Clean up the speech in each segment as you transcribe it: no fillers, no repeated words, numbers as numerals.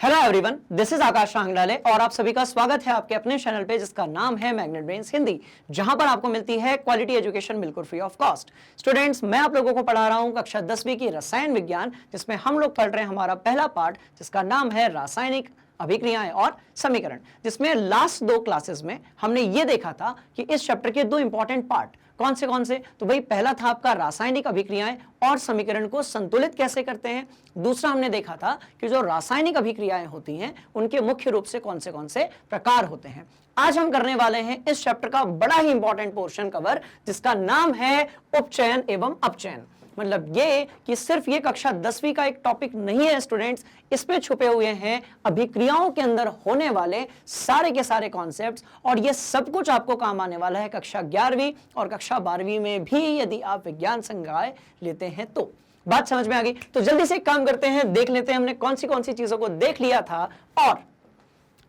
Hello everyone, this is आकाश रांगलाले और आप सभी का स्वागत है आपके अपने चैनल पे जिसका नाम है मैग्नेट ब्रेन्स हिंदी, जहां पर आपको मिलती है क्वालिटी एजुकेशन बिल्कुल फ्री ऑफ कॉस्ट। स्टूडेंट्स, मैं आप लोगों को पढ़ा रहा हूं कक्षा 10वीं की रसायन विज्ञान, जिसमें हम लोग पढ़ रहे हैं हमारा पहला पार्ट जिसका नाम है रासायनिक अभिक्रियाएं और समीकरण, जिसमें लास्ट दो क्लासेस में हमने ये देखा था कि इस चैप्टर के दो इंपॉर्टेंट पार्ट कौन से। तो भाई पहला था आपका रासायनिक अभिक्रियाएं और समीकरण को संतुलित कैसे करते हैं। दूसरा हमने देखा था कि जो रासायनिक अभिक्रियाएं होती हैं उनके मुख्य रूप से कौन से प्रकार होते हैं। आज हम करने वाले हैं इस चैप्टर का बड़ा ही इंपॉर्टेंट पोर्शन कवर, जिसका नाम है उपचयन एवं अपचयन। मतलब ये कि सिर्फ ये कक्षा 10वीं का एक टॉपिक नहीं है स्टूडेंट्स, इसमें छुपे हुए हैं अभिक्रियाओं के अंदर होने वाले सारे के सारे कॉन्सेप्ट्स, और ये सब कुछ आपको काम आने वाला है कक्षा 11वीं और कक्षा 12वीं में भी, यदि आप विज्ञान संकाय लेते हैं तो। बात समझ में आ गई? तो जल्दी से एक काम करते हैं, देख लेते हैं हमने कौन सी चीजों को देख लिया था और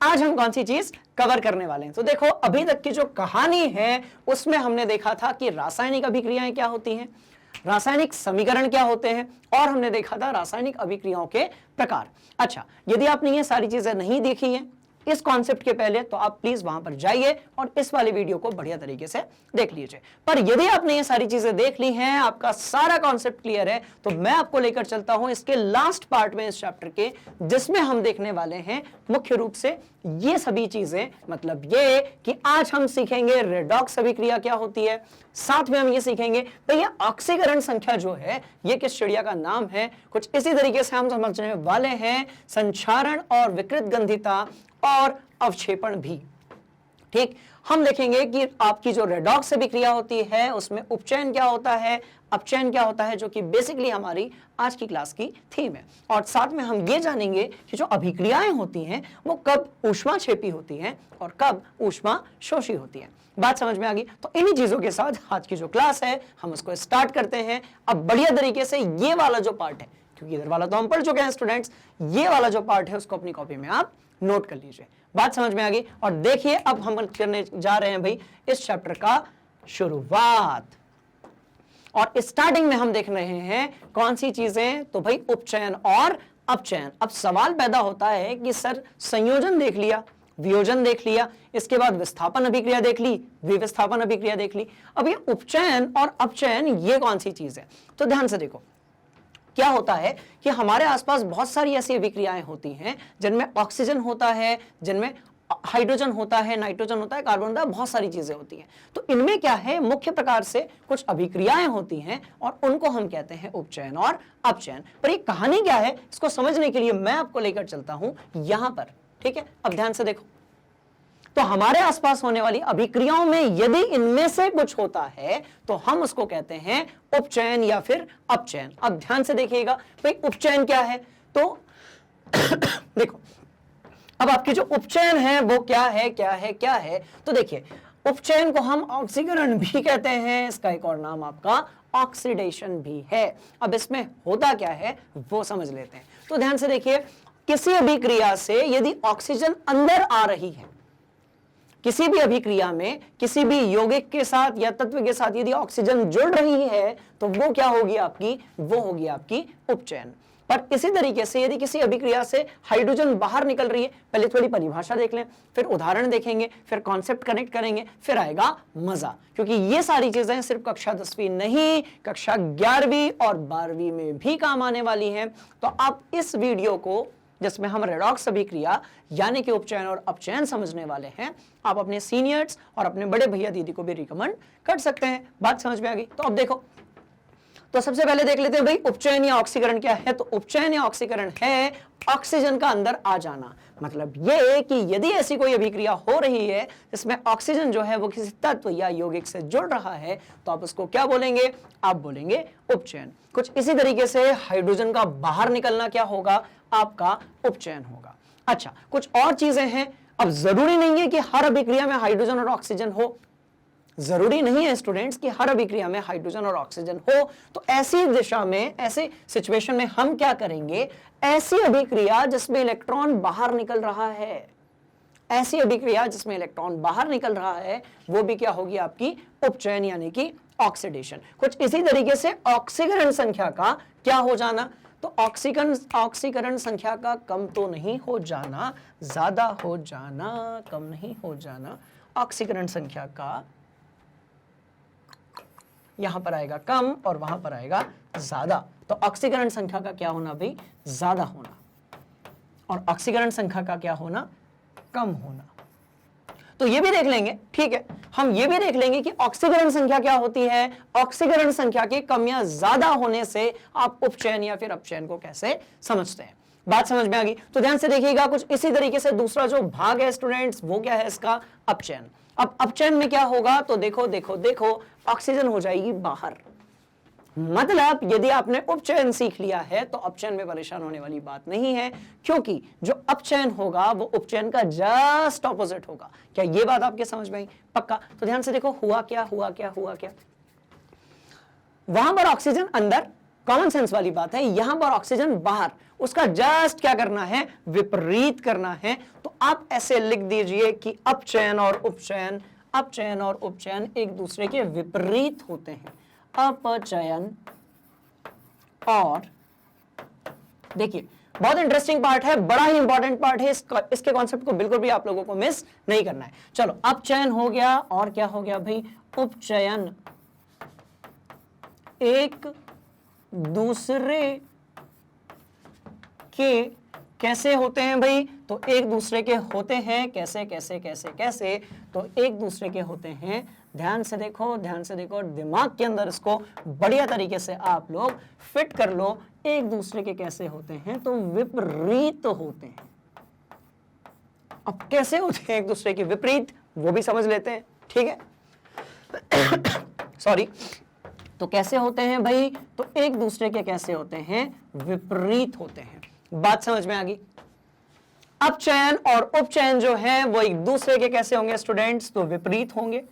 आज हम कौन सी चीज कवर करने वाले हैं। तो देखो, अभी तक की जो कहानी है उसमें हमने देखा था कि रासायनिक अभिक्रियाएं क्या होती हैं, रासायनिक समीकरण क्या होते हैं, और हमने देखा था रासायनिक अभिक्रियाओं के प्रकार। अच्छा, यदि आपने ये सारी चीजें नहीं देखी हैं इस कॉन्सेप्ट के पहले, तो आप प्लीज वहां पर जाइए और इस वाले वीडियो को बढ़िया तरीके से देख लीजिए। पर यदि आपने ये सारी चीजें देख ली हैं, आपका सारा कॉन्सेप्ट क्लियर है, तो मैं आपको लेकर चलता हूं इसके लास्ट पार्ट में इस चैप्टर के, जिसमें हम देखने वाले हैं मुख्य रूप से ये सभी चीजें। मतलब ये कि आज हम सीखेंगे रेडॉक्स अभिक्रिया क्या होती है, साथ में हम ये सीखेंगे भैया ऑक्सीकरण संख्या जो है ये किस चिड़िया का नाम है। कुछ इसी तरीके से हम समझने वाले हैं संक्षारण और विकृत गंधिता और अवक्षेपण भी। ठीक, हम देखेंगे कि आपकी जो रेडॉक्स अभिक्रिया होती है उसमें उपचयन क्या होता है, अपचयन क्या होता है, जो कि बेसिकली हमारी आज की क्लास की थीम है। और साथ में हम ये जानेंगे कि जो अभिक्रियाएं होती हैं वो कब ऊष्माक्षेपी होती हैं और कब ऊष्माशोषी होती हैं। बात समझ में आ गई? तो इन्हीं चीजों के साथ आज की जो क्लास है हम उसको स्टार्ट करते हैं। अब बढ़िया तरीके से ये वाला जो पार्ट है, क्योंकि इधर वाला तो हम पढ़ चुके हैं स्टूडेंट्स, ये वाला जो पार्ट है उसको अपनी कॉपी में आप नोट कर लीजिए। बात समझ में आ गई? और देखिए, अब हम करने जा रहे हैं भाई इस चैप्टर का शुरुआत, और स्टार्टिंग में हम देख रहे हैं कौन सी चीजें, तो भाई उपचयन और अपचयन। अब सवाल पैदा होता है कि सर संयोजन देख लिया, वियोजन देख लिया, इसके बाद विस्थापन अभिक्रिया देख ली, विस्थापन अभिक्रिया देख ली, अब ये उपचयन और अपचयन ये कौन सी चीज है। तो ध्यान से देखो, क्या होता है कि हमारे आसपास बहुत सारी ऐसी अभिक्रियाएं होती हैं जिनमें ऑक्सीजन होता है, जिनमें हाइड्रोजन होता है, नाइट्रोजन होता है, कार्बन होता है, बहुत सारी चीजें होती हैं। तो इनमें क्या है, मुख्य प्रकार से कुछ अभिक्रियाएं होती हैं और उनको हम कहते हैं उपचयन और अपचयन। पर ये कहानी क्या है, इसको समझने के लिए मैं आपको लेकर चलता हूं यहां पर। ठीक है, अब ध्यान से देखो, तो हमारे आसपास होने वाली अभिक्रियाओं में यदि इनमें से कुछ होता है तो हम उसको कहते हैं उपचयन या फिर अपचयन। अब ध्यान से देखिएगा भाई, उपचयन क्या है, तो देखो अब आपकी जो उपचयन है वो क्या है। तो देखिए, उपचयन को हम ऑक्सीकरण भी कहते हैं, इसका एक और नाम आपका ऑक्सीडेशन भी है। अब इसमें होता क्या है वो समझ लेते हैं। तो ध्यान से देखिए, किसी अभिक्रिया से यदि ऑक्सीजन अंदर आ रही है, किसी भी अभिक्रिया में किसी भी यौगिक के साथ या तत्व के साथ यदि ऑक्सीजन जुड़ रही है तो वो क्या होगी आपकी, वो होगी आपकी उपचयन। पर इसी तरीके से यदि किसी अभिक्रिया से हाइड्रोजन बाहर निकल रही है, पहले थोड़ी परिभाषा देख लें, फिर उदाहरण देखेंगे, फिर कॉन्सेप्ट कनेक्ट करेंगे, फिर आएगा मजा। क्योंकि ये सारी चीजें सिर्फ कक्षा 10वीं नहीं, कक्षा 11वीं और 12वीं में भी काम आने वाली हैं। तो आप इस वीडियो को, जिसमें हम रेडॉक्स अभिक्रिया यानी कि उपचयन और अपचयन समझने वाले हैं, आप अपने सीनियर्स और अपने बड़े भैया दीदी को भी रिकमेंड कर सकते हैं। बात समझ में आ गई? तो अब देखो, तो सबसे पहले देख लेते हैं भाई उपचयन या ऑक्सीकरण क्या है। तो उपचयन या ऑक्सीकरण है ऑक्सीजन का अंदर आ जाना। मतलब ये कि यदि ऐसी कोई अभिक्रिया हो रही है जिसमें ऑक्सीजन जो है वो किसी तत्व या यौगिक से जुड़ रहा है, तो आप उसको क्या बोलेंगे, आप बोलेंगे उपचयन। कुछ इसी तरीके से हाइड्रोजन का बाहर निकलना क्या होगा, आपका उपचयन होगा। अच्छा, कुछ और चीजें हैं। अब जरूरी नहीं है कि हर अभिक्रिया में हाइड्रोजन और ऑक्सीजन हो, जरूरी नहीं है स्टूडेंट्स कि हर अभिक्रिया में हाइड्रोजन और ऑक्सीजन हो। तो ऐसी दिशा में, ऐसे सिचुएशन में हम क्या करेंगे, ऐसी अभिक्रिया जिसमें इलेक्ट्रॉन बाहर निकल रहा है, ऐसी अभिक्रिया जिसमें इलेक्ट्रॉन बाहर निकल रहा है, वो भी क्या होगी आपकी उपचयन यानी कि ऑक्सीडेशन। कुछ इसी तरीके से ऑक्सीकरण संख्या का क्या हो जाना, तो ऑक्सीकरण संख्या का कम तो नहीं हो जाना, ज्यादा हो जाना, कम नहीं हो जाना। ऑक्सीकरण संख्या का यहां पर आएगा कम और वहां पर आएगा ज्यादा। तो ऑक्सीकरण संख्या का क्या होना भाई, ज्यादा होना, और ऑक्सीकरण संख्या का क्या होना, कम होना। तो ये भी देख लेंगे, ठीक है, हम ये भी देख लेंगे कि ऑक्सीकरण संख्या क्या होती है। ऑक्सीकरण संख्या के कम या ज्यादा होने से आप उपचयन या फिर अपचयन को कैसे समझते हैं। बात समझ में आ गई? तो ध्यान से देखिएगा, कुछ इसी तरीके से दूसरा जो भाग है स्टूडेंट्स, वो क्या है इसका, अपचयन। अब अपचयन में क्या होगा, तो देखो देखो देखो, ऑक्सीजन हो जाएगी बाहर। मतलब यदि आपने उपचयन सीख लिया है तो अपचयन में परेशान होने वाली बात नहीं है, क्योंकि जो अपचयन होगा वो उपचयन का जस्ट ऑपोजिट होगा। क्या ये बात आपके समझ में आई? पक्का? तो ध्यान से देखो, हुआ क्या, हुआ क्या, हुआ क्या। वहां पर ऑक्सीजन अंदर, कॉमन सेंस वाली बात है, यहां पर ऑक्सीजन बाहर, उसका जस्ट क्या करना है, विपरीत करना है। तो आप ऐसे लिख दीजिए कि अपचयन और उपचयन, अपचयन और उपचयन एक दूसरे के विपरीत होते हैं। अपचयन और, देखिए बहुत इंटरेस्टिंग पार्ट है, बड़ा ही इंपॉर्टेंट पार्ट है, इसके कॉन्सेप्ट को बिल्कुल भी आप लोगों को मिस नहीं करना है। चलो, अपचयन हो गया और क्या हो गया भाई, उपचयन। एक दूसरे के कैसे होते हैं भाई, तो एक दूसरे के होते हैं कैसे कैसे कैसे कैसे, तो एक दूसरे के होते हैं, ध्यान से देखो, ध्यान से देखो, दिमाग के अंदर इसको बढ़िया तरीके से आप लोग फिट कर लो। एक दूसरे के कैसे होते हैं, तो विपरीत होते हैं। अब कैसे होते हैं एक दूसरे के विपरीत, वो भी समझ लेते हैं, ठीक है। सॉरी, तो कैसे होते हैं भाई, तो एक दूसरे के कैसे होते हैं, विपरीत होते हैं। बात समझ में आ गई? अपचयन और उपचयन जो है वो एक दूसरे के कैसे होंगे स्टूडेंट्स, तो विपरीत होंगे।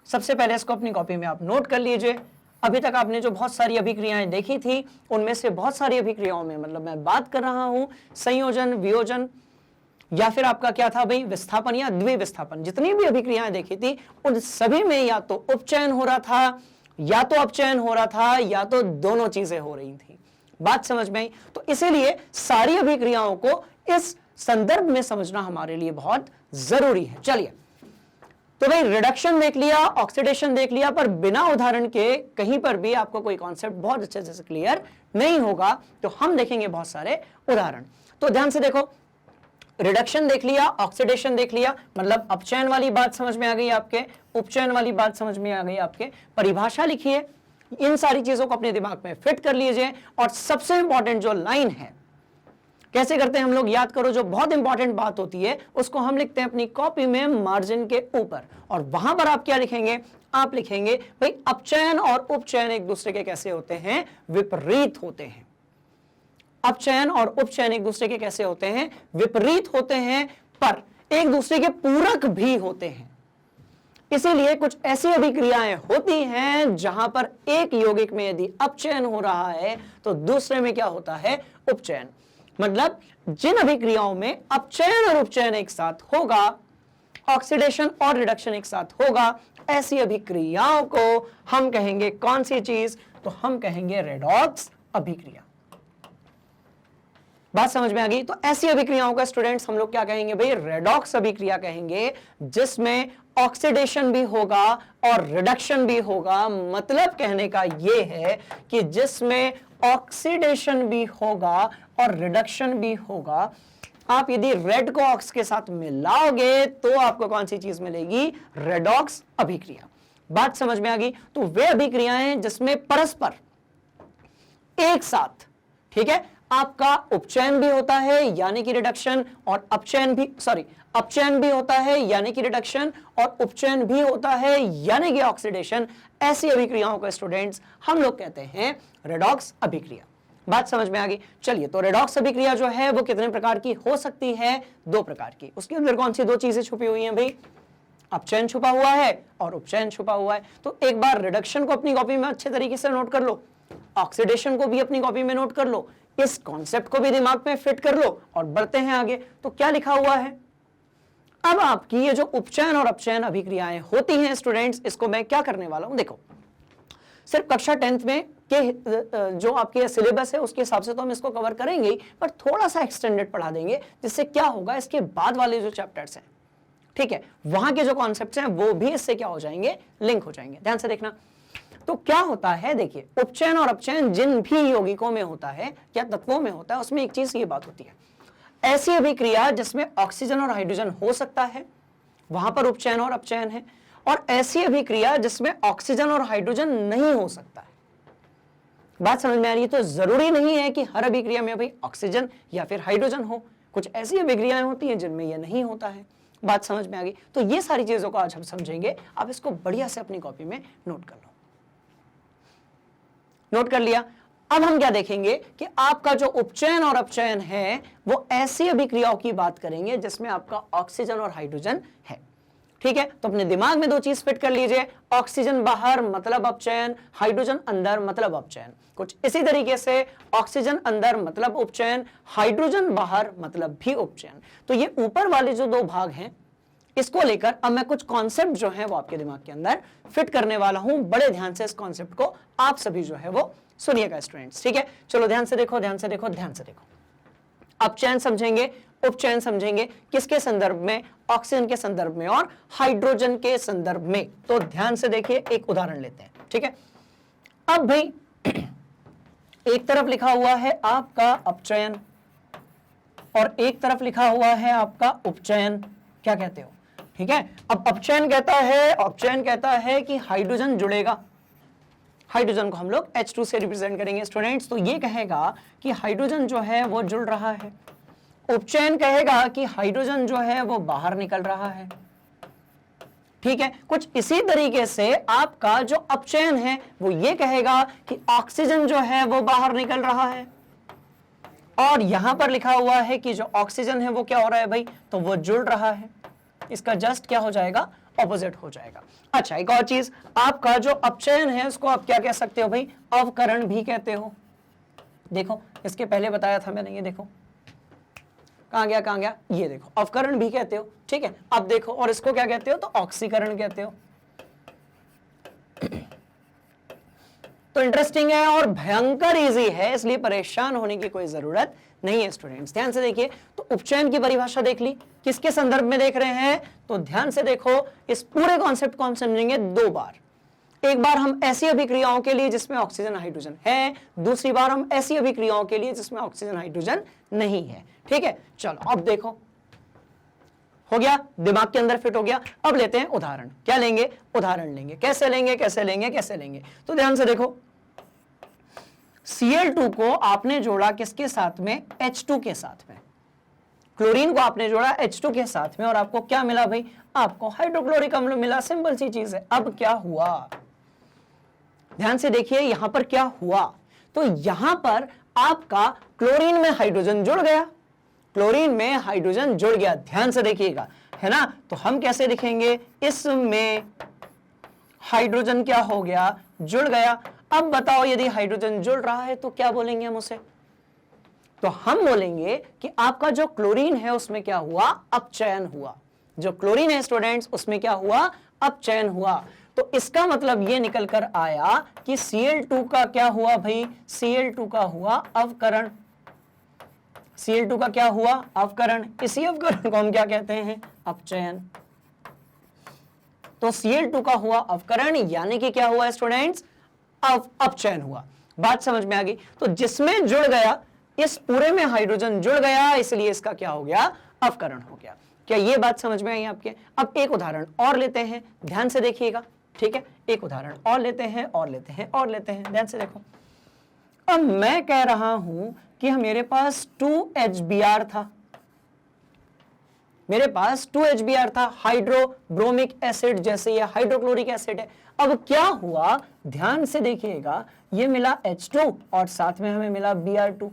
सबसे पहले इसको अपनी कॉपी में आप नोट कर लीजिए। अभी तक आपने जो बहुत सारी अभिक्रियाएं देखी थी, उनमें से बहुत सारी अभिक्रियाओं में, मतलब मैं बात कर रहा हूं संयोजन, वियोजन, या फिर आपका क्या था भाई, विस्थापन या द्विविस्थापन, जितनी भी अभिक्रियाएं देखी थी उन सभी में या तो उपचयन हो रहा था, या तो अपचयन हो रहा था, या तो दोनों चीजें हो रही थी। बात समझ में आई? तो इसीलिए सारी अभिक्रियाओं को इस संदर्भ में समझना हमारे लिए बहुत जरूरी है। चलिए, तो भाई रिडक्शन देख लिया, ऑक्सीडेशन देख लिया, पर बिना उदाहरण के कहीं पर भी आपको कोई कॉन्सेप्ट बहुत अच्छे से क्लियर नहीं होगा। तो हम देखेंगे बहुत सारे उदाहरण। तो ध्यान से देखो, रिडक्शन देख लिया, ऑक्सीडेशन देख लिया, मतलब अपचयन वाली बात समझ में आ गई आपके, उपचयन वाली बात समझ में आ गई आपके। परिभाषा लिखिए, इन सारी चीजों को अपने दिमाग में फिट कर लीजिए। और सबसे इंपॉर्टेंट जो लाइन है, कैसे करते हैं हम लोग, याद करो, जो बहुत इंपॉर्टेंट बात होती है उसको हम लिखते हैं अपनी कॉपी में मार्जिन के ऊपर, और वहां पर आप क्या लिखेंगे, आप लिखेंगे भाई अपचयन और उपचयन एक दूसरे के कैसे होते हैं, विपरीत होते हैं। अपचयन और उपचयन एक दूसरे के कैसे होते हैं, विपरीत होते हैं, पर एक दूसरे के पूरक भी होते हैं। इसीलिए कुछ ऐसी अभिक्रियाएं होती हैं जहां पर एक यौगिक में यदि अपचयन हो रहा है तो दूसरे में क्या होता है, उपचयन। मतलब जिन अभिक्रियाओं में अपचयन और उपचयन एक साथ होगा, ऑक्सीडेशन और रिडक्शन एक साथ होगा, ऐसी अभिक्रियाओं को हम कहेंगे कौन सी चीज, तो हम कहेंगे रेडॉक्स अभिक्रिया। बात समझ में आ गई? तो ऐसी अभिक्रियाओं का स्टूडेंट्स हम लोग क्या कहेंगे भाई, रेडॉक्स अभिक्रिया कहेंगे, जिसमें ऑक्सीडेशन भी होगा और रिडक्शन भी होगा। मतलब कहने का यह है कि जिसमें ऑक्सीडेशन भी होगा और रिडक्शन भी होगा। आप यदि रेड को ऑक्स के साथ मिलाओगे तो आपको कौन सी चीज मिलेगी, रेडॉक्स अभिक्रिया। बात समझ में आ गई? तो वे अभिक्रियाएं जिसमें परस्पर एक साथ, ठीक है, आपका उपचयन भी होता है यानी कि रिडक्शन, और अपचयन भी, सॉरी, अपचयन भी होता है यानी कि रिडक्शन, और उपचयन भी होता है यानी कि ऑक्सीडेशन। ऐसी अभिक्रियाओं को स्टूडेंट्स हम लोग कहते हैं रेडॉक्स अभिक्रिया। बात समझ में आ गई? चलिए, तो रेडॉक्स अभिक्रिया जो है वो कितने प्रकार की हो सकती है, दो प्रकार की। उसके अंदर कौन सी दो चीजें छुपी हुई हैं भाई, अपचयन छुपा हुआ है और उपचयन छुपा हुआ है। तो एक बार रिडक्शन को अपनी कॉपी में अच्छे तरीके से नोट कर लो, ऑक्सीडेशन को भी अपनी कॉपी में नोट कर लो, इस कॉन्सेप्ट को भी दिमाग में फिट कर लो, और बढ़ते हैं आगे। तो क्या लिखा हुआ है, अब आपकी ये जो उपचयन और अपचयन अभिक्रियाएं होती हैं स्टूडेंट्स, इसको मैं क्या करने वाला हूं, देखो, सिर्फ कक्षा 10th में के जो आपके सिलेबस है उसके हिसाब से तो हम इसको कवर करेंगे ही, पर थोड़ा सा एक्सटेंडेड पढ़ा देंगे, जिससे क्या होगा इसके बाद वाले जो चैप्टर्स हैं, ठीक है, वहां के जो कॉन्सेप्ट्स हैं वो भी इससे क्या हो जाएंगे, लिंक हो जाएंगे। ध्यान से देखना। तो क्या होता है, देखिए उपचयन और अपचयन जिन भी यौगिकों में होता है या तत्वों में होता है, उसमें एक चीज ये बात होती है, ऐसी अभिक्रिया जिसमें ऑक्सीजन और हाइड्रोजन हो सकता है, वहां पर उपचयन और अपचयन है, और ऐसी अभिक्रिया जिसमें ऑक्सीजन और हाइड्रोजन नहीं हो सकता है। बात समझ में आ रही है? तो जरूरी नहीं है कि हर अभिक्रिया में भाई ऑक्सीजन या फिर हाइड्रोजन हो, कुछ ऐसी अभिक्रियाएं होती हैं जिनमें यह नहीं होता है। बात समझ में आ गई? तो ये सारी चीजों को आज हम समझेंगे। आप इसको बढ़िया से अपनी कॉपी में नोट कर लो। नोट कर लिया? अब हम क्या देखेंगे कि आपका जो उपचयन और अपचयन है वो ऐसी अभिक्रियाओं की बात करेंगे जिसमें आपका ऑक्सीजन और हाइड्रोजन है, ठीक है। तो अपने दिमाग में दो चीज फिट कर लीजिए, ऑक्सीजन बाहर मतलब अपचयन, हाइड्रोजन अंदर मतलब अपचयन। कुछ इसी तरीके से ऑक्सीजन अंदर मतलब उपचयन, हाइड्रोजन बाहर मतलब भी उपचयन। तो ये ऊपर वाले जो दो भाग हैं इसको लेकर अब मैं कुछ कॉन्सेप्ट जो है वो आपके दिमाग के अंदर फिट करने वाला हूं। बड़े ध्यान से इस कॉन्सेप्ट को आप सभी जो है वो सुनिएगा स्टूडेंट्स, ठीक है। चलो ध्यान से देखो, ध्यान से देखो, ध्यान से देखो। अपचयन समझेंगे, उपचयन समझेंगे, किसके संदर्भ में, ऑक्सीजन के संदर्भ में और हाइड्रोजन के संदर्भ में। तो ध्यान से देखिए, एक उदाहरण लेते हैं, ठीक है। अब भाई एक तरफ लिखा हुआ है आपका अपचयन और एक तरफ लिखा हुआ है आपका उपचयन, क्या कहते हो, ठीक है। अब अपचयन कहता है कि हाइड्रोजन जुड़ेगा, हाइड्रोजन को हम लोग H2 से रिप्रेजेंट करेंगे स्टूडेंट्स। तो ये कहेगा कि हाइड्रोजन जो है वो जुड़ रहा है। उपचयन कहेगा कि हाइड्रोजन जो है वो बाहर निकल रहा है, ठीक है। कुछ इसी तरीके से आपका जो अपचयन है वो ये कहेगा कि ऑक्सीजन जो है वो बाहर निकल रहा है, और यहां पर लिखा हुआ है कि जो ऑक्सीजन है वो क्या हो रहा है भाई, तो वो जुड़ रहा है। इसका जस्ट क्या हो जाएगा, ऑपोजिट हो जाएगा। अच्छा, एक और चीज, आपका जो अपचयन है उसको आप क्या कह सकते हो भाई, अवकरण भी कहते हो। देखो इसके पहले बताया था मैंने, ये देखो कहां गया, ये देखो अवकरण भी कहते हो, ठीक है। अब देखो, और इसको क्या कहते हो, तो ऑक्सीकरण कहते हो। तो इंटरेस्टिंग है और भयंकर इजी है, इसलिए परेशान होने की कोई जरूरत नहीं है स्टूडेंट्स। ध्यान से देखिए, तो उपचयन की परिभाषा देख ली, किसके संदर्भ में देख रहे हैं, तो ध्यान से देखो, इस पूरे कॉन्सेप्ट को हम समझेंगे दो बार। एक बार हम ऐसी अभिक्रियाओं के लिए जिसमें ऑक्सीजन हाइड्रोजन है, दूसरी बार हम ऐसी अभिक्रियाओं के लिए जिसमें ऑक्सीजन हाइड्रोजन नहीं है, ठीक है। चलो अब देखो, हो गया, दिमाग के अंदर फिट हो गया। अब लेते हैं उदाहरण। क्या लेंगे, उदाहरण लेंगे। कैसे लेंगे, तो ध्यान से देखो, Cl2 को आपने जोड़ा किसके साथ में, H2 के साथ में। क्लोरीन को आपने जोड़ा H2 के साथ में और आपको क्या मिला भाई, आपको हाइड्रोक्लोरिक अम्ल मिला। सिंपल सी चीज है। अब क्या हुआ, ध्यान से देखिए यहां पर क्या हुआ, तो यहां पर आपका क्लोरीन में हाइड्रोजन जुड़ गया, क्लोरीन में हाइड्रोजन जुड़ गया। ध्यान से देखिएगा, है ना। तो हम कैसे लिखेंगे, इसमें हाइड्रोजन क्या हो गया, जुड़ गया। अब बताओ, यदि हाइड्रोजन जुड़ रहा है तो क्या बोलेंगे हम उसे, तो हम बोलेंगे कि आपका जो क्लोरीन है उसमें क्या हुआ, अपचयन हुआ। जो क्लोरीन है स्टूडेंट्स उसमें क्या हुआ, अपचयन हुआ। तो इसका मतलब ये निकल कर आया कि Cl2 का क्या हुआ भाई, Cl2 का हुआ अवकरण। Cl2 का क्या हुआ, अवकरण। इसी अवकरण को हम क्या कहते हैं, अपचयन। तो Cl2 का हुआ अवकरण, यानी कि क्या हुआ स्टूडेंट्स, अपचयन हुआ। बात समझ में आ गई। तो जिसमें जुड़ गया, इस पूरे में हाइड्रोजन जुड़ गया, इसलिए इसका क्या हो गया, अवकरण हो गया। क्या ये बात समझ में आई आपके। अब एक उदाहरण और लेते हैं, ध्यान से देखिएगा, ठीक है। एक उदाहरण और लेते हैं, ध्यान से देखो। अब मैं कह रहा हूं कि मेरे पास 2HBr था, मेरे पास 2HBr था, हाइड्रोब्रोमिक एसिड, जैसे ये हाइड्रोक्लोरिक एसिड है। अब क्या हुआ, ध्यान से देखिएगा, ये मिला H2 और साथ में हमें मिला Br2।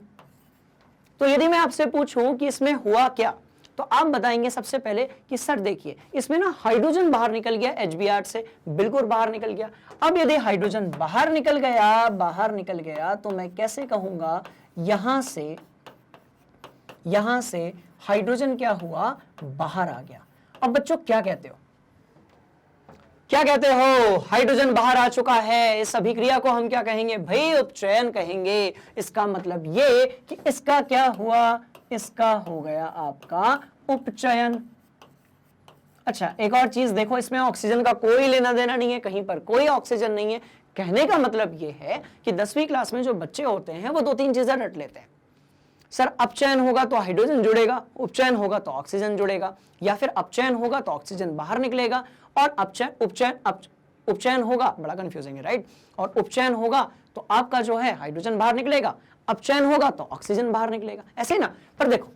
तो यदि मैं आपसे पूछूं कि इसमें हुआ क्या, तो आप बताएंगे सबसे पहले कि सर देखिए, इसमें ना हाइड्रोजन बाहर निकल गया HBr से, बिल्कुल बाहर निकल गया। अब यदि हाइड्रोजन बाहर निकल गया तो मैं कैसे कहूंगा, यहां से हाइड्रोजन क्या हुआ, बाहर आ गया। अब बच्चों क्या कहते हो, क्या कहते हो, हाइड्रोजन बाहर आ चुका है। इस अभिक्रिया को हम क्या कहेंगे भाई, उपचयन कहेंगे। इसका मतलब ये कि इसका क्या हुआ, इसका हो गया आपका उपचयन। अच्छा, एक और चीज देखो, इसमें ऑक्सीजन का कोई लेना देना नहीं है, कहीं पर कोई ऑक्सीजन नहीं है। कहने का मतलब ये है कि 10वीं क्लास में जो बच्चे होते हैं वो 2-3 चीजें रट लेते हैं। सर अपचयन होगा तो हाइड्रोजन जुड़ेगा, उपचयन होगा तो ऑक्सीजन जुड़ेगा, या फिर अपचयन होगा तो ऑक्सीजन बाहर निकलेगा, और उपचयन होगा, बड़ा कंफ्यूजिंग है राइट, और उपचयन होगा तो आपका जो है हाइड्रोजन बाहर निकलेगा, अपचयन होगा तो ऑक्सीजन बाहर निकलेगा, ऐसे ना। पर देखो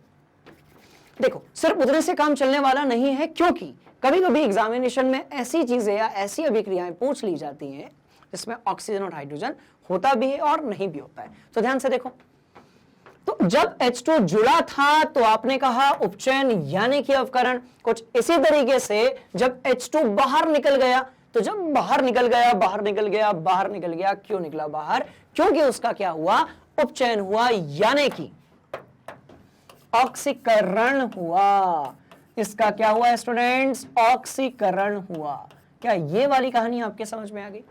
सिर्फ उतने से काम चलने वाला नहीं है, क्योंकि कभी कभी एग्जामिनेशन में ऐसी चीजें या ऐसी अभिक्रियाएं पूछ ली जाती हैं जिसमें ऑक्सीजन और हाइड्रोजन होता भी है और नहीं भी होता है। तो ध्यान से देखो, तो जब H2 जुड़ा था तो आपने कहा उपचयन यानी कि अवकरण। कुछ इसी तरीके से जब H2 बाहर निकल गया, तो जब बाहर निकल गया, क्यों निकला बाहर, क्योंकि उसका क्या हुआ, उपचयन हुआ, यानी कि ऑक्सीकरण हुआ। इसका क्या हुआ स्टूडेंट्स, ऑक्सीकरण हुआ। क्या ये वाली कहानी आपके समझ में आ गई,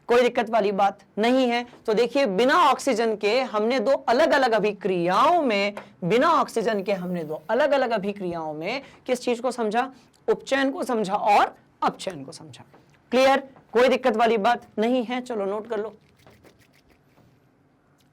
कोई दिक्कत वाली बात नहीं है। तो देखिए, बिना ऑक्सीजन के हमने दो अलग अलग अभिक्रियाओं में किस चीज को समझा, उपचयन को समझा और अपचयन को समझा। क्लियर, कोई दिक्कत वाली बात नहीं है। चलो नोट कर लो।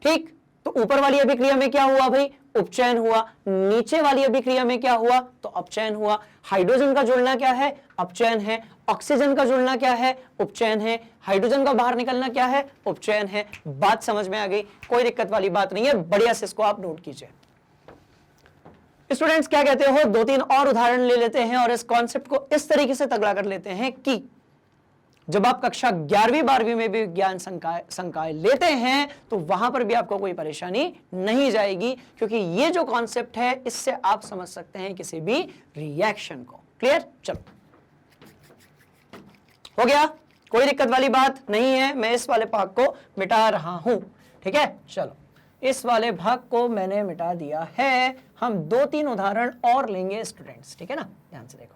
ठीक, तो ऊपर वाली अभिक्रिया में क्या हुआ भाई, उपचयन हुआ। नीचे वाली अभिक्रिया में क्या हुआ, तो अपचयन हुआ। हाइड्रोजन का जुड़ना क्या है, अपचयन है। ऑक्सीजन का जुड़ना क्या है, उपचयन है। हाइड्रोजन का बाहर निकलना क्या है, उपचयन है। बात समझ में आ गई, कोई दिक्कत वाली बात नहीं है। बढ़िया से इसको आप नोट कीजिए। स्टूडेंट्स क्या कहते हो, 2-3 और उदाहरण ले लेते हैं और इस कॉन्सेप्ट को इस तरीके से तगड़ा कर लेते हैं कि जब आप कक्षा 11वीं-12वीं में भी विज्ञान संकाय लेते हैं तो वहां पर भी आपको कोई परेशानी नहीं जाएगी, क्योंकि ये जो कॉन्सेप्ट है इससे आप समझ सकते हैं किसी भी रिएक्शन को। क्लियर, चलो हो गया, कोई दिक्कत वाली बात नहीं है। मैं इस वाले भाग को मिटा रहा हूं, ठीक है। चलो, इस वाले भाग को मैंने मिटा दिया है। हम 2-3 उदाहरण और लेंगे स्टूडेंट्स, ठीक है ना, ध्यान से देखो।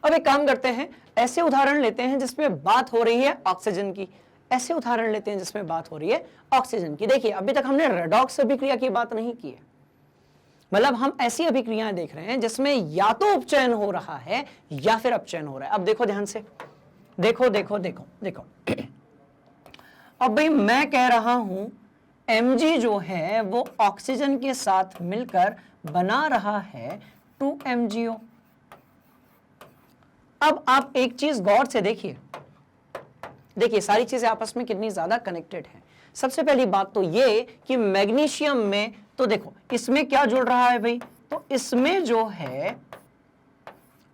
अब एक काम करते हैं, ऐसे उदाहरण लेते हैं जिसमें बात हो रही है ऑक्सीजन की, ऐसे उदाहरण लेते हैं जिसमें बात हो रही है ऑक्सीजन की। देखिए, अभी तक हमने रेडॉक्स अभिक्रिया की बात नहीं की है, मतलब हम ऐसी अभिक्रियाएं देख रहे हैं जिसमें या तो उपचयन हो रहा है या फिर अपचयन हो रहा है। अब देखो ध्यान से, देखो अब भाई मैं कह रहा हूं Mg जो है वो ऑक्सीजन के साथ मिलकर बना रहा है 2MgO। अब आप एक चीज गौर से देखिए, सारी चीजें आपस में कितनी ज्यादा कनेक्टेड हैं। सबसे पहली बात तो ये कि मैग्नीशियम में, तो देखो इसमें क्या जुड़ रहा है भाई, तो इसमें जो है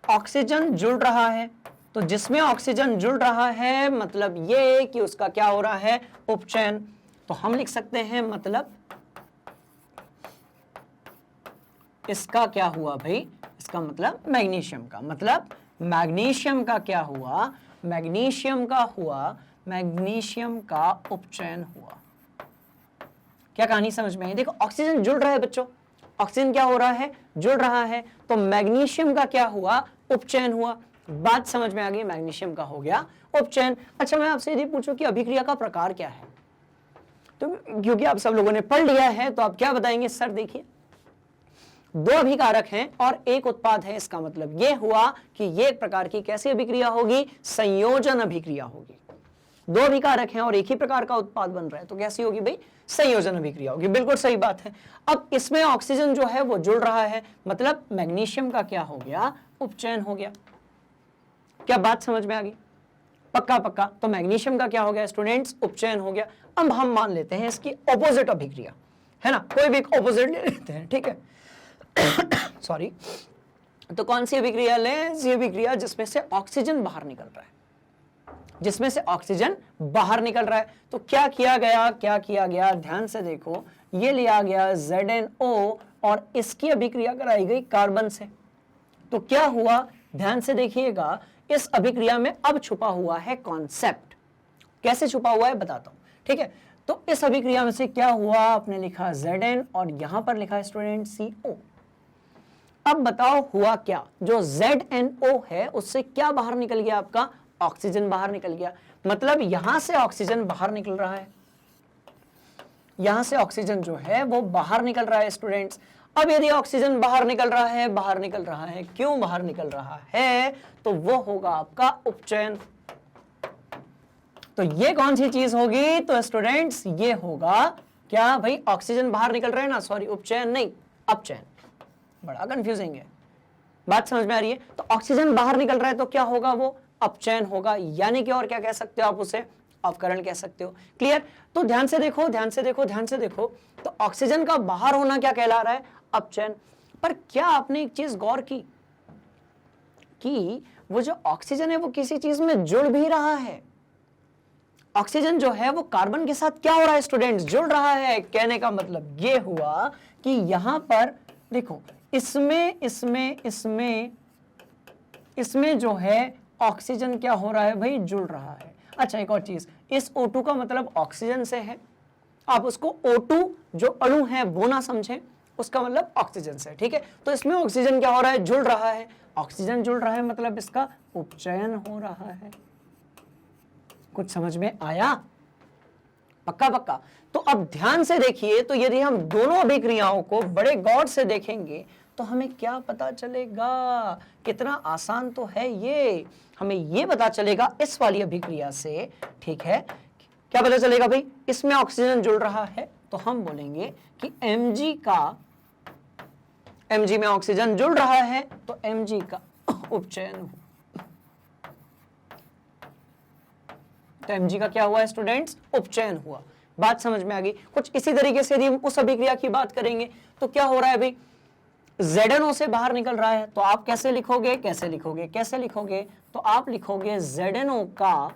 ऑक्सीजन जुड़ रहा है। तो जिसमें ऑक्सीजन जुड़ रहा है मतलब ये कि उसका क्या हो रहा है, उपचयन। तो हम लिख सकते हैं मतलब इसका क्या हुआ भाई, इसका मतलब मैग्नीशियम का, मतलब मैग्नीशियम का क्या हुआ, मैग्नीशियम का उपचयन हुआ। क्या कहानी समझ में आई? देखो ऑक्सीजन जुड़ रहा है बच्चों, ऑक्सीजन क्या हो रहा है, जुड़ रहा है, तो मैग्नीशियम का क्या हुआ, उपचयन हुआ। बात समझ में आ गई, मैग्नीशियम का हो गया उपचयन। अच्छा, मैं आपसे यदि पूछूं कि अभिक्रिया का प्रकार क्या है, तो क्योंकि आप सब लोगों ने पढ़ लिया है तो आप क्या बताएंगे, सर देखिए 2 अभिकारक हैं और 1 उत्पाद है, इसका मतलब यह हुआ कि यह एक प्रकार की कैसी अभिक्रिया होगी, संयोजन अभिक्रिया होगी। 2 अभिकारक हैं और एक ही प्रकार का उत्पाद बन रहा है, तो कैसी होगी भाई, संयोजन अभिक्रिया होगी। बिल्कुल सही बात है। अब इसमें ऑक्सीजन जो है वो जुड़ रहा है, मतलब मैग्नीशियम का क्या हो गया, उपचयन हो गया। क्या बात समझ में आ गई? पक्का। तो मैग्नीशियम का क्या हो गया स्टूडेंट्स, उपचयन हो गया। अब हम मान लेते हैं इसकी ऑपोजिट अभिक्रिया, है ना, कोई भी ऑपोजिट ले लेते हैं, ठीक है। सॉरी, तो कौन सी अभिक्रिया लें, ऐसी अभिक्रिया जिसमें से ऑक्सीजन बाहर निकल रहा है, जिसमें से ऑक्सीजन बाहर निकल रहा है। तो क्या किया गया, ध्यान से देखो, ये लिया गया ZnO और इसकी अभिक्रिया कराई गई कार्बन से। तो क्या हुआ, ध्यान से देखिएगा, इस अभिक्रिया में अब छुपा हुआ है कॉन्सेप्ट। कैसे छुपा हुआ है बताता हूं, ठीक है। तो इस अभिक्रिया में से क्या हुआ, आपने लिखा Zn और यहां पर लिखा स्टूडेंट CO। अब बताओ हुआ क्या, जो ZNO है उससे क्या बाहर निकल गया, आपका ऑक्सीजन बाहर निकल गया। मतलब यहां से ऑक्सीजन बाहर निकल रहा है, यहां से ऑक्सीजन जो है वो बाहर निकल रहा है स्टूडेंट्स। अब यदि ऑक्सीजन बाहर निकल रहा है, बाहर निकल रहा है, क्यों बाहर निकल रहा है, तो वो होगा आपका उपचयन। तो ये कौन सी चीज होगी, तो स्टूडेंट्स ये होगा क्या भाई, ऑक्सीजन बाहर निकल रहा है ना, सॉरी उपचयन नहीं अपचयन। बड़ा कंफ्यूजिंग है, बात समझ में आ रही है। तो ऑक्सीजन बाहर निकल रहा है तो क्या होगा, वो अपचयन होगा, यानी कि और क्या कह सकते हो आप उसे, अपकरण कह सकते हो। क्लियर। तो ध्यान से देखो, ध्यान से देखो, ध्यान से देखो, तो ऑक्सीजन का बाहर होना क्या कहला रहा है, अपचयन। पर क्या आपने एक चीज गौर की कि वो जो ऑक्सीजन है वो किसी चीज में जुड़ भी रहा है। ऑक्सीजन जो है वो कार्बन के साथ क्या हो रहा है स्टूडेंट्स, जुड़ रहा है। कहने का मतलब ये हुआ कि यहां पर देखो, इसमें इसमें इसमें इसमें जो है ऑक्सीजन क्या हो रहा है भाई, जुड़ रहा है। अच्छा एक और चीज, इस O2 का मतलब ऑक्सीजन से है, आप उसको O2 जो अणु है वो ना समझें, उसका मतलब ऑक्सीजन से, ठीक है। तो इसमें ऑक्सीजन क्या हो रहा है, जुड़ रहा है। ऑक्सीजन जुड़ रहा है मतलब इसका उपचयन हो रहा है। कुछ समझ में आया, पक्का पक्का। तो अब ध्यान से देखिए, तो यदि हम दोनों अभिक्रियाओं को बड़े गौर से देखेंगे तो हमें क्या पता चलेगा, कितना आसान तो है ये। हमें ये पता चलेगा इस वाली अभिक्रिया से, ठीक है, क्या पता चलेगा भाई, इसमें ऑक्सीजन जुड़ रहा है तो हम बोलेंगे कि Mg में ऑक्सीजन जुड़ रहा है तो Mg का उपचयन हुआ। तो Mg का क्या हुआ स्टूडेंट्स, उपचयन हुआ। बात समझ में आ गई। कुछ इसी तरीके से यदि हम उस अभिक्रिया की बात करेंगे तो क्या हो रहा है भाई, ZNO से बाहर निकल रहा है, तो आप कैसे लिखोगे, कैसे लिखोगे, कैसे लिखोगे, तो आप लिखोगे ZNO का,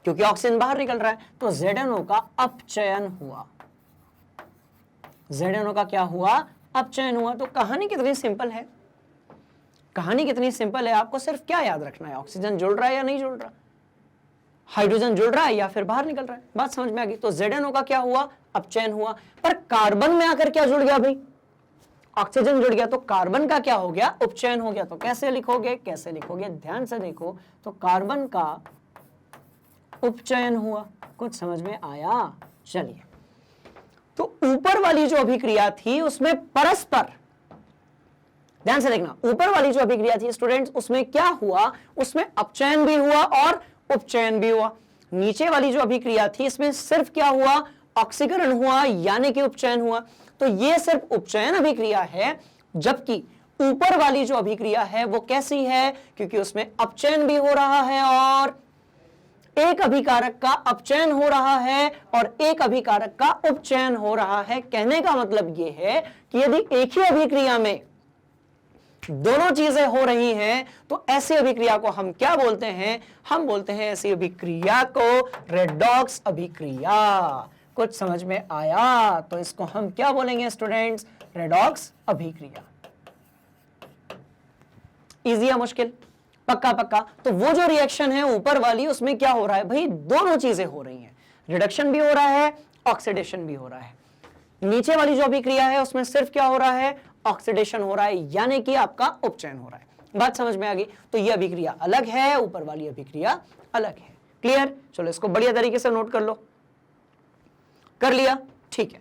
क्योंकि ऑक्सीजन बाहर निकल रहा है तो ZNO का अपचयन हुआ। ZNO का क्या हुआ, अपचयन हुआ। तो कहानी कितनी सिंपल है, कहानी कितनी सिंपल है। आपको सिर्फ क्या याद रखना है, ऑक्सीजन जुड़ रहा है या नहीं जुड़ रहा, हाइड्रोजन जुड़ रहा है या फिर बाहर निकल रहा है। बात समझ में आ गई। तो ZNO का क्या हुआ, अपचयन हुआ। पर कार्बन में आकर क्या जुड़ गया भाई, ऑक्सीजन जुड़ गया, तो कार्बन का क्या हो गया, उपचयन हो गया। तो कैसे लिखोगे, कैसे लिखोगे, ध्यान से देखो, तो कार्बन का उपचयन हुआ। कुछ समझ में आया। चलिए, तो ऊपर वाली जो अभिक्रिया थी उसमें परस्पर, ध्यान से देखना, ऊपर वाली जो अभिक्रिया थी स्टूडेंट्स उसमें क्या हुआ, उसमें अपचयन भी हुआ और उपचयन भी हुआ। नीचे वाली जो अभिक्रिया थी इसमें सिर्फ क्या हुआ, ऑक्सीकरण हुआ, यानी कि उपचयन हुआ। तो ये सिर्फ उपचयन अभिक्रिया है, जबकि ऊपर वाली जो अभिक्रिया है वो कैसी है, क्योंकि उसमें अपचयन भी हो रहा है और एक अभिकारक का अपचयन हो रहा है और एक अभिकारक का उपचयन हो रहा है। कहने का मतलब यह है कि यदि एक ही अभिक्रिया में दोनों चीजें हो रही हैं तो ऐसी अभिक्रिया को हम क्या बोलते हैं, हम बोलते हैं ऐसी अभिक्रिया को रेडॉक्स अभिक्रिया। कुछ समझ में आया, तो इसको हम क्या बोलेंगे स्टूडेंट्स, रेडॉक्स अभिक्रिया। इजी या मुश्किल, पक्का पक्का। तो वो जो रिएक्शन है ऊपर वाली उसमें क्या हो रहा है भाई, दोनों चीजें हो रही हैं, रिडक्शन भी हो रहा है, ऑक्सीडेशन भी हो रहा है। नीचे वाली जो अभिक्रिया है उसमें सिर्फ क्या हो रहा है, ऑक्सीडेशन हो रहा है, यानी कि आपका उपचयन हो रहा है। बात समझ में आ गई। तो ये अभिक्रिया अलग है, ऊपर वाली अभिक्रिया अलग है। क्लियर। चलो इसको बढ़िया तरीके से नोट कर लो। कर लिया, ठीक है।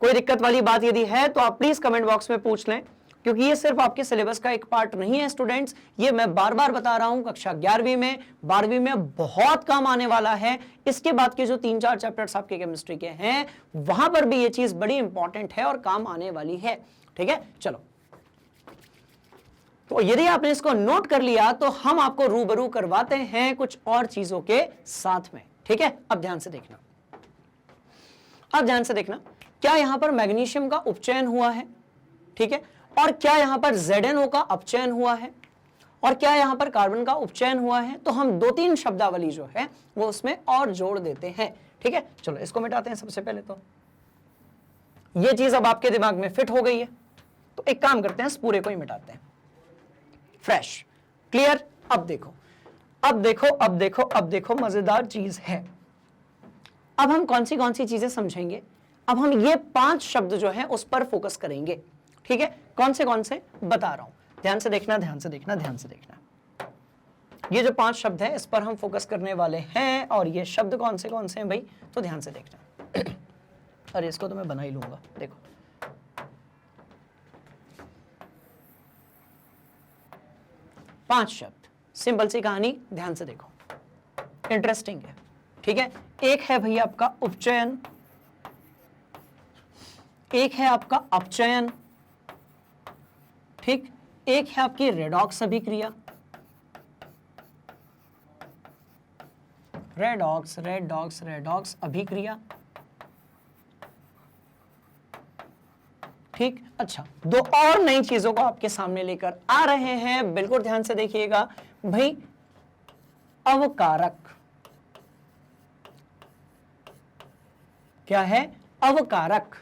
कोई दिक्कत वाली बात यदि है तो आप प्लीज कमेंट बॉक्स में पूछ लें, क्योंकि ये सिर्फ आपके सिलेबस का एक पार्ट नहीं है स्टूडेंट्स। ये मैं बार बार बता रहा हूं, कक्षा 11वीं में 12वीं में बहुत काम आने वाला है। इसके बाद के जो 3-4 चैप्टर्स आपके केमिस्ट्री के हैं वहां पर भी ये चीज बड़ी इंपॉर्टेंट है और काम आने वाली है। ठीक है, चलो। तो यदि आपने इसको नोट कर लिया तो हम आपको रूबरू करवाते हैं कुछ और चीजों के साथ में। ठीक है, अब ध्यान से देखना, अब ध्यान से देखना, क्या यहां पर मैग्नीशियम का उपचयन हुआ है, ठीक है, और क्या यहां पर ZNO का अपचयन हुआ है, और क्या यहां पर कार्बन का उपचयन हुआ है। तो हम 2-3 शब्दावली जो है वो उसमें और जोड़ देते हैं। ठीक है, चलो इसको मिटाते हैं। सबसे पहले तो ये चीज अब आपके दिमाग में फिट हो गई है, तो एक काम करते हैं, इस पूरे को ही मिटाते हैं, फ्रेश। क्लियर। अब देखो, अब देखो, अब देखो, अब देखो, मजेदार चीज है। अब हम कौन सी चीजें समझेंगे। अब हम ये 5 शब्द जो है उस पर फोकस करेंगे। ठीक ठीक है, कौन से बता रहा हूं, ध्यान से देखना, ध्यान से देखना, ध्यान से देखना। ये जो 5 शब्द है इस पर हम फोकस करने वाले हैं, और ये शब्द कौन से हैं भाई, तो ध्यान से देखना। अरे इसको तो मैं बना ही लूंगा, देखो 5 शब्द, सिंपल सी कहानी, ध्यान से देखो, इंटरेस्टिंग है, ठीक है। एक है भैया आपका उपचयन, एक है आपका अपचयन, ठीक, एक है आपकी रेडॉक्स अभिक्रिया, रेडॉक्स अभिक्रिया, ठीक। अच्छा, 2 और नई चीजों को आपके सामने लेकर आ रहे हैं, बिल्कुल ध्यान से देखिएगा भाई। अवकारक, क्या है, अवकारक,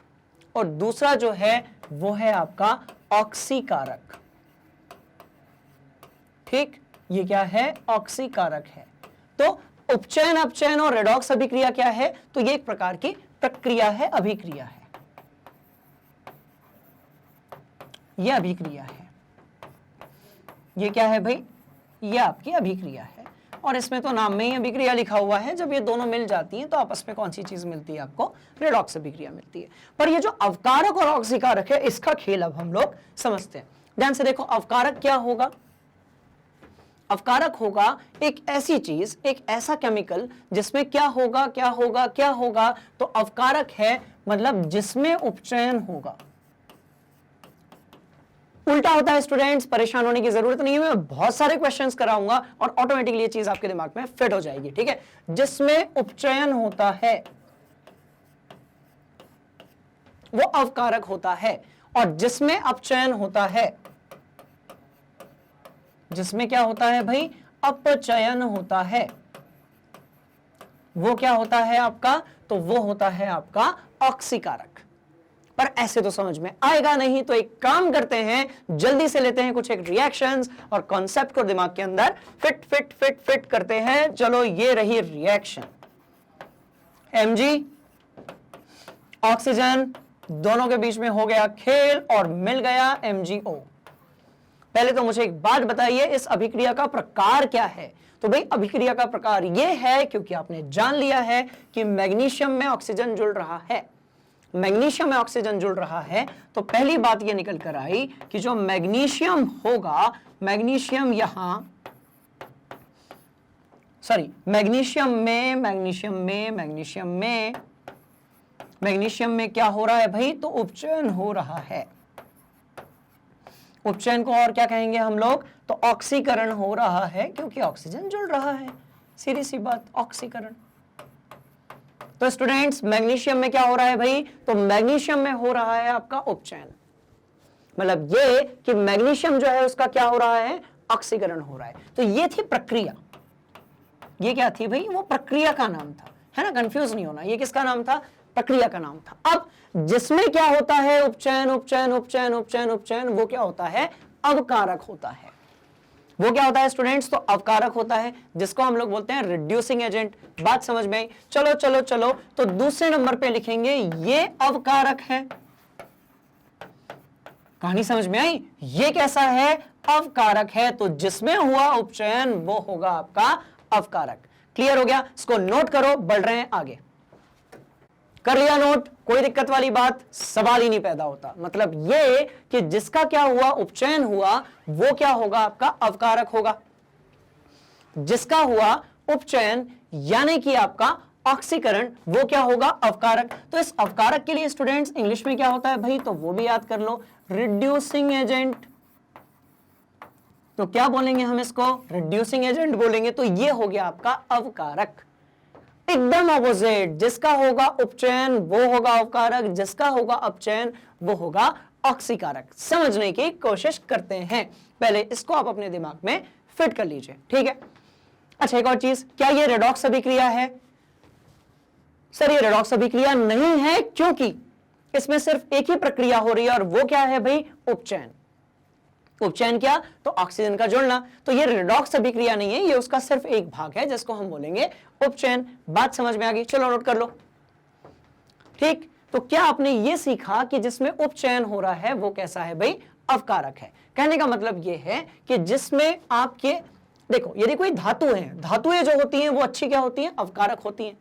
और दूसरा जो है वो है आपका ऑक्सीकारक, ठीक, ये क्या है, ऑक्सीकारक है। तो उपचयन, अपचयन और रेडॉक्स अभिक्रिया क्या है, तो ये एक प्रकार की प्रक्रिया है, अभिक्रिया है, ये अभिक्रिया है। ये क्या है भाई, ये आपकी अभिक्रिया है, और इसमें तो नाम में ही अभिक्रिया लिखा हुआ है। जब ये दोनों मिल जाती हैं तो आपस में कौन सी चीज मिलती है, आपको रेडॉक्स अभिक्रिया मिलती है। पर ये जो अवकारक और ऑक्सीकारक है, इसका खेल अब हम लोग समझते हैं। ध्यान से देखो, अवकारक क्या होगा, अवकारक होगा एक ऐसी चीज, एक ऐसा केमिकल जिसमें क्या होगा, क्या होगा, क्या होगा, तो अवकारक है मतलब जिसमें उपचयन होगा। उल्टा होता है स्टूडेंट्स, परेशान होने की जरूरत नहीं है, मैं बहुत सारे क्वेश्चंस कराऊंगा और ऑटोमेटिकली ये चीज आपके दिमाग में फिट हो जाएगी, ठीक है। जिसमें उपचयन होता है वो अवकारक होता है, और जिसमें अपचयन होता है, जिसमें क्या होता है भाई, अपचयन होता है, वो क्या होता है आपका, तो वो होता है आपका ऑक्सीकारक। पर ऐसे तो समझ में आएगा नहीं, तो एक काम करते हैं, जल्दी से लेते हैं कुछ एक रिएक्शंस और कॉन्सेप्ट को दिमाग के अंदर फिट करते हैं। चलो, ये रही रिएक्शन, Mg ऑक्सीजन, दोनों के बीच में हो गया खेल और मिल गया MgO। पहले तो मुझे एक बात बताइए, इस अभिक्रिया का प्रकार क्या है, तो भाई अभिक्रिया का प्रकार यह है, क्योंकि आपने जान लिया है कि मैग्नीशियम में ऑक्सीजन जुड़ रहा है, मैग्नीशियम में ऑक्सीजन जुड़ रहा है, तो पहली बात यह निकल कर आई कि जो मैग्नीशियम होगा, मैग्नीशियम यहां, सॉरी, मैग्नीशियम में क्या हो रहा है भाई, तो उपचयन हो रहा है। उपचयन को और क्या कहेंगे हम लोग, तो ऑक्सीकरण हो रहा है, क्योंकि ऑक्सीजन जुड़ रहा है, सीधी सी बात, ऑक्सीकरण। तो स्टूडेंट्स, मैग्नीशियम में क्या हो रहा है भाई, तो मैग्नीशियम में हो रहा है आपका उपचयन, मतलब ये कि मैग्नीशियम जो है उसका क्या हो रहा है, ऑक्सीकरण हो रहा है। तो ये थी प्रक्रिया, ये क्या थी भाई, वो प्रक्रिया का नाम था, है ना, कंफ्यूज नहीं होना, ये किसका नाम था, प्रक्रिया का नाम था। अब जिसमें क्या होता है, उपचयन उपचयन उपचयन उपचयन उपचयन, वो क्या होता है, अवकारक होता है। वो क्या होता है स्टूडेंट्स, तो अवकारक होता है, जिसको हम लोग बोलते हैं रिड्यूसिंग एजेंट। बात समझ में आई, चलो चलो चलो, तो दूसरे नंबर पे लिखेंगे ये अवकारक है। कहानी समझ में आई, ये कैसा है, अवकारक है, तो जिसमें हुआ उपचयन वो होगा आपका अवकारक। क्लियर हो गया, इसको नोट करो, बढ़ रहे हैं आगे। कर लिया नोट, कोई दिक्कत वाली बात, सवाल ही नहीं पैदा होता। मतलब ये कि जिसका क्या हुआ, उपचयन हुआ, वो क्या होगा, आपका अवकारक होगा। जिसका हुआ उपचयन यानी कि आपका ऑक्सीकरण, वो क्या होगा, अवकारक। तो इस अवकारक के लिए स्टूडेंट्स इंग्लिश में क्या होता है भाई, तो वो भी याद कर लो, रिड्यूसिंग एजेंट। तो क्या बोलेंगे हम इसको, रिड्यूसिंग एजेंट बोलेंगे। तो ये हो गया आपका अवकारक। एकदम ऑपोजिट, जिसका होगा उपचयन वो होगा अवकारक, जिसका होगा अपचयन वो होगा ऑक्सीकारक। समझने की कोशिश करते हैं, पहले इसको आप अपने दिमाग में फिट कर लीजिए, ठीक है। अच्छा, एक और चीज, क्या ये रेडॉक्स अभिक्रिया है, सर ये रेडॉक्स अभिक्रिया नहीं है, क्योंकि इसमें सिर्फ एक ही प्रक्रिया हो रही है, और वो क्या है भाई, उपचयन। उपचयन क्या, तो ऑक्सीजन का जुड़ना। तो ये रेडॉक्स अभिक्रिया नहीं है, ये उसका सिर्फ एक भाग है, जिसको हम बोलेंगे उपचयन। बात समझ में आ गई, चलो नोट कर लो, ठीक। तो क्या आपने ये सीखा कि जिसमें उपचयन हो रहा है वो कैसा है भाई, अवकारक है। कहने का मतलब ये है कि जिसमें आपके, देखो यदि कोई धातु है, धातुएं जो होती हैं वो अच्छी क्या होती हैं, अवकारक होती हैं।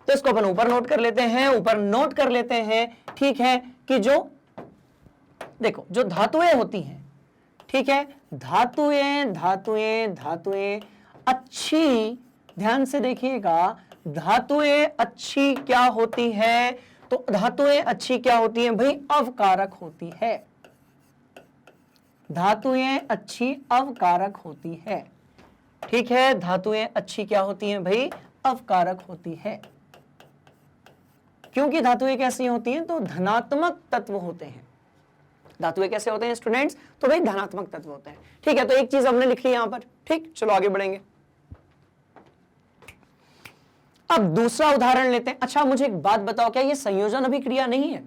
तो इसको अपन ऊपर नोट कर लेते हैं, ऊपर नोट कर लेते हैं, ठीक है, कि जो देखो जो धातुएं होती हैं, ठीक है, धातुएं धातुएं धातुएं अच्छी, ध्यान से देखिएगा, धातुएं अच्छी क्या होती है, तो धातुएं अच्छी क्या होती हैं भाई, अवकारक होती है। धातुएं अच्छी अवकारक होती है, ठीक है, धातुएं अच्छी क्या होती हैं भाई, अवकारक होती है। क्योंकि धातुएं कैसी होती हैं, तो धनात्मक तत्व होते हैं। धातुएं कैसे होते हैं स्टूडेंट्स, तो भाई धनात्मक तत्व होते हैं। ठीक है, तो एक चीज हमने लिख ली यहां पर, ठीक, चलो आगे बढ़ेंगे। अब दूसरा उदाहरण लेते हैं। अच्छा मुझे एक बात बताओ, क्या ये संयोजन अभिक्रिया नहीं है?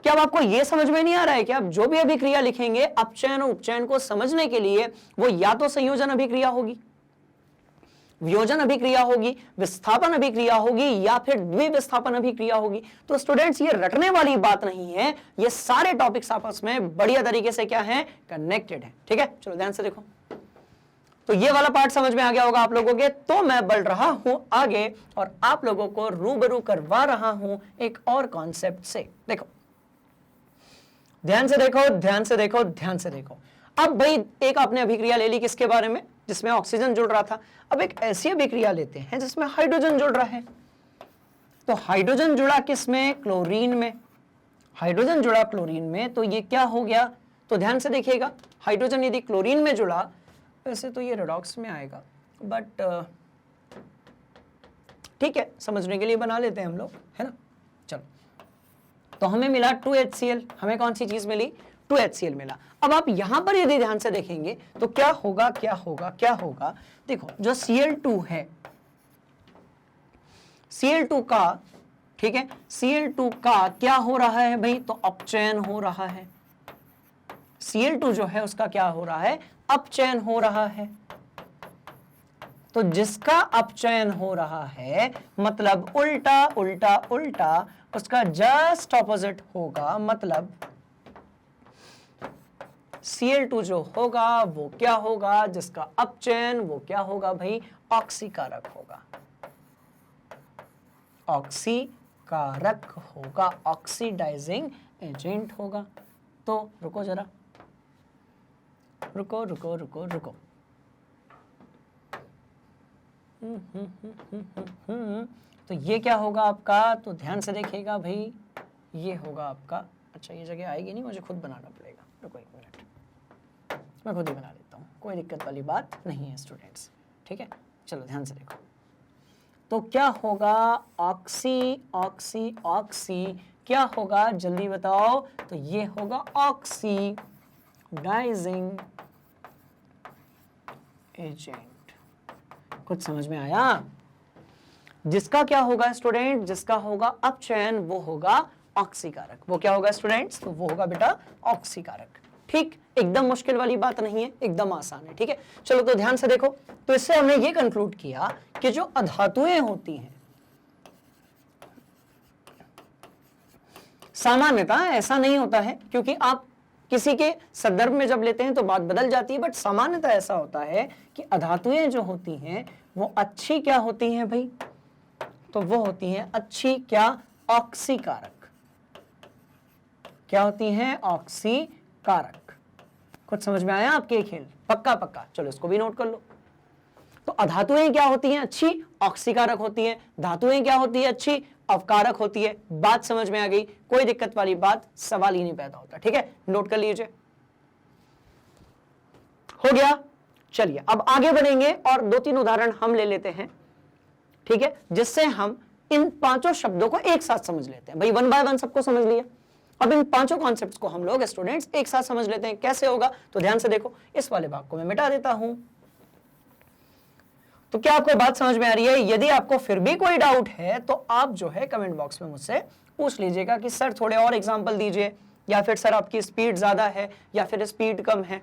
क्या अब आपको यह समझ में नहीं आ रहा है कि आप जो भी अभिक्रिया लिखेंगे अपचयन और उपचयन को समझने के लिए वो या तो संयोजन अभिक्रिया होगी, वियोजन अभिक्रिया होगी, विस्थापन अभिक्रिया होगी, या फिर द्विविस्थापन अभिक्रिया होगी। तो स्टूडेंट्स ये रटने वाली बात नहीं है, ये सारे टॉपिक्स आपस में बढ़िया तरीके से क्या है, कनेक्टेड है। ठीक है, चलो ध्यान से देखो। तो ये वाला पार्ट समझ में आ गया होगा आप लोगों के। तो मैं बढ़ रहा हूं आगे और आप लोगों को रूबरू करवा रहा हूं एक और कॉन्सेप्ट से। देखो ध्यान से देखो, ध्यान से देखो, ध्यान से देखो। अब भाई एक आपने अभिक्रिया ले ली किसके बारे में, जिसमें ऑक्सीजन जुड़ रहा था। अब एक ऐसी अभिक्रिया लेते हैं जिसमें हाइड्रोजन जुड़ रहा है। तो हाइड्रोजन जुड़ा किसमें, क्लोरीन में। हाइड्रोजन जुड़ा क्लोरीन में, तो ये क्या हो गया, तो ध्यान से देखिएगा, हाइड्रोजन यदि क्लोरीन में जुड़ा, वैसे तो ये रेडॉक्स में आएगा, बट ठीक है समझने के लिए बना लेते हैं हम लोग, है ना। चलो, तो हमें मिला 2HCl, हमें कौन सी चीज मिली, 2HCl मिला। अब आप यहां पर यदि ध्यान से देखेंगे तो क्या होगा, क्या होगा, क्या होगा, देखो जो Cl2 है, Cl2 का, ठीक है, Cl2 का क्या हो रहा है भाई, तो अपचयन हो रहा है। Cl2 जो है उसका क्या हो रहा है, अपचयन हो रहा है। तो जिसका अपचयन हो रहा है मतलब उल्टा उल्टा उल्टा, उसका जस्ट ऑपोजिट होगा, मतलब Cl2 जो होगा वो क्या होगा, जिसका अपचयन वो क्या होगा भाई, ऑक्सीकारक होगा। ऑक्सीकारक होगा, ऑक्सीडाइजिंग एजेंट होगा। तो रुको जरा, रुको रुको रुको रुको, तो ये क्या होगा आपका, तो ध्यान से देखिएगा भाई, ये होगा आपका, अच्छा ये जगह आएगी नहीं, मुझे खुद बनाना पड़ेगा, रुको एक मिनट, मैं खुद ही बना लेता हूँ, कोई दिक्कत वाली बात नहीं है स्टूडेंट्स। ठीक है, चलो ध्यान से देखो। तो क्या होगा, ऑक्सी ऑक्सी ऑक्सी, क्या होगा जल्दी बताओ, तो ये होगा ऑक्सीडाइजिंग एजेंट। कुछ समझ में आया? जिसका क्या होगा स्टूडेंट, जिसका होगा अपचयन वो होगा ऑक्सीकारक। वो क्या होगा स्टूडेंट्स, तो वो होगा बेटा ऑक्सीकारक। ठीक, एकदम मुश्किल वाली बात नहीं है, एकदम आसान है। ठीक है, चलो तो ध्यान से देखो। तो इससे हमने ये कंक्लूड किया कि जो अधातुएं होती हैं, सामान्यतः ऐसा नहीं होता है, क्योंकि आप किसी के संदर्भ में जब लेते हैं तो बात बदल जाती है, बट सामान्यतः ऐसा होता है कि अधातुएं जो होती हैं वो अच्छी क्या होती हैं भाई, तो वो होती हैं अच्छी क्या, ऑक्सीकारक। क्या होती हैं, ऑक्सीकारक। कुछ समझ में आया आपके खेल, पक्का पक्का, चलो इसको भी नोट कर लो। तो अधातुएं क्या होती हैं, अच्छी ऑक्सीकारक होती हैं। धातुएं क्या होती है, अच्छी अवकारक होती है। बात समझ में आ गई, कोई दिक्कत वाली बात, सवाल ही नहीं पैदा होता। ठीक है, नोट कर लीजिए, हो गया। चलिए अब आगे बढ़ेंगे और 2-3 उदाहरण हम ले लेते हैं, ठीक है, जिससे हम इन पांचों शब्दों को एक साथ समझ लेते हैं। भाई 1 बाय 1 सबको समझ लिया, अब इन पांचों कॉन्सेप्ट्स को हम लोग स्टूडेंट्स एक साथ समझ लेते हैं। कैसे होगा, तो ध्यान से देखो, इस वाले भाग को मैं मिटा देता हूं। तो क्या आपको बात समझ में आ रही है? यदि आपको फिर भी कोई डाउट है तो आप जो है कमेंट बॉक्स में मुझसे पूछ लीजिएगा कि सर थोड़े और एग्जांपल दीजिए, या फिर सर आपकी स्पीड ज्यादा है या फिर स्पीड कम है।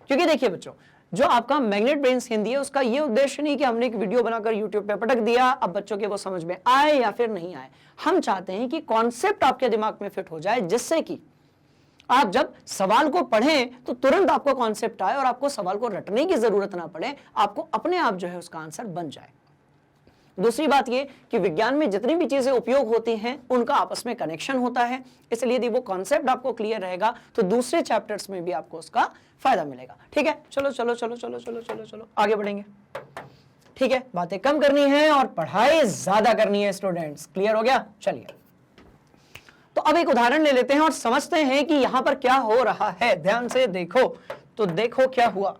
क्योंकि देखिए बच्चों, जो आपका मैग्नेट ब्रेन्स हिंदी है उसका ये उद्देश्य नहीं कि हमने एक वीडियो बनाकर यूट्यूब पे पटक दिया, अब बच्चों के वो समझ में आए या फिर नहीं आए। हम चाहते हैं कि कॉन्सेप्ट आपके दिमाग में फिट हो जाए, जिससे कि आप जब सवाल को पढ़ें तो तुरंत आपको कॉन्सेप्ट आए और आपको सवाल को रटने की जरूरत ना पड़े, आपको अपने आप जो है उसका आंसर बन जाए। दूसरी बात ये कि विज्ञान में जितनी भी चीजें उपयोग होती हैं उनका आपस में कनेक्शन होता है, इसलिए यदि वो कॉन्सेप्ट आपको क्लियर रहेगा तो दूसरे चैप्टर्स में भी आपको उसका फायदा मिलेगा। ठीक है, चलो चलो चलो चलो चलो चलो चलो आगे बढ़ेंगे। ठीक है, बातें कम करनी है और पढ़ाई ज्यादा करनी है स्टूडेंट्स। क्लियर हो गया? चलिए, तो अब एक उदाहरण ले लेते हैं और समझते हैं कि यहां पर क्या हो रहा है। ध्यान से देखो, तो देखो क्या हुआ।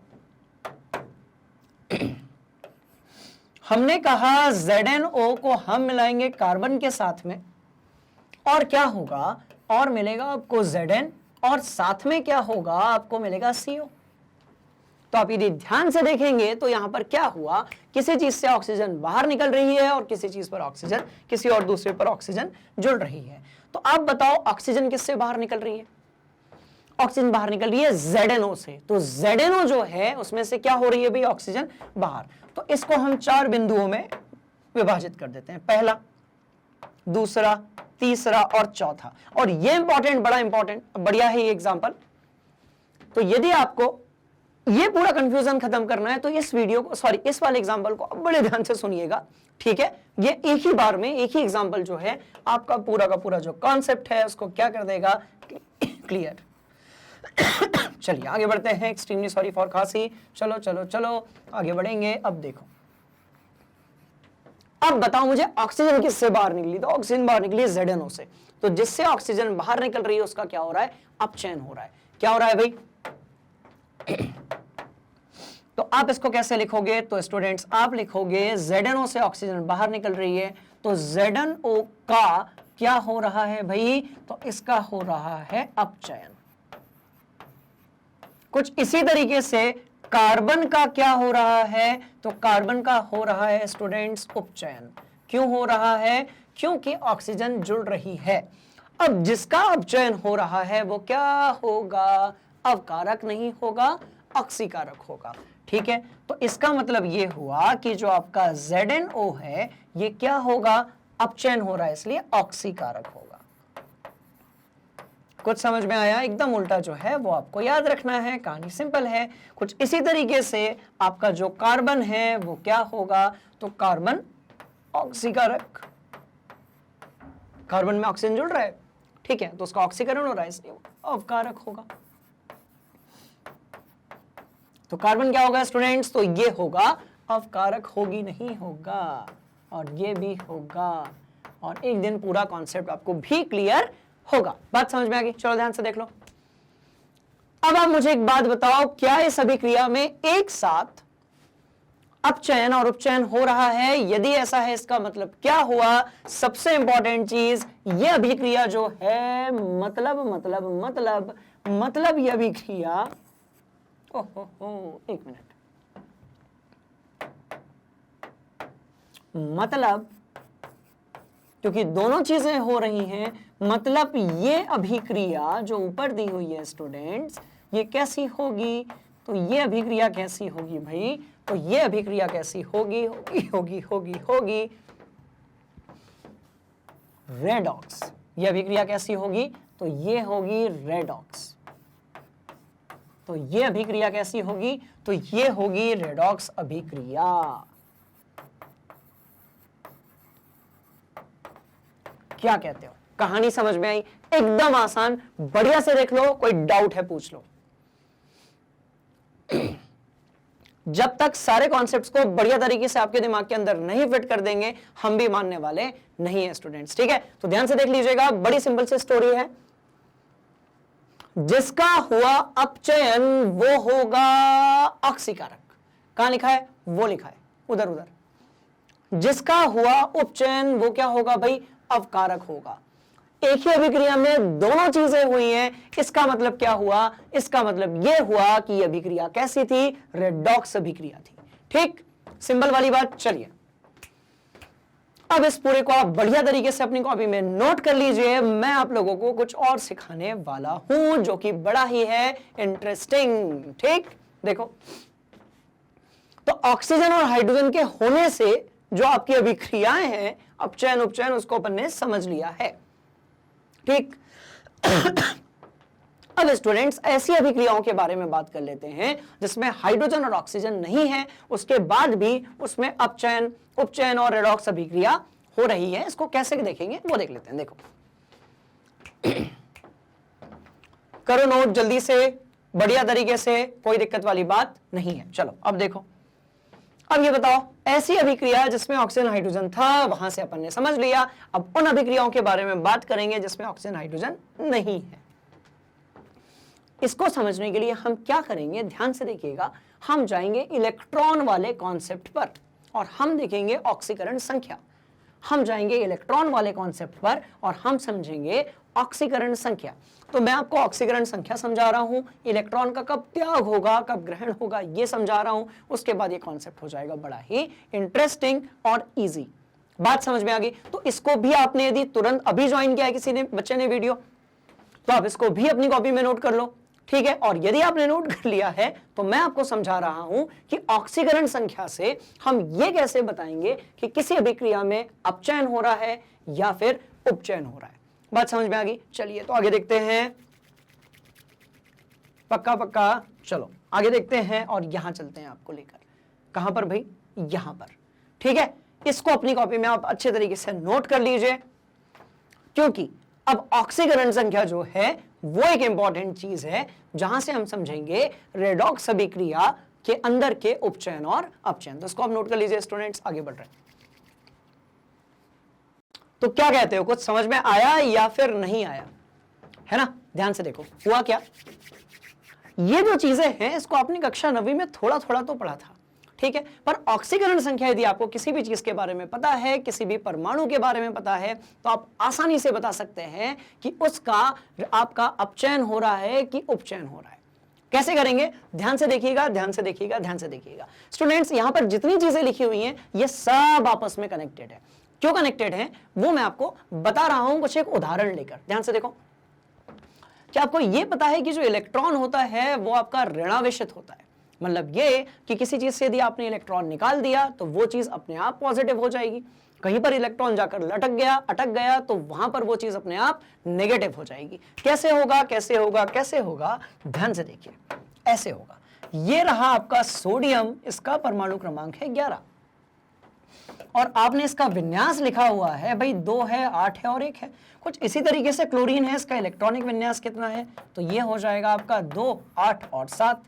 हमने कहा ZnO को हम मिलाएंगे कार्बन के साथ में और क्या होगा, और मिलेगा आपको Zn और साथ में क्या होगा, आपको मिलेगा CO। तो आप यदि ध्यान से देखेंगे तो यहां पर क्या हुआ, किसी चीज से ऑक्सीजन बाहर निकल रही है और किसी चीज पर ऑक्सीजन, किसी और दूसरे पर ऑक्सीजन जुड़ रही है। तो आप बताओ ऑक्सीजन किससे बाहर निकल रही है? ऑक्सीजन बाहर निकल रही है ZnO से। तो ZnO जो है उसमें से क्या हो रही है भाई, ऑक्सीजन बाहर। तो इसको हम 4 बिंदुओं में विभाजित कर देते हैं, पहला, दूसरा, तीसरा और चौथा। और ये इंपॉर्टेंट, बड़ा इंपॉर्टेंट, बढ़िया है ये एग्जांपल। तो यदि आपको ये पूरा कंफ्यूजन खत्म करना है तो इस वीडियो को, सॉरी इस वाले एग्जांपल को बड़े ध्यान से सुनिएगा। ठीक है, ये एक ही बार में, एक ही एग्जांपल जो है आपका पूरा का पूरा जो कॉन्सेप्ट है उसको क्या कर देगा, क्लियर। चलिए आगे बढ़ते हैं। एक्सट्रीमली सॉरी फॉर खांसी। चलो चलो चलो आगे बढ़ेंगे। अब देखो, अब बताओ मुझे ऑक्सीजन किससे बाहर निकली? तो ऑक्सीजन बाहर निकली ZnO से। तो जिससे ऑक्सीजन बाहर निकल रही है उसका क्या हो रहा है, अपचयन हो रहा है। क्या हो रहा है भाई? तो आप इसको कैसे लिखोगे? तो स्टूडेंट्स आप लिखोगे ZnO से ऑक्सीजन बाहर निकल रही है, तो ZnO का क्या हो रहा है भाई? तो इसका हो रहा है अपचयन। कुछ इसी तरीके से कार्बन का क्या हो रहा है? तो कार्बन का हो रहा है स्टूडेंट्स उपचयन। क्यों हो रहा है? क्योंकि ऑक्सीजन जुड़ रही है। अब जिसका अपचयन हो रहा है वो क्या होगा? अवकारक नहीं होगा, ऑक्सीकारक होगा। ठीक है, तो इसका मतलब ये हुआ कि जो आपका ZnO है ये क्या होगा, अपचयन हो रहा है, इसलिए ऑक्सीकारक होगा। कुछ समझ में आया? एकदम उल्टा जो है वो आपको याद रखना है, कहानी सिंपल है। कुछ इसी तरीके से आपका जो कार्बन है वो क्या होगा, तो कार्बन ऑक्सीकारक। कार्बन में ऑक्सीजन जुड़ रहा है, ठीक है, तो उसका ऑक्सीकरण हो रहा है इसलिए अवकारक होगा। तो कार्बन क्या होगा स्टूडेंट्स? तो ये होगा अवकारक, होगी नहीं होगा, और ये भी होगा, और एक दिन पूरा कॉन्सेप्ट आपको भी क्लियर होगा। बात समझ में आ गई? चलो ध्यान से देख लो। अब आप मुझे एक बात बताओ, क्या इस अभिक्रिया में एक साथ अपचयन और उपचयन हो रहा है? यदि ऐसा है इसका मतलब क्या हुआ? सबसे इंपॉर्टेंट चीज, ये अभिक्रिया जो है मतलब ये अभिक्रिया, एक मिनट, मतलब क्योंकि दोनों चीजें हो रही हैं, मतलब ये अभिक्रिया जो ऊपर दी हुई है स्टूडेंट्स, ये कैसी होगी? तो ये अभिक्रिया कैसी होगी भाई? तो ये अभिक्रिया कैसी होगी? होगी रेडॉक्स। ये अभिक्रिया कैसी होगी? तो ये होगी रेडॉक्स। तो ये अभिक्रिया कैसी होगी? तो ये होगी रेडॉक्स अभिक्रिया। क्या कहते हो? कहानी समझ में आई? एकदम आसान, बढ़िया से देख लो, कोई डाउट है पूछ लो। जब तक सारे कॉन्सेप्ट्स को बढ़िया तरीके से आपके दिमाग के अंदर नहीं फिट कर देंगे, हम भी मानने वाले नहीं है स्टूडेंट्स। ठीक है, तो ध्यान से देख लीजिएगा, बड़ी सिंपल सी स्टोरी है। जिसका हुआ अपचयन वो होगा ऑक्सीकारक। कहां लिखा है? वो लिखा है उधर उधर। जिसका हुआ उपचयन वो क्या होगा भाई? अवकारक होगा। एक ही अभिक्रिया में दोनों चीजें हुई हैं, इसका मतलब क्या हुआ? इसका मतलब यह हुआ कि यह अभिक्रिया कैसी थी? रेडॉक्स अभिक्रिया थी। ठीक, सिंबल वाली बात। चलिए अब इस पूरे को आप बढ़िया तरीके से अपनी कॉपी में नोट कर लीजिए। मैं आप लोगों को कुछ और सिखाने वाला हूं जो कि बड़ा ही है इंटरेस्टिंग। ठीक, देखो तो ऑक्सीजन और हाइड्रोजन के होने से जो आपकी अभिक्रियाएं हैं, अपचयन उपचयन, उसको अपन ने समझ लिया है। ठीक। अब स्टूडेंट्स ऐसी अभिक्रियाओं के बारे में बात कर लेते हैं जिसमें हाइड्रोजन और ऑक्सीजन नहीं है, उसके बाद भी उसमें अपचयन उपचयन और रेडॉक्स अभिक्रिया हो रही है। इसको कैसे देखेंगे वो देख लेते हैं। देखो करो नोट जल्दी से, बढ़िया तरीके से, कोई दिक्कत वाली बात नहीं है। चलो अब देखो, अब ये बताओ ऐसी अभिक्रिया जिसमें ऑक्सीजन हाइड्रोजन था, वहां से अपन ने समझ लिया। अब उन अभिक्रियाओं के बारे में बात करेंगे जिसमें ऑक्सीजन हाइड्रोजन नहीं है। इसको समझने के लिए हम क्या करेंगे, ध्यान से देखिएगा। हम जाएंगे इलेक्ट्रॉन वाले कॉन्सेप्ट पर और हम देखेंगे ऑक्सीकरण संख्या। हम जाएंगे इलेक्ट्रॉन वाले कॉन्सेप्ट पर और हम समझेंगे ऑक्सीकरण संख्या। तो मैं आपको ऑक्सीकरण संख्या समझा रहा हूं, इलेक्ट्रॉन का कब त्याग होगा, कब ग्रहण होगा, ये समझा रहा हूं। उसके बाद ये कॉन्सेप्ट हो जाएगा बड़ा ही इंटरेस्टिंग और इजी। बात समझ में आ गई? तो इसको भी आपने यदि तुरंत अभी ज्वाइन किया है किसी ने बच्चे ने वीडियो, तो आप इसको भी अपनी कॉपी में नोट कर लो। ठीक है। और यदि आपने नोट कर लिया है तो मैं आपको समझा रहा हूं कि ऑक्सीकरण संख्या से हम ये कैसे बताएंगे कि किसी अभिक्रिया में अपचयन हो रहा है या फिर उपचयन हो रहा है। बात समझ में आ गई? चलिए तो आगे देखते हैं। पक्का पक्का, चलो आगे देखते हैं और यहां चलते हैं आपको लेकर। कहां पर भाई? यहां पर। ठीक है। इसको अपनी कॉपी में आप अच्छे तरीके से नोट कर लीजिए, क्योंकि अब ऑक्सीकरण संख्या जो है वो एक इंपॉर्टेंट चीज है जहां से हम समझेंगे रेडॉक्स अभिक्रिया के अंदर के उपचयन और अपचयन। तो इसको आप नोट कर लीजिए स्टूडेंट्स, आगे बढ़ रहे हैं। तो क्या कहते हो, कुछ समझ में आया या फिर नहीं आया? है ना? ध्यान से देखो हुआ क्या। ये जो चीजें हैं इसको आपने कक्षा 9वीं में थोड़ा थोड़ा तो पढ़ा था, ठीक है। पर ऑक्सीकरण संख्या यदि आपको किसी भी चीज के बारे में पता है, किसी भी परमाणु के बारे में पता है, तो आप आसानी से बता सकते हैं कि उसका आपका अपचयन हो रहा है कि उपचयन हो रहा है। कैसे करेंगे? ध्यान से देखिएगा, ध्यान से देखिएगा, ध्यान से देखिएगा स्टूडेंट्स। यहां पर जितनी चीजें लिखी हुई हैं ये सब आपस में कनेक्टेड है। क्यों कनेक्टेड है वो मैं आपको बता रहा हूं कुछ एक उदाहरण लेकर। ध्यान से देखो, क्या आपको यह पता है कि जो इलेक्ट्रॉन होता है वो आपका ऋणावेशित होता है? मतलब ये कि किसी चीज से यदि आपने इलेक्ट्रॉन निकाल दिया तो वो चीज अपने आप पॉजिटिव हो जाएगी। कहीं पर इलेक्ट्रॉन जाकर लटक गया, अटक गया, तो वहां पर वो चीज अपने आप नेगेटिव हो जाएगी। कैसे होगा, कैसे होगा, कैसे होगा? ध्यान से देखिए, ऐसे होगा। ये रहा आपका सोडियम, इसका परमाणु क्रमांक है 11 और आपने इसका विन्यास लिखा हुआ है भाई 2 है, 8 है और 1 है। कुछ इसी तरीके से क्लोरीन है, इसका इलेक्ट्रॉनिक विन्यास कितना है? तो ये हो जाएगा आपका 2, 8 और 7।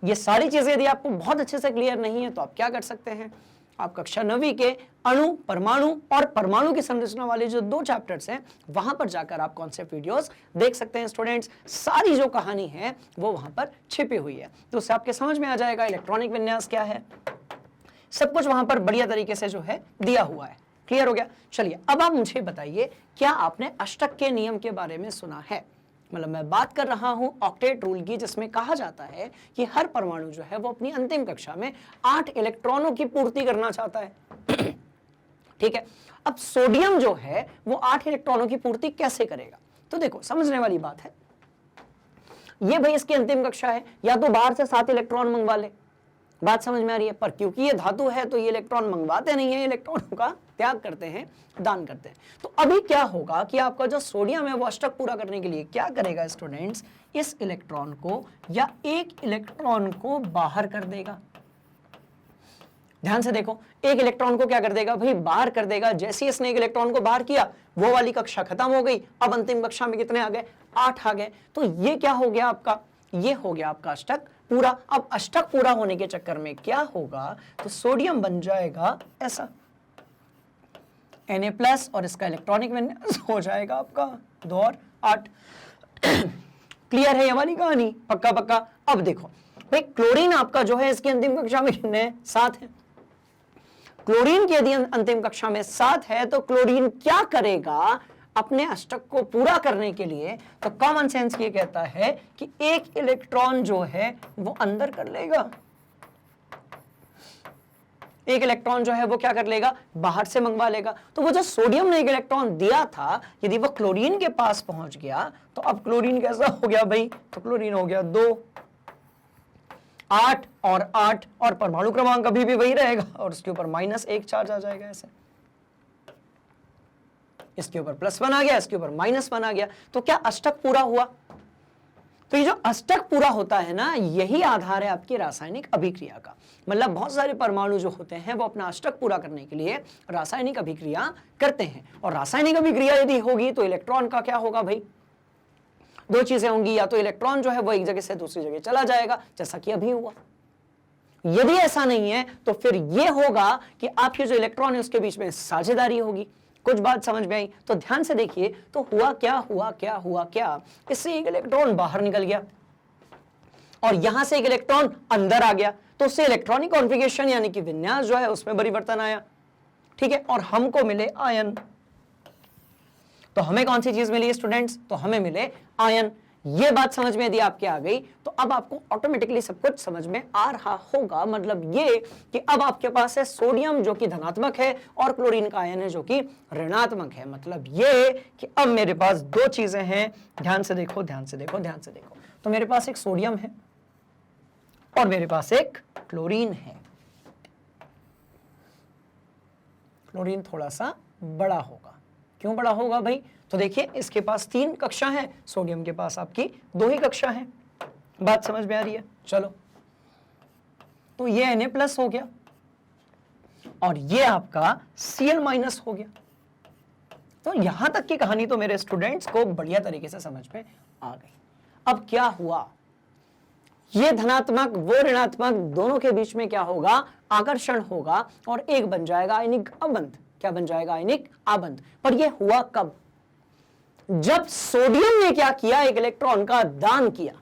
ये सारी चीजें यदि आपको बहुत अच्छे से क्लियर नहीं है तो आप क्या कर सकते हैं, आप कक्षा 9वीं के अणु, परमाणु और परमाणु की संरचना वाले जो 2 चैप्टर्स हैं वहां पर जाकर आप कॉन्सेप्ट वीडियोस देख सकते हैं स्टूडेंट्स। सारी जो कहानी है वो वहां पर छिपी हुई है, तो उससे आपके समझ में आ जाएगा इलेक्ट्रॉनिक विन्यास क्या है, सब कुछ वहां पर बढ़िया तरीके से जो है दिया हुआ है। क्लियर हो गया? चलिए अब आप मुझे बताइए, क्या आपने अष्टक के नियम के बारे में सुना है? मतलब मैं बात कर रहा हूं ऑक्टेट रूल की, जिसमें कहा जाता है कि हर परमाणु जो है वो अपनी अंतिम कक्षा में 8 इलेक्ट्रॉनों की पूर्ति करना चाहता है। ठीक है। अब सोडियम जो है वो 8 इलेक्ट्रॉनों की पूर्ति कैसे करेगा? तो देखो समझने वाली बात है, ये भाई इसकी अंतिम कक्षा है, या तो बाहर से 7 इलेक्ट्रॉन मंगवा ले। बात समझ में आ रही है? पर क्योंकि ये धातु है तो ये इलेक्ट्रॉन मंगवाते नहीं है, इलेक्ट्रॉनों का त्याग करते हैं, दान करते हैं। तो अभी क्या होगा कि आपका जो सोडियम है वो अष्टक पूरा करने के लिए क्या करेगा स्टूडेंट्स, इस इलेक्ट्रॉन को या एक इलेक्ट्रॉन को बाहर कर देगा। ध्यान से देखो, एक इलेक्ट्रॉन को क्या कर देगा भाई? बाहर कर देगा। जैसे ही इसने एक इलेक्ट्रॉन को बाहर किया वो वाली कक्षा खत्म हो गई। अब अंतिम कक्षा में कितने आ गए? 8 आ गए। तो ये क्या हो गया आपका? ये हो गया आपका अष्टक पूरा। अब अष्टक पूरा होने के चक्कर में क्या होगा, तो सोडियम बन जाएगा ऐसा Na+ और इसका इलेक्ट्रॉनिक विन्यास हो जाएगा आपका 2 और 8। क्लियर है ये वाली कहानी? पक्का पक्का। अब देखो भाई, क्लोरीन आपका जो है इसकी अंतिम कक्षा में कितने हैं? 7 है। क्लोरीन की यदि अंतिम कक्षा में 7 है तो क्लोरीन क्या करेगा अपने अष्टक को पूरा करने के लिए? तो कॉमन सेंस ये कहता है कि एक इलेक्ट्रॉन जो है वो अंदर कर लेगा, एक इलेक्ट्रॉन जो है वो क्या कर लेगा? बाहर से मंगवा लेगा। तो वो जो सोडियम ने एक इलेक्ट्रॉन दिया था, यदि वो क्लोरीन के पास पहुंच गया तो अब क्लोरीन कैसा हो गया भाई? तो क्लोरीन हो गया 2। 8 और 8 और परमाणु क्रमांक अभी भी वही रहेगा और उसके ऊपर -1 चार्ज आ जाएगा ऐसे। इसके ऊपर +1 आ गया, इसके ऊपर -1 आ गया, तो क्या अष्टक पूरा हुआ? तो ये जो अष्टक पूरा होता है ना, यही आधार है आपकी रासायनिक अभिक्रिया का। मतलब बहुत सारे परमाणु जो होते हैं वो अपना अष्टक पूरा करने के लिए रासायनिक अभिक्रिया करते हैं। और रासायनिक अभिक्रिया यदि होगी तो इलेक्ट्रॉन का क्या होगा भाई? दो चीजें होंगी, या तो इलेक्ट्रॉन जो है वो एक जगह से दूसरी जगह चला जाएगा जैसा कि अभी हुआ। यदि ऐसा नहीं है तो फिर यह होगा कि आपके जो इलेक्ट्रॉन है उसके बीच में साझेदारी होगी। कुछ बात समझ में आई? तो ध्यान से देखिए, तो हुआ क्या, इससे एक इलेक्ट्रॉन बाहर निकल गया और यहां से एक इलेक्ट्रॉन अंदर आ गया, तो उससे इलेक्ट्रॉनिक कॉन्फ़िगरेशन यानी कि विन्यास जो है उसमें परिवर्तन आया। ठीक है, और हमको मिले आयन। तो हमें कौन सी चीज मिली स्टूडेंट्स? तो हमें मिले आयन। ये बात समझ में यदि आपके आ गई तो अब आपको ऑटोमेटिकली सब कुछ समझ में आ रहा होगा। मतलब ये कि अब आपके पास है सोडियम जो कि धनात्मक है और क्लोरीन का आयन है जो कि ऋणात्मक है। मतलब ये कि अब मेरे पास दो चीजें हैं। ध्यान से देखो, ध्यान से देखो, ध्यान से देखो। तो मेरे पास एक सोडियम है और मेरे पास एक क्लोरीन है। क्लोरीन थोड़ा सा बड़ा होगा। क्यों बड़ा होगा भाई? तो देखिए, इसके पास 3 कक्षा है, सोडियम के पास आपकी 2 ही कक्षा है। बात समझ में आ रही है? चलो, तो ये Na+ हो गया और ये आपका Cl- हो गया। तो यहां तक की कहानी तो मेरे स्टूडेंट्स को बढ़िया तरीके से समझ में आ गई। अब क्या हुआ? ये धनात्मक वो ऋणात्मक दोनों के बीच में क्या होगा? आकर्षण होगा और एक बन जाएगा आयनिक आबंध। क्या बन जाएगा? आयनिक आबंध। पर यह हुआ कब? जब सोडियम ने क्या किया? एक इलेक्ट्रॉन का दान किया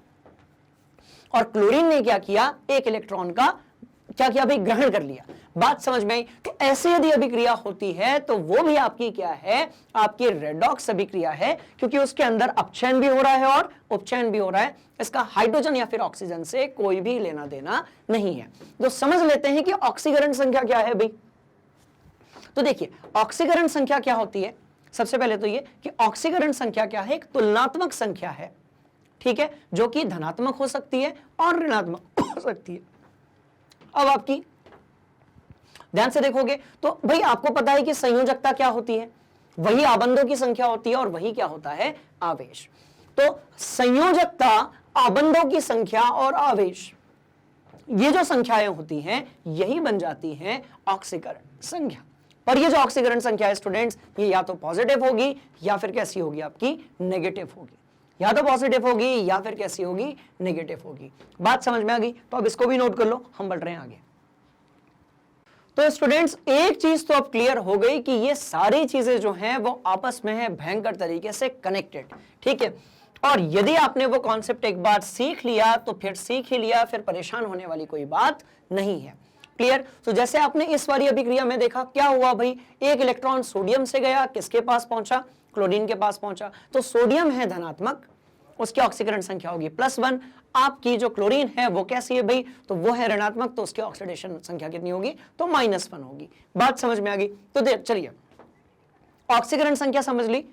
और क्लोरीन ने क्या किया? एक इलेक्ट्रॉन का क्या किया भाई? ग्रहण कर लिया। बात समझ में आई? तो ऐसे यदि अभिक्रिया होती है तो वो भी आपकी क्या है? आपकी रेडॉक्स अभिक्रिया है, क्योंकि उसके अंदर अपचयन भी हो रहा है और उपचयन भी हो रहा है। इसका हाइड्रोजन या फिर ऑक्सीजन से कोई भी लेना देना नहीं है। तो समझ लेते हैं कि ऑक्सीकरण संख्या क्या है भाई। तो देखिए, ऑक्सीकरण संख्या क्या होती है? सबसे पहले तो ये कि ऑक्सीकरण संख्या क्या है? एक तुलनात्मक संख्या है, ठीक है, जो कि धनात्मक हो सकती है और ऋणात्मक हो सकती है। अब आपकी ध्यान से देखोगे तो भाई आपको पता है कि संयोजकता क्या होती है? वही आबंधों की संख्या होती है और वही क्या होता है? आवेश। तो संयोजकता, आबंधों की संख्या और आवेश, ये जो संख्याएं होती हैं यही बन जाती हैं ऑक्सीकरण संख्या। पर ये जो ऑक्सीकरण संख्या है स्टूडेंट्स, ये या तो पॉजिटिव होगी या फिर कैसी होगी? आपकी नेगेटिव होगी। या तो पॉजिटिव होगी या फिर कैसी होगी? नेगेटिव होगी। बात समझ में आ गई? तो अब इसको भी नोट कर लो, हम बढ़ रहे हैं आगे। तो स्टूडेंट्स, एक चीज तो अब क्लियर हो गई कि ये सारी चीजें जो हैं वो आपस में है भयंकर तरीके से कनेक्टेड। ठीक है, और यदि आपने वो कॉन्सेप्ट एक बार सीख लिया तो फिर सीख ही लिया, फिर परेशान होने वाली कोई बात नहीं है। क्लियर? तो जैसे आपने इस वाली अभिक्रिया में देखा, क्या हुआ भाई? एक इलेक्ट्रॉन सोडियम से गया, किसके पास पहुंचा? क्लोरीन के पास पहुंचा। तो सोडियम है धनात्मक, उसकी ऑक्सीकरण संख्या होगी +1। आपकी जो क्लोरीन है वो कैसी है भाई? तो वो है ऋणात्मक, तो उसकी ऑक्सीडेशन संख्या कितनी होगी? तो -1 होगी। बात समझ में आ गई? तो चलिए, ऑक्सीकरण संख्या समझ ली।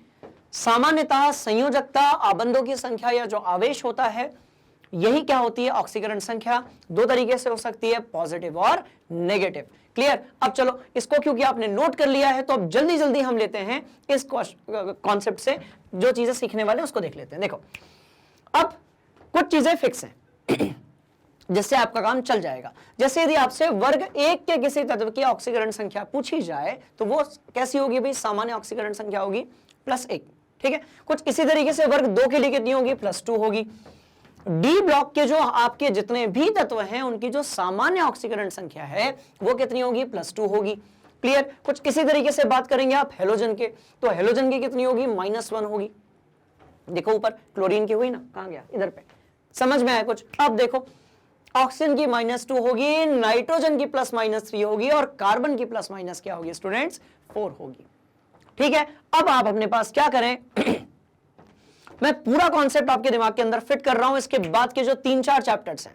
सामान्यतः संयोजकता, आबंधों की संख्या या जो आवेश होता है, यही क्या होती है? ऑक्सीकरण संख्या। दो तरीके से हो सकती है, पॉजिटिव और नेगेटिव। क्लियर? अब चलो, इसको क्योंकि आपने नोट कर लिया है तो अब जल्दी जल्दी हम लेते हैं इस कॉन्सेप्ट से जो चीजें सीखने वाले उसको देख लेते हैं। देखो, अब कुछ चीजें फिक्स हैं जिससे आपका काम चल जाएगा। जैसे यदि आपसे वर्ग 1 के किसी तत्व की ऑक्सीकरण संख्या पूछी जाए तो वो कैसी होगी भाई? सामान्य ऑक्सीकरण संख्या होगी +1। ठीक है, कुछ इसी तरीके से वर्ग 2 के लिए कितनी होगी? +2 होगी। डी ब्लॉक के जो आपके जितने भी तत्व हैं उनकी जो सामान्य ऑक्सीकरण संख्या है वो कितनी होगी? +2 होगी। क्लियर? कुछ इसी तरीके से बात करेंगे आप हेलोजन के, तो हेलोजन की कितनी होगी? -1 होगी। देखो ऊपर क्लोरीन की हुई ना, कहां गया? इधर पे। समझ में आया कुछ? अब देखो, ऑक्सीजन की -2 होगी, नाइट्रोजन की +-3 होगी और कार्बन की +- क्या होगी स्टूडेंट्स? 4 होगी। ठीक है, अब आप अपने पास क्या करें मैं पूरा कॉन्सेप्ट आपके दिमाग के अंदर फिट कर रहा हूं। इसके बाद के जो 3-4 चैप्टर्स हैं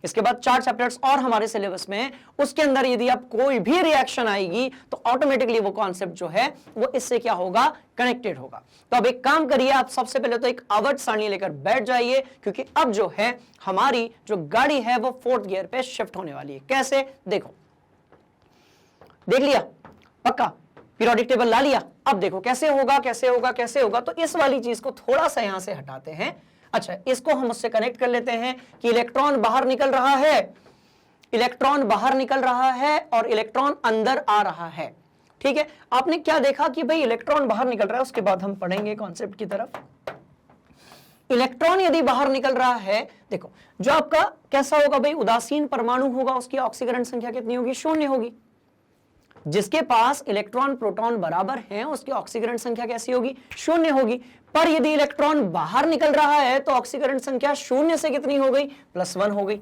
इसके बाद 4 चैप्टर्स और हमारे सिलेबस में, उसके अंदर यदि आप कोई भी रिएक्शन आएगी तो ऑटोमेटिकली वो कॉन्सेप्ट जो है वो इससे क्या होगा, कनेक्टेड होगा। तो अब एक काम करिए, आप सबसे पहले तो एक आवर्त सारणी लेकर बैठ जाइए, क्योंकि अब जो है हमारी जो गाड़ी है वो 4th गियर पे शिफ्ट होने वाली है। कैसे, देखो, देख लिया, पक्का पीरियोडिक टेबल ला लिया। अब देखो कैसे होगा, कैसे होगा, कैसे होगा। तो इस वाली चीज को थोड़ा सा यहां से हटाते हैं। अच्छा, इसको हम उससे कनेक्ट कर लेते हैं कि इलेक्ट्रॉन बाहर निकल रहा है, इलेक्ट्रॉन बाहर निकल रहा है और इलेक्ट्रॉन अंदर आ रहा है। ठीक है, आपने क्या देखा कि भाई इलेक्ट्रॉन बाहर निकल रहा है, उसके बाद हम पढ़ेंगे कॉन्सेप्ट की तरफ। इलेक्ट्रॉन यदि बाहर निकल रहा है, देखो जो आपका कैसा होगा भाई, उदासीन परमाणु होगा, उसकी ऑक्सीकरण संख्या कितनी होगी, 0 होगी। जिसके पास इलेक्ट्रॉन प्रोटॉन बराबर हैं उसकी ऑक्सीकरण संख्या कैसी होगी, 0 होगी। पर यदि इलेक्ट्रॉन बाहर निकल रहा है तो ऑक्सीकरण संख्या 0 से कितनी हो गई, +1 हो गई।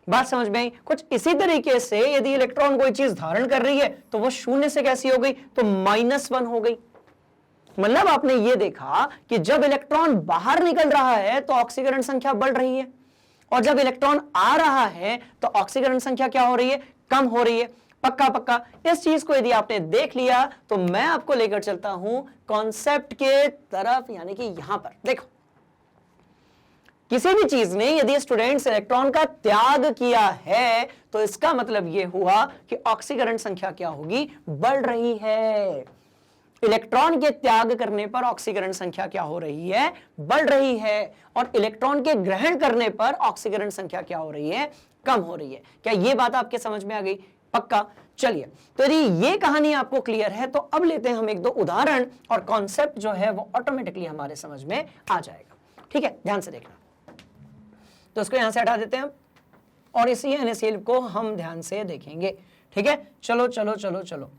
बात समझ में आई? कुछ इसी तरीके से यदि इलेक्ट्रॉन कोई चीज धारण कर रही है तो वो 0 से कैसी हो गई, तो -1 हो गई। मतलब आपने ये देखा कि जब इलेक्ट्रॉन बाहर निकल रहा है तो ऑक्सीकरण संख्या बढ़ रही है, और जब इलेक्ट्रॉन आ रहा है तो ऑक्सीकरण संख्या क्या हो रही है, कम हो रही है। पक्का पक्का इस चीज को यदि आपने देख लिया तो मैं आपको लेकर चलता हूं कॉन्सेप्ट के तरफ, यानी कि यहां पर देखो, किसी भी चीज ने यदि स्टूडेंट्स इलेक्ट्रॉन का त्याग किया है तो इसका मतलब यह हुआ कि ऑक्सीकरण संख्या क्या होगी, बढ़ रही है। इलेक्ट्रॉन के त्याग करने पर ऑक्सीकरण संख्या क्या हो रही है, बढ़ रही है, और इलेक्ट्रॉन के ग्रहण करने पर ऑक्सीकरण संख्या क्या हो रही है, कम हो रही है। क्या यह बात आपके समझ में आ गई? पक्का। चलिए, तो यदि ये कहानी आपको क्लियर है तो अब लेते हैं हम एक दो उदाहरण, और कॉन्सेप्ट जो है वो ऑटोमेटिकली हमारे समझ में आ जाएगा। ठीक है, ध्यान से देखना। तो इसको यहां से हटा देते हैं और इसी NaCl को हम ध्यान से देखेंगे। ठीक है, चलो चलो चलो चलो।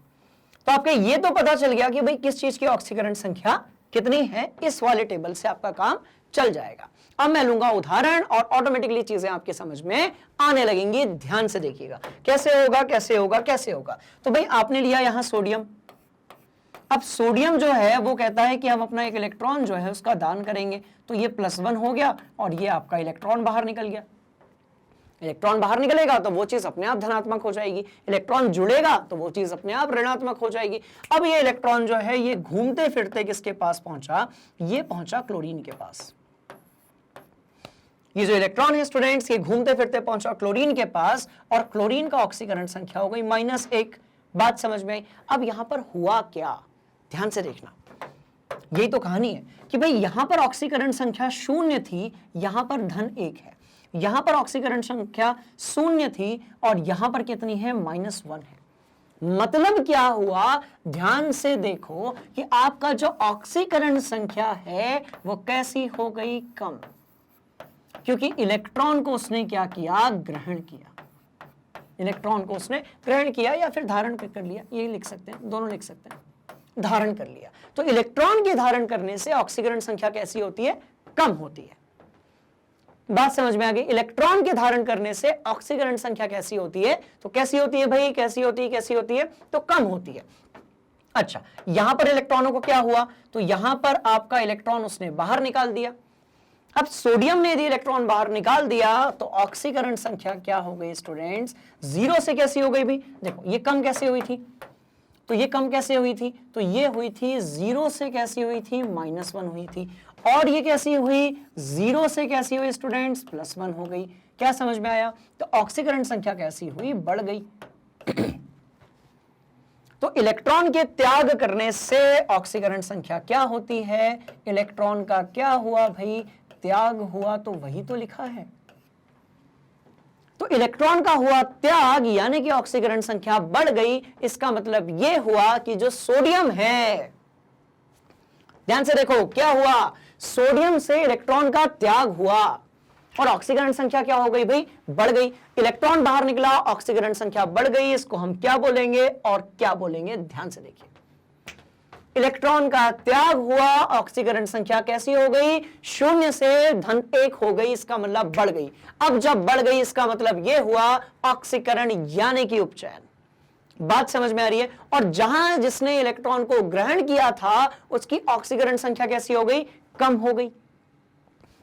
तो आपके ये तो पता चल गया कि भाई किस चीज की ऑक्सीकरण संख्या कितनी है, इस वाले टेबल से आपका काम चल जाएगा। अब मैं लूंगा उदाहरण और ऑटोमेटिकली चीजें आपके समझ में आने लगेंगी। ध्यान से देखिएगा कैसे होगा, कैसे होगा, कैसे होगा। तो भाई आपने लिया यहां सोडियम। अब सोडियम जो है वो कहता है कि हम अपना एक इलेक्ट्रॉन जो है उसका दान करेंगे, तो ये +1 हो गया और ये आपका इलेक्ट्रॉन बाहर निकल गया। इलेक्ट्रॉन बाहर निकलेगा तो वो चीज अपने आप धनात्मक हो जाएगी, इलेक्ट्रॉन जुड़ेगा तो वो चीज अपने आप ऋणात्मक हो जाएगी। अब ये इलेक्ट्रॉन जो है ये घूमते फिरते किसके पास पहुंचा, ये पहुंचा क्लोरीन के पास। ये जो इलेक्ट्रॉन है स्टूडेंट्स, ये घूमते फिरते पहुंचा क्लोरीन के पास, और क्लोरीन का ऑक्सीकरण संख्या हो गई -1। बात समझ में आई? अब यहां पर हुआ क्या, ध्यान से देखना। यही तो कहानी है कि भाई यहां पर ऑक्सीकरण संख्या 0 थी, यहां पर +1 है। यहां पर ऑक्सीकरण संख्या 0 थी और यहां पर कितनी है, -1 है। मतलब क्या हुआ, ध्यान से देखो कि आपका जो ऑक्सीकरण संख्या है वो कैसी हो गई, कम, क्योंकि इलेक्ट्रॉन को उसने क्या किया, ग्रहण किया। इलेक्ट्रॉन को उसने ग्रहण किया या फिर धारण कर लिया, ये लिख सकते हैं, दोनों लिख सकते हैं, धारण कर लिया। तो इलेक्ट्रॉन के धारण करने से ऑक्सीकरण संख्या कैसी होती है, कम होती है। बात समझ में आ गई? इलेक्ट्रॉन के धारण करने से ऑक्सीकरण संख्या कैसी होती है, तो कैसी होती है भाई, कैसी होती है, कैसी होती है, तो कम होती है। अच्छा, यहां पर इलेक्ट्रॉनों को क्या हुआ, तो यहां पर आपका इलेक्ट्रॉन उसने बाहर निकाल दिया। अब सोडियम ने यदि इलेक्ट्रॉन बाहर निकाल दिया तो ऑक्सीकरण संख्या क्या हो गई स्टूडेंट्स, 0 से कैसी हो गई भी, देखो ये कम कैसे हुई थी, तो ये कम कैसे हुई थी, तो ये हुई थी 0 से कैसी हुई थी, -1 हुई थी। और ये कैसी हुई, 0 से कैसी हुई स्टूडेंट्स, +1 हो गई। क्या समझ में आया? तो ऑक्सीकरण संख्या कैसी हुई, बढ़ गई। तो इलेक्ट्रॉन के त्याग करने से ऑक्सीकरण संख्या क्या होती है, इलेक्ट्रॉन का क्या हुआ भाई, त्याग हुआ, तो वही तो लिखा है। तो इलेक्ट्रॉन का हुआ त्याग यानी कि ऑक्सीकरण संख्या बढ़ गई। इसका मतलब यह हुआ कि जो सोडियम है, ध्यान से देखो क्या हुआ, सोडियम से इलेक्ट्रॉन का त्याग हुआ और ऑक्सीकरण संख्या क्या हो गई भाई, बढ़ गई। इलेक्ट्रॉन बाहर निकला, ऑक्सीकरण संख्या बढ़ गई। इसको हम क्या बोलेंगे और क्या बोलेंगे, ध्यान से देखिए। इलेक्ट्रॉन का त्याग हुआ, ऑक्सीकरण संख्या कैसी हो गई, 0 से +1 हो गई। इसका मतलब बढ़ गई। अब जब बढ़ गई इसका मतलब यह हुआ ऑक्सीकरण यानी कि उपचयन। बात समझ में आ रही है? और जहां जिसने इलेक्ट्रॉन को ग्रहण किया था उसकी ऑक्सीकरण संख्या कैसी हो गई, कम हो गई।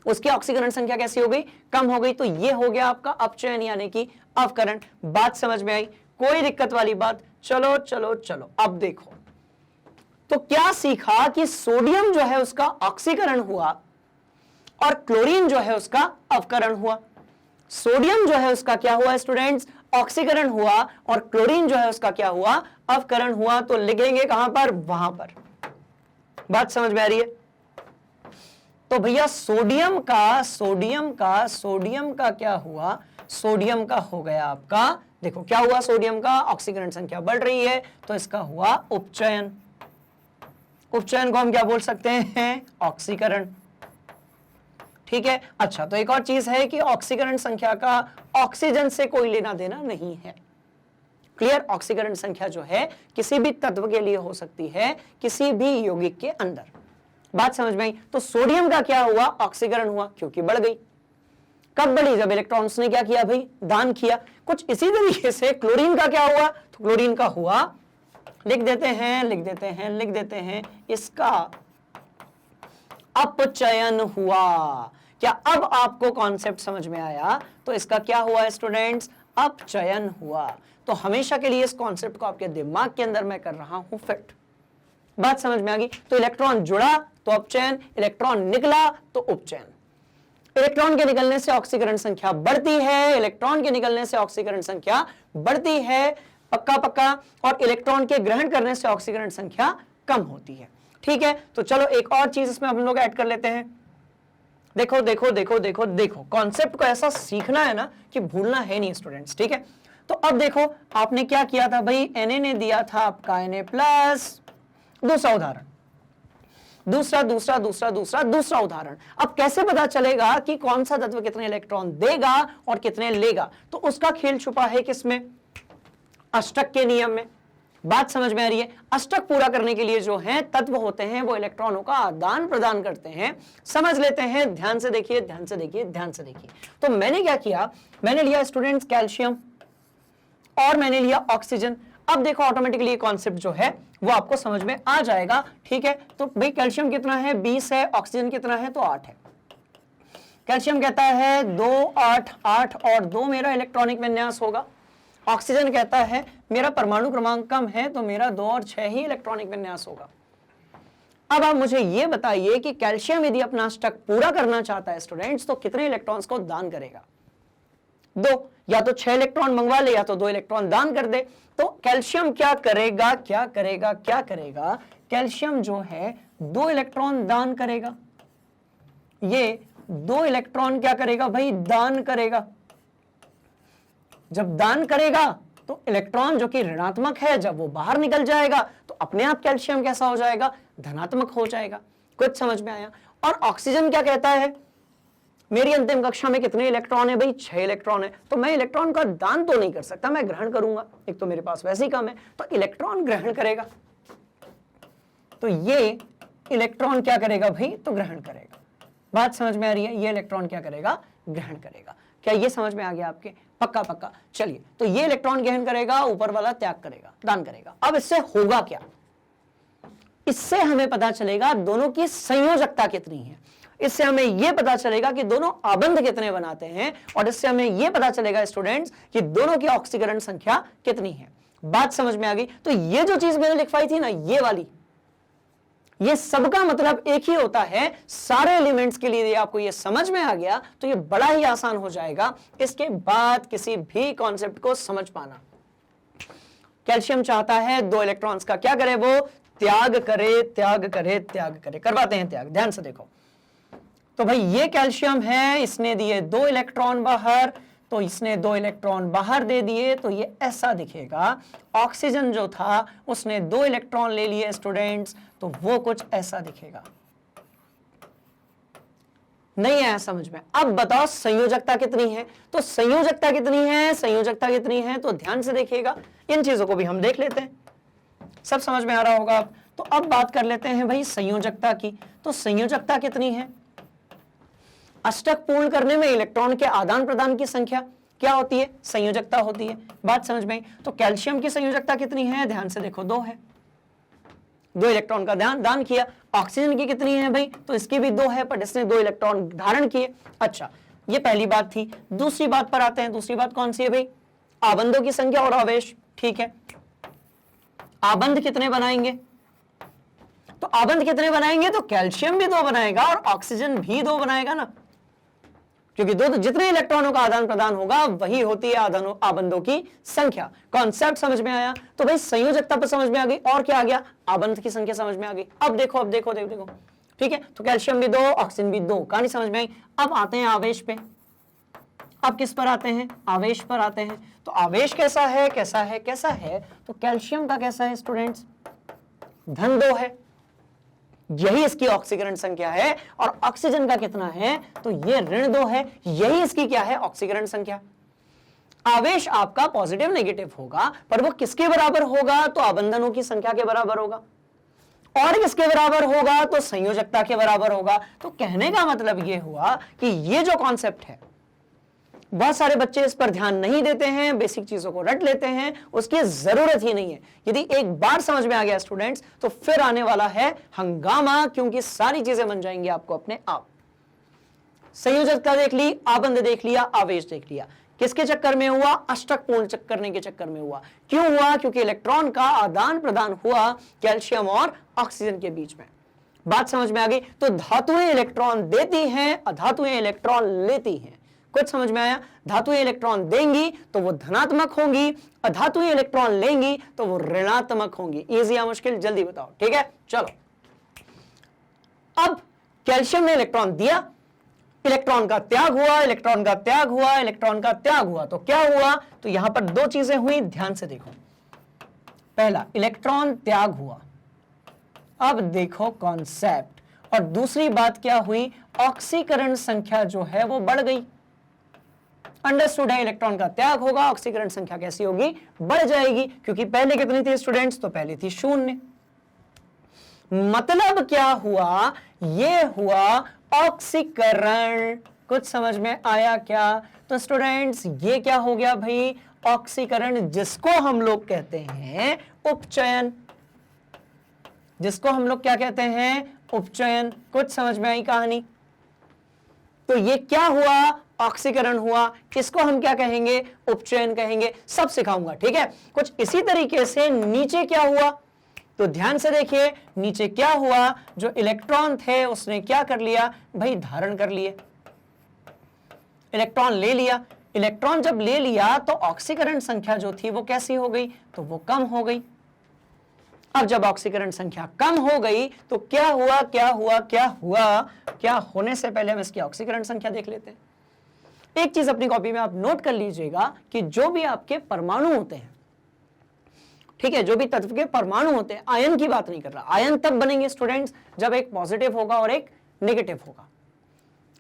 उसकी ऑक्सीकरण संख्या कैसी हो गई, कम हो गई। तो ये हो गया आपका अपचयन यानी कि अवकरण। बात समझ में आई, कोई दिक्कत वाली बात? चलो चलो चलो, अब देखो तो क्या सीखा कि सोडियम जो है उसका ऑक्सीकरण हुआ और क्लोरीन जो है उसका अवकरण हुआ। सोडियम जो है उसका क्या हुआ स्टूडेंट्स, ऑक्सीकरण हुआ, और क्लोरीन जो है उसका क्या हुआ, अवकरण हुआ। तो लिखेंगे कहां पर, वहां पर। बात समझ में आ रही है? तो भैया सोडियम का क्या हुआ, सोडियम का हो गया आपका, देखो क्या हुआ, सोडियम का ऑक्सीकरण संख्या बढ़ रही है तो इसका हुआ उपचयन। उपचयन को हम क्या बोल सकते हैं, ऑक्सीकरण। ठीक है। अच्छा, तो एक और चीज है कि ऑक्सीकरण संख्या का ऑक्सीजन से कोई लेना देना नहीं है। क्लियर? ऑक्सीकरण संख्या जो है किसी भी तत्व के लिए हो सकती है, किसी भी यौगिक के अंदर। बात समझ में आई? तो सोडियम का क्या हुआ, ऑक्सीकरण हुआ, क्योंकि बढ़ गई। कब बढ़ी, जब इलेक्ट्रॉन्स ने क्या किया भाई, दान किया। कुछ इसी तरीके से क्लोरीन का क्या हुआ, तो क्लोरीन का हुआ, लिख देते हैं इसका अपचयन हुआ। क्या अब आपको कॉन्सेप्ट समझ में आया? तो इसका क्या हुआ स्टूडेंट्स, अपचयन हुआ। तो हमेशा के लिए इस कॉन्सेप्ट को आपके दिमाग के अंदर मैं कर रहा हूं फिट। बात समझ में आ गई? तो इलेक्ट्रॉन जुड़ा तो अपचयन, इलेक्ट्रॉन निकला तो उपचयन। इलेक्ट्रॉन के निकलने से ऑक्सीकरण संख्या बढ़ती है, इलेक्ट्रॉन के निकलने से ऑक्सीकरण संख्या बढ़ती है, पक्का पक्का। और इलेक्ट्रॉन के ग्रहण करने से ऑक्सीकरण संख्या कम होती है। ठीक है। तो चलो एक और चीज इसमें हम लोग ऐड कर लेते हैं। देखो देखो देखो देखो देखो, कॉन्सेप्ट को ऐसा सीखना है ना कि भूलना है नहीं स्टूडेंट्स। ठीक है। तो अब देखो आपने क्या किया था भाई, Na ने दिया था आपका Na+। दूसरा उदाहरण, दूसरा उदाहरण। अब कैसे पता चलेगा कि कौन सा तत्व कितने इलेक्ट्रॉन देगा और कितने लेगा? तो उसका खेल छुपा है किसमें, अष्टक के नियम में। बात समझ में आ रही है? अष्टक पूरा करने के लिए जो है तत्व होते हैं वो इलेक्ट्रॉनों का आदान प्रदान करते हैं। समझ लेते हैं, ध्यान से देखिए, ध्यान से देखिए, ध्यान से देखिए। तो मैंने क्या किया, मैंने लिया स्टूडेंट्स कैल्शियम और मैंने लिया ऑक्सीजन। अब देखो ऑटोमेटिकली ये कॉन्सेप्ट जो है वो आपको समझ में आ जाएगा। ठीक है। तो भाई कैल्शियम कितना है, 20 है, ऑक्सीजन कितना है, तो 8 है। कैल्शियम कहता है 2 8 8 और 2 मेरा इलेक्ट्रॉनिक विन्यास होगा। ऑक्सीजन कहता है मेरा परमाणु क्रमांक कम है तो मेरा 2 और 6 ही इलेक्ट्रॉनिक विन्यास होगा। अब आप मुझे यह बताइए कि कैल्शियम यदि अपना अष्टक पूरा करना चाहता है स्टूडेंट्स तो कितने इलेक्ट्रॉन्स को दान करेगा, 2। या तो 6 इलेक्ट्रॉन मंगवा ले या तो 2 इलेक्ट्रॉन दान कर दे। तो कैल्शियम क्या करेगा, क्या करेगा, क्या करेगा, कैल्शियम जो है 2 इलेक्ट्रॉन दान करेगा। ये 2 इलेक्ट्रॉन क्या करेगा भाई, दान करेगा। जब दान करेगा तो इलेक्ट्रॉन जो कि ऋणात्मक है जब वो बाहर निकल जाएगा तो अपने आप कैल्शियम कैसा हो जाएगा, धनात्मक हो जाएगा। कुछ समझ में आया? और ऑक्सीजन क्या कहता है, मेरी अंतिम कक्षा में कितने इलेक्ट्रॉन है भाई, 6 इलेक्ट्रॉन है। तो मैं इलेक्ट्रॉन का दान तो नहीं कर सकता, मैं ग्रहण करूंगा, एक तो मेरे पास वैसे ही कम है, तो इलेक्ट्रॉन ग्रहण करेगा। तो ये इलेक्ट्रॉन क्या करेगा भाई, तो ग्रहण करेगा। बात समझ में आ रही है? ये इलेक्ट्रॉन क्या करेगा, ग्रहण करेगा। क्या ये समझ में आ गया आपके? पक्का पक्का। चलिए, तो ये इलेक्ट्रॉन ग्रहण करेगा, ऊपर वाला त्याग करेगा, दान करेगा। अब इससे होगा क्या, इससे हमें पता चलेगा दोनों की संयोजकता कितनी है, इससे हमें यह पता चलेगा कि दोनों आबंध कितने बनाते हैं, और इससे हमें यह पता चलेगा स्टूडेंट्स कि दोनों की ऑक्सीकरण संख्या कितनी है। बात समझ में आ गई? तो ये जो चीज मैंने लिखवाई थी ना, ये वाली, ये सबका मतलब एक ही होता है। सारे एलिमेंट्स के लिए ये आपको ये समझ में आ गया तो ये बड़ा ही आसान हो जाएगा इसके बाद किसी भी कॉन्सेप्ट को समझ पाना। कैल्शियम चाहता है 2 इलेक्ट्रॉन्स का क्या करे, वो त्याग करे, त्याग करे, त्याग करे। करवाते हैं त्याग, ध्यान से देखो। तो भाई ये कैल्शियम है, इसने दिए 2 इलेक्ट्रॉन बाहर, तो इसने 2 इलेक्ट्रॉन बाहर दे दिए, तो ये ऐसा दिखेगा। ऑक्सीजन जो था उसने 2 इलेक्ट्रॉन ले लिए स्टूडेंट्स, तो वो कुछ ऐसा दिखेगा। नहीं आया समझ में? अब बताओ संयोजकता कितनी है? तो संयोजकता कितनी है, संयोजकता कितनी है, तो ध्यान से देखिएगा। इन चीजों को भी हम देख लेते हैं, सब समझ में आ रहा होगा आप। तो अब बात कर लेते हैं भाई संयोजकता की। तो संयोजकता कितनी है? अष्टक पूर्ण करने में इलेक्ट्रॉन के आदान प्रदान की संख्या क्या होती है, संयोजकता होती है। बात समझ में आई? तो कैल्शियम की संयोजकता कितनी है, ध्यान से देखो, 2 है। 2 इलेक्ट्रॉन का दान किया। ऑक्सीजन की कितनी है भाई, तो इसकी भी 2 है, पर इसने 2 इलेक्ट्रॉन धारण किए। अच्छा, ये पहली बात थी। दूसरी बात पर आते हैं। दूसरी बात कौन सी है भाई, आबंधों की संख्या और आवेश। ठीक है, आबंध कितने बनाएंगे, तो आबंध कितने बनाएंगे, तो कैल्शियम भी 2 बनाएगा और ऑक्सीजन भी 2 बनाएगा ना, क्योंकि दो जितने इलेक्ट्रॉनों का आदान प्रदान होगा वही होती है आबंधों की संख्या। कॉन्सेप्ट समझ में आया, तो भाई संयोजकता पर समझ में आ गई, और क्या आ गया, आबंध की संख्या समझ में आ गई। अब देखो, अब देखो देखो देखो, ठीक है, तो कैल्शियम भी 2, ऑक्सीजन भी 2, कहानी समझ में आई। अब आते हैं आवेश पे। अब किस पर आते हैं, आवेश पर आते हैं। तो आवेश कैसा है, कैसा है, कैसा है, तो कैल्शियम का कैसा है स्टूडेंट्स, धन 2 है, यही इसकी ऑक्सीकरण संख्या है। और ऑक्सीजन का कितना है, तो ये ऋण 2 है, यही इसकी क्या है, ऑक्सीकरण संख्या। आवेश आपका पॉजिटिव नेगेटिव होगा, पर वो किसके बराबर होगा, तो आबंधनों की संख्या के बराबर होगा। और किसके बराबर होगा, तो संयोजकता के बराबर होगा। तो कहने का मतलब ये हुआ कि ये जो कॉन्सेप्ट है, बहुत सारे बच्चे इस पर ध्यान नहीं देते हैं, बेसिक चीजों को रट लेते हैं, उसकी जरूरत ही नहीं है। यदि एक बार समझ में आ गया स्टूडेंट्स, तो फिर आने वाला है हंगामा, क्योंकि सारी चीजें बन जाएंगी आपको अपने आप। संयोजकता देख ली, आबंध देख लिया, आवेश देख लिया। किसके चक्कर में हुआ, अष्टक पूर्ण करने के चक्कर में हुआ। क्यों हुआ, क्योंकि इलेक्ट्रॉन का आदान प्रदान हुआ कैल्शियम और ऑक्सीजन के बीच में। बात समझ में आ गई। तो धातुएं इलेक्ट्रॉन देती हैं, अधातुएं इलेक्ट्रॉन लेती हैं। कुछ समझ में आया, धातुएं इलेक्ट्रॉन देंगी तो वो धनात्मक होंगी, अधातुएं इलेक्ट्रॉन लेंगी तो वो ऋणात्मक होंगी। इजी या मुश्किल, जल्दी बताओ। ठीक है, चलो। अब कैल्शियम ने इलेक्ट्रॉन दिया, इलेक्ट्रॉन का त्याग हुआ, इलेक्ट्रॉन का त्याग हुआ, इलेक्ट्रॉन का त्याग हुआ, तो क्या हुआ, तो यहां पर 2 चीजें हुई, ध्यान से देखो। पहला, इलेक्ट्रॉन त्याग हुआ, अब देखो कॉन्सेप्ट। और दूसरी बात क्या हुई, ऑक्सीकरण संख्या जो है वो बढ़ गई। अंडरस्टूड है, इलेक्ट्रॉन का त्याग होगा, ऑक्सीकरण संख्या कैसी होगी, बढ़ जाएगी, क्योंकि पहले कितनी थी स्टूडेंट्स, तो पहले थी 0। मतलब क्या हुआ, ये हुआ ऑक्सीकरण। कुछ समझ में आया क्या, तो स्टूडेंट्स ये क्या हो गया भाई, ऑक्सीकरण, जिसको हम लोग कहते हैं उपचयन। जिसको हम लोग क्या कहते हैं, उपचयन। कुछ समझ में आई कहानी। तो ये क्या हुआ, ऑक्सीकरण हुआ, इसको हम क्या कहेंगे, उपचयन कहेंगे। सब सिखाऊंगा, ठीक है। कुछ इसी तरीके से नीचे क्या हुआ, तो ध्यान से देखिए, नीचे क्या हुआ, जो इलेक्ट्रॉन थे उसने क्या कर लिया भाई, धारण कर लिए, इलेक्ट्रॉन ले लिया। इलेक्ट्रॉन जब ले लिया तो ऑक्सीकरण संख्या जो थी वो कैसी हो गई, तो वो कम हो गई। अब जब ऑक्सीकरण संख्या कम हो गई तो क्या हुआ, क्या हुआ, क्या हुआ, क्या होने से पहले हम इसकी ऑक्सीकरण संख्या देख लेते हैं। एक चीज अपनी कॉपी में आप नोट कर लीजिएगा कि जो भी आपके परमाणु होते हैं, ठीक है, जो भी तत्व के परमाणु होते हैं, आयन की बात नहीं कर रहा, आयन तब बनेंगे स्टूडेंट्स जब एक पॉजिटिव होगा और एक नेगेटिव होगा।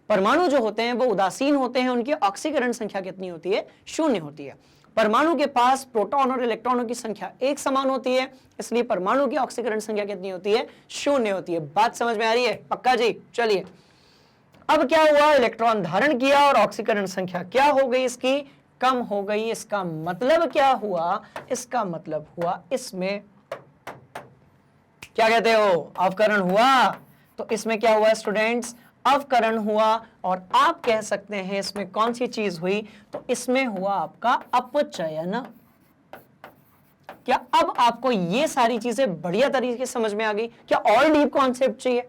परमाणु जो होते हैं वो उदासीन होते हैं, उनकी ऑक्सीकरण संख्या कितनी होती है, 0 होती है। परमाणु के पास प्रोटॉन और इलेक्ट्रॉनों की संख्या एक समान होती है, इसलिए परमाणु की ऑक्सीकरण संख्या कितनी होती है, 0 होती है। बात समझ में आ रही है, पक्का जी। चलिए, अब क्या हुआ, इलेक्ट्रॉन धारण किया और ऑक्सीकरण संख्या क्या हो गई, इसकी कम हो गई। इसका मतलब क्या हुआ, इसका मतलब हुआ इसमें क्या कहते हो, अवकरण हुआ। तो इसमें क्या हुआ स्टूडेंट्स, अवकरण हुआ। और आप कह सकते हैं इसमें कौन सी चीज हुई, तो इसमें हुआ आपका अपचयन। क्या अब आपको ये सारी चीजें बढ़िया तरीके से समझ में आ गई, क्या और डीप कॉन्सेप्ट चाहिए,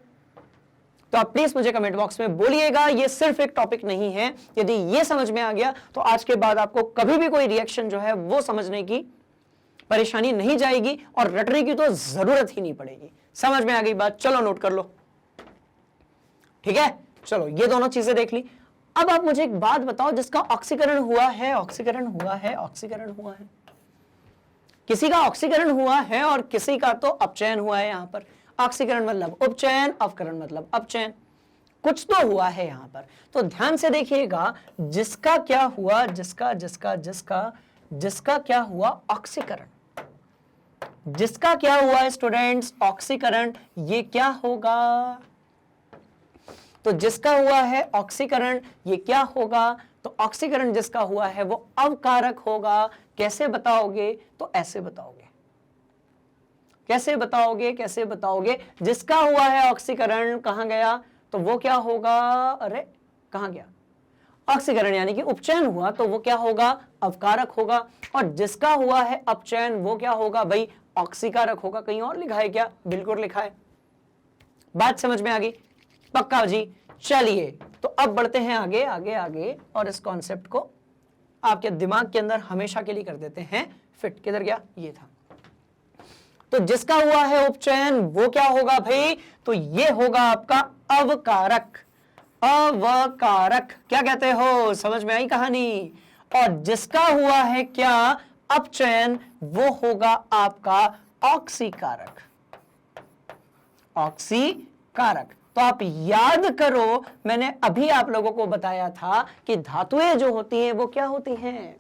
तो आप प्लीज मुझे कमेंट बॉक्स में बोलिएगा। ये सिर्फ एक टॉपिक नहीं है, यदि ये समझ में आ गया तो आज के बाद आपको कभी भी कोई रिएक्शन जो है वो समझने की परेशानी नहीं जाएगी और रटने की तो जरूरत ही नहीं पड़ेगी। समझ में आ गई बात, चलो नोट कर लो, ठीक है। चलो, ये दोनों चीजें देख ली। अब आप मुझे एक बात बताओ, जिसका ऑक्सीकरण हुआ है, ऑक्सीकरण हुआ है, ऑक्सीकरण हुआ है, किसी का ऑक्सीकरण हुआ है और किसी का तो अपचयन हुआ है। यहां पर ऑक्सीकरण मतलब उपचयन, अवकरण मतलब अपचयन, कुछ तो हुआ है यहां पर। तो ध्यान से देखिएगा, जिसका क्या हुआ, जिसका जिसका जिसका जिसका क्या हुआ, ऑक्सीकरण। जिसका क्या हुआ स्टूडेंट्स, ऑक्सीकरण, ये क्या होगा, तो जिसका हुआ है ऑक्सीकरण, ये क्या होगा, तो ऑक्सीकरण जिसका हुआ है वो अवकारक होगा। कैसे बताओगे, तो ऐसे बताओगे। कैसे बताओगे, कैसे बताओगे? जिसका हुआ है ऑक्सीकरण कहां गया, तो वो क्या होगा? अरे कहां गया? ऑक्सीकरण यानी कि उपचयन हुआ तो वो क्या होगा? अवकारक होगा। और जिसका हुआ है अपचयन वो क्या होगा भाई? ऑक्सीकारक होगा। कहीं और लिखा है क्या? बिल्कुल लिखा है। बात समझ में आ गई? पक्का जी। चलिए तो अब बढ़ते हैं आगे आगे आगे और इस कॉन्सेप्ट को आपके दिमाग के अंदर हमेशा के लिए कर देते हैं फिट। किधर गया? ये था। तो जिसका हुआ है उपचयन वो क्या होगा भाई? तो ये होगा आपका अवकारक। अवकारक क्या कहते हो? समझ में आई कहानी? और जिसका हुआ है क्या? अपचयन, वो होगा आपका ऑक्सीकारक। ऑक्सीकारक। तो आप याद करो, मैंने अभी आप लोगों को बताया था कि धातुएं जो होती हैं वो क्या होती हैं?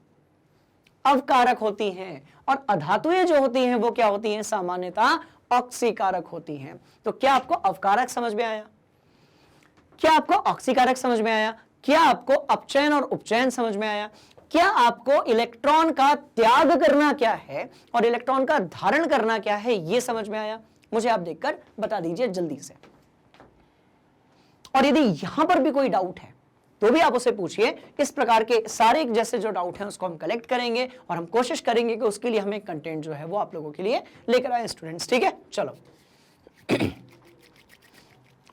अवकारक होती हैं। और अधातुएं जो होती हैं वो क्या होती हैं? सामान्यतः ऑक्सीकारक होती हैं। तो क्या आपको अवकारक समझ में आया? क्या आपको ऑक्सीकारक समझ में आया? क्या आपको अपचयन और उपचयन समझ में आया? क्या आपको इलेक्ट्रॉन का त्याग करना क्या है और इलेक्ट्रॉन का धारण करना क्या है ये समझ में आया? मुझे आप देखकर बता दीजिए जल्दी से। और यदि यहां पर भी कोई डाउट है तो भी आप उसे पूछिए। इस प्रकार के सारे जैसे जो डाउट हैं उसको हम कलेक्ट करेंगे और हम कोशिश करेंगे कि उसके लिए हमें कंटेंट जो है वो आप लोगों के लिए लेकर आए स्टूडेंट्स। ठीक है, चलो।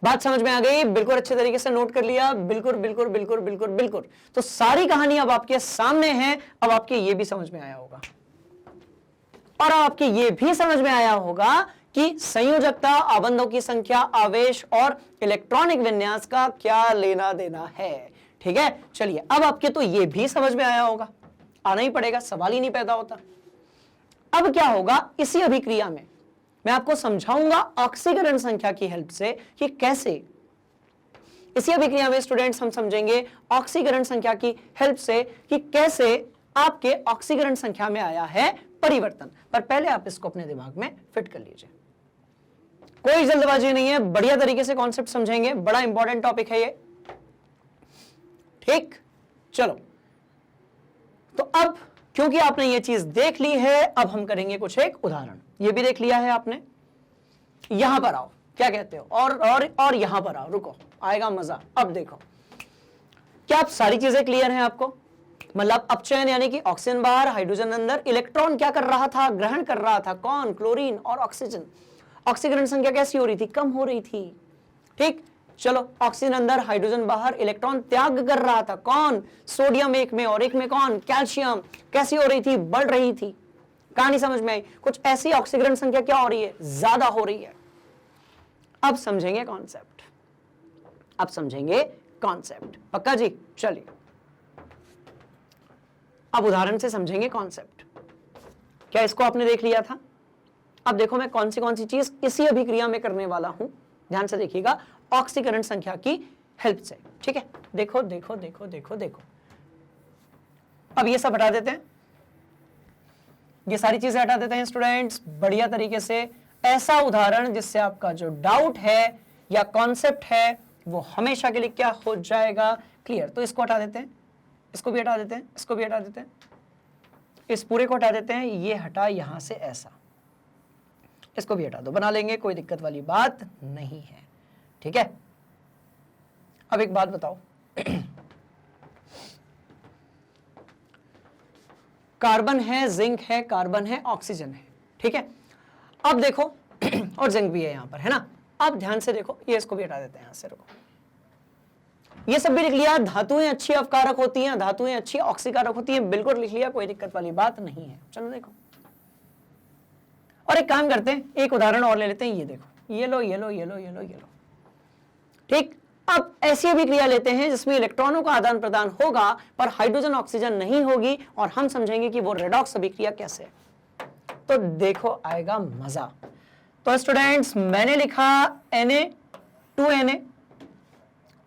बात समझ में आ गई? बिल्कुल अच्छे तरीके से नोट कर लिया। बिल्कुल बिल्कुल बिल्कुल बिल्कुल बिल्कुल। तो सारी कहानी अब आपके सामने है। अब आपके ये भी समझ में आया होगा और आपके ये भी समझ में आया होगा कि संयोजकता, आबंधों की संख्या, आवेश और इलेक्ट्रॉनिक विन्यास का क्या लेना देना है। ठीक है, चलिए अब आपके तो ये भी समझ में आया होगा, आना ही पड़ेगा, सवाल ही नहीं पैदा होता। अब क्या होगा? इसी अभिक्रिया में मैं आपको समझाऊंगा ऑक्सीकरण संख्या की हेल्प से कि कैसे। इसी अभिक्रिया में स्टूडेंट्स हम समझेंगे ऑक्सीकरण संख्या की हेल्प से कि कैसे आपके ऑक्सीकरण संख्या में आया है परिवर्तन। पर पहले आप इसको अपने दिमाग में फिट कर लीजिए। कोई जल्दबाजी नहीं है, बढ़िया तरीके से कॉन्सेप्ट समझेंगे। बड़ा इंपॉर्टेंट टॉपिक है ये। ठीक, चलो। तो अब क्योंकि आपने ये चीज देख ली है, अब हम करेंगे कुछ एक उदाहरण। ये भी देख लिया है आपने। यहां पर आओ, क्या कहते हो? और यहां पर आओ, रुको, आएगा मजा। अब देखो, क्या आप सारी चीजें क्लियर हैं आपको? मतलब अपचयन यानी कि ऑक्सीजन बाहर, हाइड्रोजन अंदर। इलेक्ट्रॉन क्या कर रहा था? ग्रहण कर रहा था। कौन? क्लोरीन और ऑक्सीजन। ऑक्सीकरण संख्या कैसी हो रही थी? कम हो रही थी। ठीक, चलो, ऑक्सीजन अंदर, हाइड्रोजन बाहर। इलेक्ट्रॉन त्याग कर रहा था। कौन? सोडियम एक में और एक में कौन? कैल्शियम। कैसी हो रही थी? बढ़ रही थी। कहानी समझ में आई? कुछ ऐसी ऑक्सीकरण संख्या क्या हो रही है? ज्यादा हो रही है। अब समझेंगे कॉन्सेप्ट। अब समझेंगे कॉन्सेप्ट। पक्का जी? चलिए अब उदाहरण से समझेंगे कॉन्सेप्ट। क्या इसको आपने देख लिया था? अब देखो मैं कौन सी चीज इसी अभिक्रिया में करने वाला हूं। ध्यान से देखिएगा, ऑक्सीकरण संख्या की हेल्प से। ठीक है, देखो देखो देखो देखो देखो। अब ये सब हटा देते हैं, ये सारी चीजें हटा देते हैं स्टूडेंट्स बढ़िया तरीके से। ऐसा उदाहरण जिससे आपका जो डाउट है या कॉन्सेप्ट है वो हमेशा के लिए क्या हो जाएगा? क्लियर। तो इसको हटा देते हैं, इसको भी हटा देते हैं, इसको भी हटा देते हैं, इस पूरे को हटा देते हैं। ये हटा यहां से ऐसा, इसको भी हटा दो, बना लेंगे, कोई दिक्कत वाली बात नहीं है। ठीक है, अब एक बात बताओ, कार्बन है, जिंक है, कार्बन है, ऑक्सीजन है। ठीक है, अब देखो और जिंक भी है यहां पर, है ना? अब ध्यान से देखो, ये इसको भी हटा देते हैं यहां से, रुको। ये सब भी लिख लिया। धातुएं अच्छी अवकारक होती हैं, धातुएं अच्छी ऑक्सीकारक होती हैं, बिल्कुल लिख लिया, कोई दिक्कत वाली बात नहीं है। चलो देखो, और एक काम करते हैं, एक उदाहरण और ले लेते हैं। ये देखो, ये लो ये लो ये लो ये लो ये लो। ठीक, अब ऐसी अभिक्रिया लेते हैं जिसमें इलेक्ट्रॉनों का आदान प्रदान होगा पर हाइड्रोजन ऑक्सीजन नहीं होगी, और हम समझेंगे कि वो रेडॉक्स अभिक्रिया कैसे है। तो देखो आएगा मजा। तो स्टूडेंट्स मैंने लिखा Na2Na,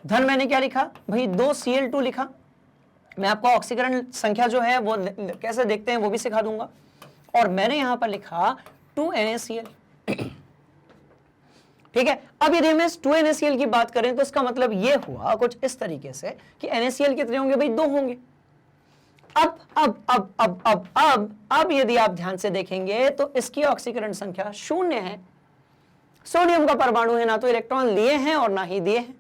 धन मैंने क्या लिखा भाई? 2Cl2 लिखा। मैं आपको ऑक्सीकरण संख्या जो है वो कैसे देखते हैं वो भी सिखा दूंगा। और मैंने यहां पर लिखा 2NaCl। ठीक है, अब यदि हम इस 2NaCl की बात करें तो इसका मतलब ये हुआ कुछ इस तरीके से कि NaCl कितने होंगे भाई? 2 होंगे। अब यदि आप ध्यान से देखेंगे तो इसकी ऑक्सीकरण संख्या 0 है। सोडियम का परमाणु है, ना तो इलेक्ट्रॉन लिए हैं और ना ही दिए हैं।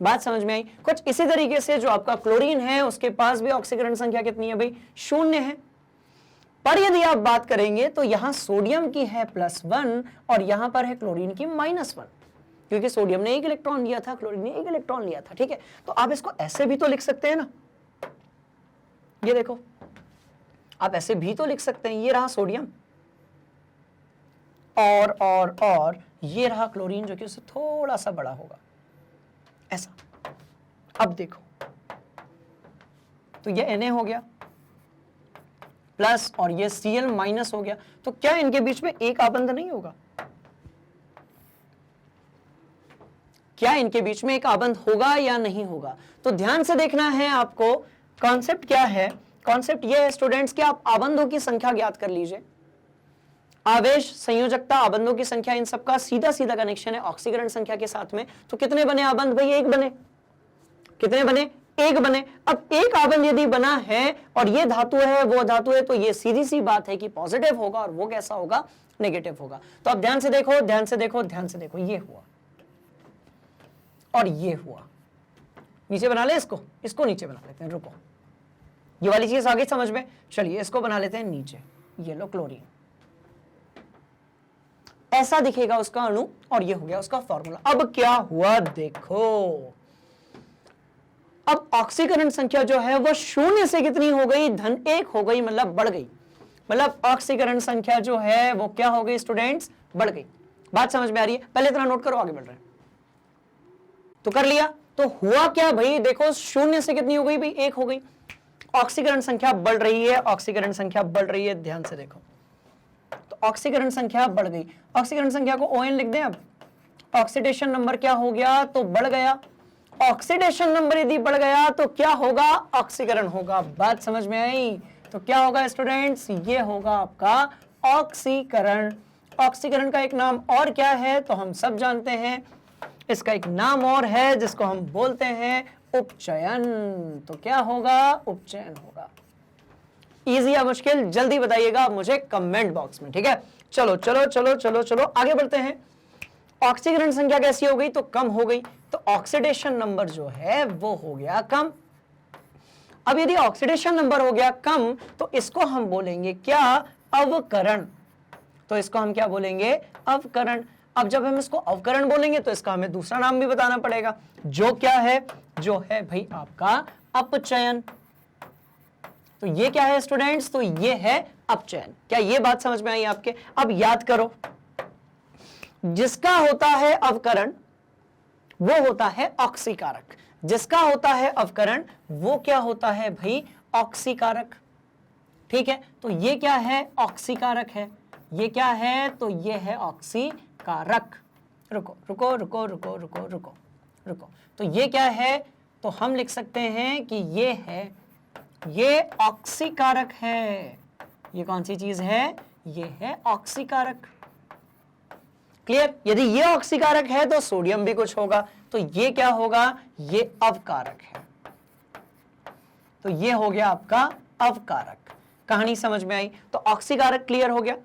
बात समझ में आई? कुछ इसी तरीके से जो आपका क्लोरीन है उसके पास भी ऑक्सीकरण संख्या कितनी है भाई? 0 है। पर यदि आप बात करेंगे तो यहां सोडियम की है +1 और यहां पर है क्लोरीन की -1, क्योंकि सोडियम ने 1 इलेक्ट्रॉन लिया था, क्लोरीन ने 1 इलेक्ट्रॉन लिया था। ठीक है, तो आप इसको ऐसे भी तो लिख सकते हैं ना, ये देखो, आप ऐसे भी तो लिख सकते हैं, ये रहा सोडियम और ये रहा क्लोरीन जो कि उससे थोड़ा सा बड़ा होगा, ऐसा। अब देखो, तो ये Na हो गया प्लस और ये Cl- हो गया, तो क्या इनके बीच में एक आबंध नहीं होगा? क्या इनके बीच में एक आबंध होगा या नहीं होगा? तो ध्यान से देखना है आपको। कॉन्सेप्ट क्या है? कॉन्सेप्ट ये है स्टूडेंट्स कि आप आबंधों की संख्या ज्ञात कर लीजिए। आवेश, संयोजकता, आबंधों की संख्या, इन सबका सीधा सीधा कनेक्शन है ऑक्सीकरण संख्या के साथ में। तो कितने बने आबंध भाई? एक बने। कितने बने? एक बने। अब एक आबंध यदि बना है और ये धातु है, वो धातु है, तो ये सीधी सी बात है कि पॉजिटिव होगा और वो कैसा होगा? नेगेटिव होगा। तो अब ध्यान से देखो, ध्यान से देखो, ध्यान से देखो, ये हुआ और ये हुआ। नीचे बना ले इसको, इसको नीचे बना लेते हैं, रुको, ये वाली चीज आगे समझ में। चलिए इसको बना लेते हैं नीचे, ये लो क्लोरीन, ऐसा दिखेगा उसका अणु और ये हो गया उसका फॉर्मूला। अब क्या हुआ देखो, अब ऑक्सीकरण संख्या जो है वो 0 से कितनी हो गई? +1 हो गई, मतलब बढ़ गई। मतलब ऑक्सीकरण संख्या जो है वो क्या हो गई स्टूडेंट्स? बढ़ गई। बात समझ में आ रही है? पहले इतना नोट करो, आगे बढ़ रहे हैं। तो कर लिया, तो हुआ क्या भाई? देखो 0 से कितनी हो गई भाई? 1 हो गई। ऑक्सीकरण संख्या बढ़ रही है, ऑक्सीकरण संख्या बढ़ रही है, ध्यान से देखो। तो ऑक्सीकरण संख्या बढ़ गई, ऑक्सीकरण संख्या को ON लिख दें। अब ऑक्सीडेशन नंबर क्या हो गया? तो बढ़ गया। ऑक्सीडेशन नंबर यदि बढ़ गया तो क्या होगा? ऑक्सीकरण होगा। बात समझ में आई? तो क्या होगा स्टूडेंट्स? ये होगा आपका ऑक्सीकरण। ऑक्सीकरण का एक नाम और क्या है? तो हम सब जानते हैं, इसका एक नाम और है जिसको हम बोलते हैं उपचयन। तो क्या होगा? उपचयन होगा। इजी या मुश्किल? जल्दी बताइएगा मुझे कमेंट बॉक्स में, ठीक है? चलो चलो चलो चलो चलो आगे बढ़ते हैं। ऑक्सीकरण संख्या कैसी हो गई? तो कम हो गई, तो ऑक्सीडेशन नंबर जो है वो हो गया कम। अब यदि ऑक्सीडेशन नंबर हो गया कम तो इसको हम बोलेंगे क्या? अवकरण। तो इसको हम क्या बोलेंगे? अवकरण। अब जब हम इसको अवकरण बोलेंगे तो इसका हमें दूसरा नाम भी बताना पड़ेगा, जो क्या है? जो है भाई आपका अपचयन। तो ये क्या है स्टूडेंट्स? तो ये है अपचयन। क्या ये बात समझ में आई आपके? अब याद करो, जिसका होता है अवकरण वो होता है ऑक्सीकारक। जिसका होता है अवकरण वो क्या होता है भाई? ऑक्सीकारक। ठीक है, तो ये क्या है? ऑक्सीकारक है। ये क्या है? तो ये है ऑक्सीकारक। रुको रुको रुको रुको रुको रुको रुको, तो ये क्या है? तो हम लिख सकते हैं कि ये है, ये ऑक्सीकारक है। ये कौन सी चीज है? ये है ऑक्सीकारक। क्लियर? यदि ये ऑक्सीकारक है तो सोडियम भी कुछ होगा, तो ये क्या होगा? ये अवकारक है। तो ये हो गया आपका अवकारक। कहानी समझ में आई? तो ऑक्सीकारक क्लियर हो गया,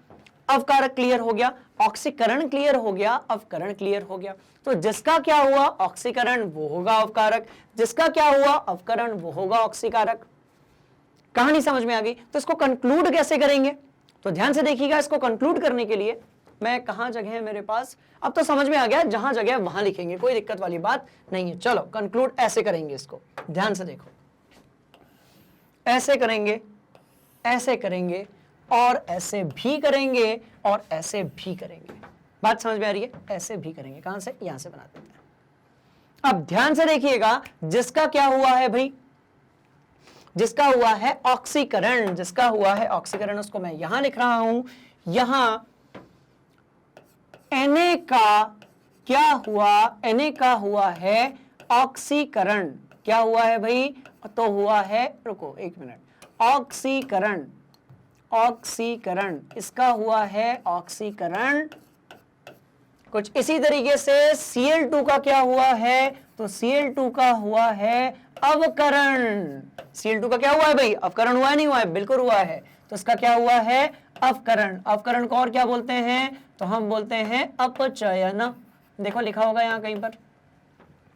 अवकारक क्लियर हो गया, ऑक्सीकरण क्लियर हो गया, अवकरण क्लियर हो गया। तो जिसका क्या हुआ ऑक्सीकरण वो होगा अवकारक, जिसका क्या हुआ अवकरण वो होगा ऑक्सीकारक। कहानी समझ में आ गई? तो इसको कंक्लूड कैसे करेंगे? तो ध्यान से देखिएगा, इसको कंक्लूड करने के लिए मैं कहां जगह है मेरे पास? अब तो समझ में आ गया, जहां जगह है वहां लिखेंगे, कोई दिक्कत वाली बात नहीं है। चलो कंक्लूड ऐसे करेंगे इसको, ध्यान से देखो, ऐसे करेंगे, ऐसे करेंगे और ऐसे भी करेंगे और ऐसे भी करेंगे। बात समझ में आ रही है? ऐसे भी करेंगे, कहां से? यहां से बना देते हैं। अब ध्यान से देखिएगा, जिसका क्या हुआ है भाई? जिसका हुआ है ऑक्सीकरण, जिसका हुआ है ऑक्सीकरण, उसको मैं यहां लिख रहा हूं। यहां Na का क्या हुआ? Na का हुआ है ऑक्सीकरण। क्या हुआ है भाई? तो हुआ है, रुको एक मिनट, ऑक्सीकरण। ऑक्सीकरण, इसका हुआ है ऑक्सीकरण। कुछ इसी तरीके से Cl2 का क्या हुआ है? तो Cl2 का हुआ है अवकरण। Cl2 का क्या हुआ है भाई? अवकरण हुआ है, नहीं हुआ है? बिल्कुल हुआ है। तो इसका क्या हुआ है? अवकरण। अवकरण को और क्या बोलते हैं? तो हम बोलते हैं अपचयन। देखो लिखा होगा यहाँ कहीं पर,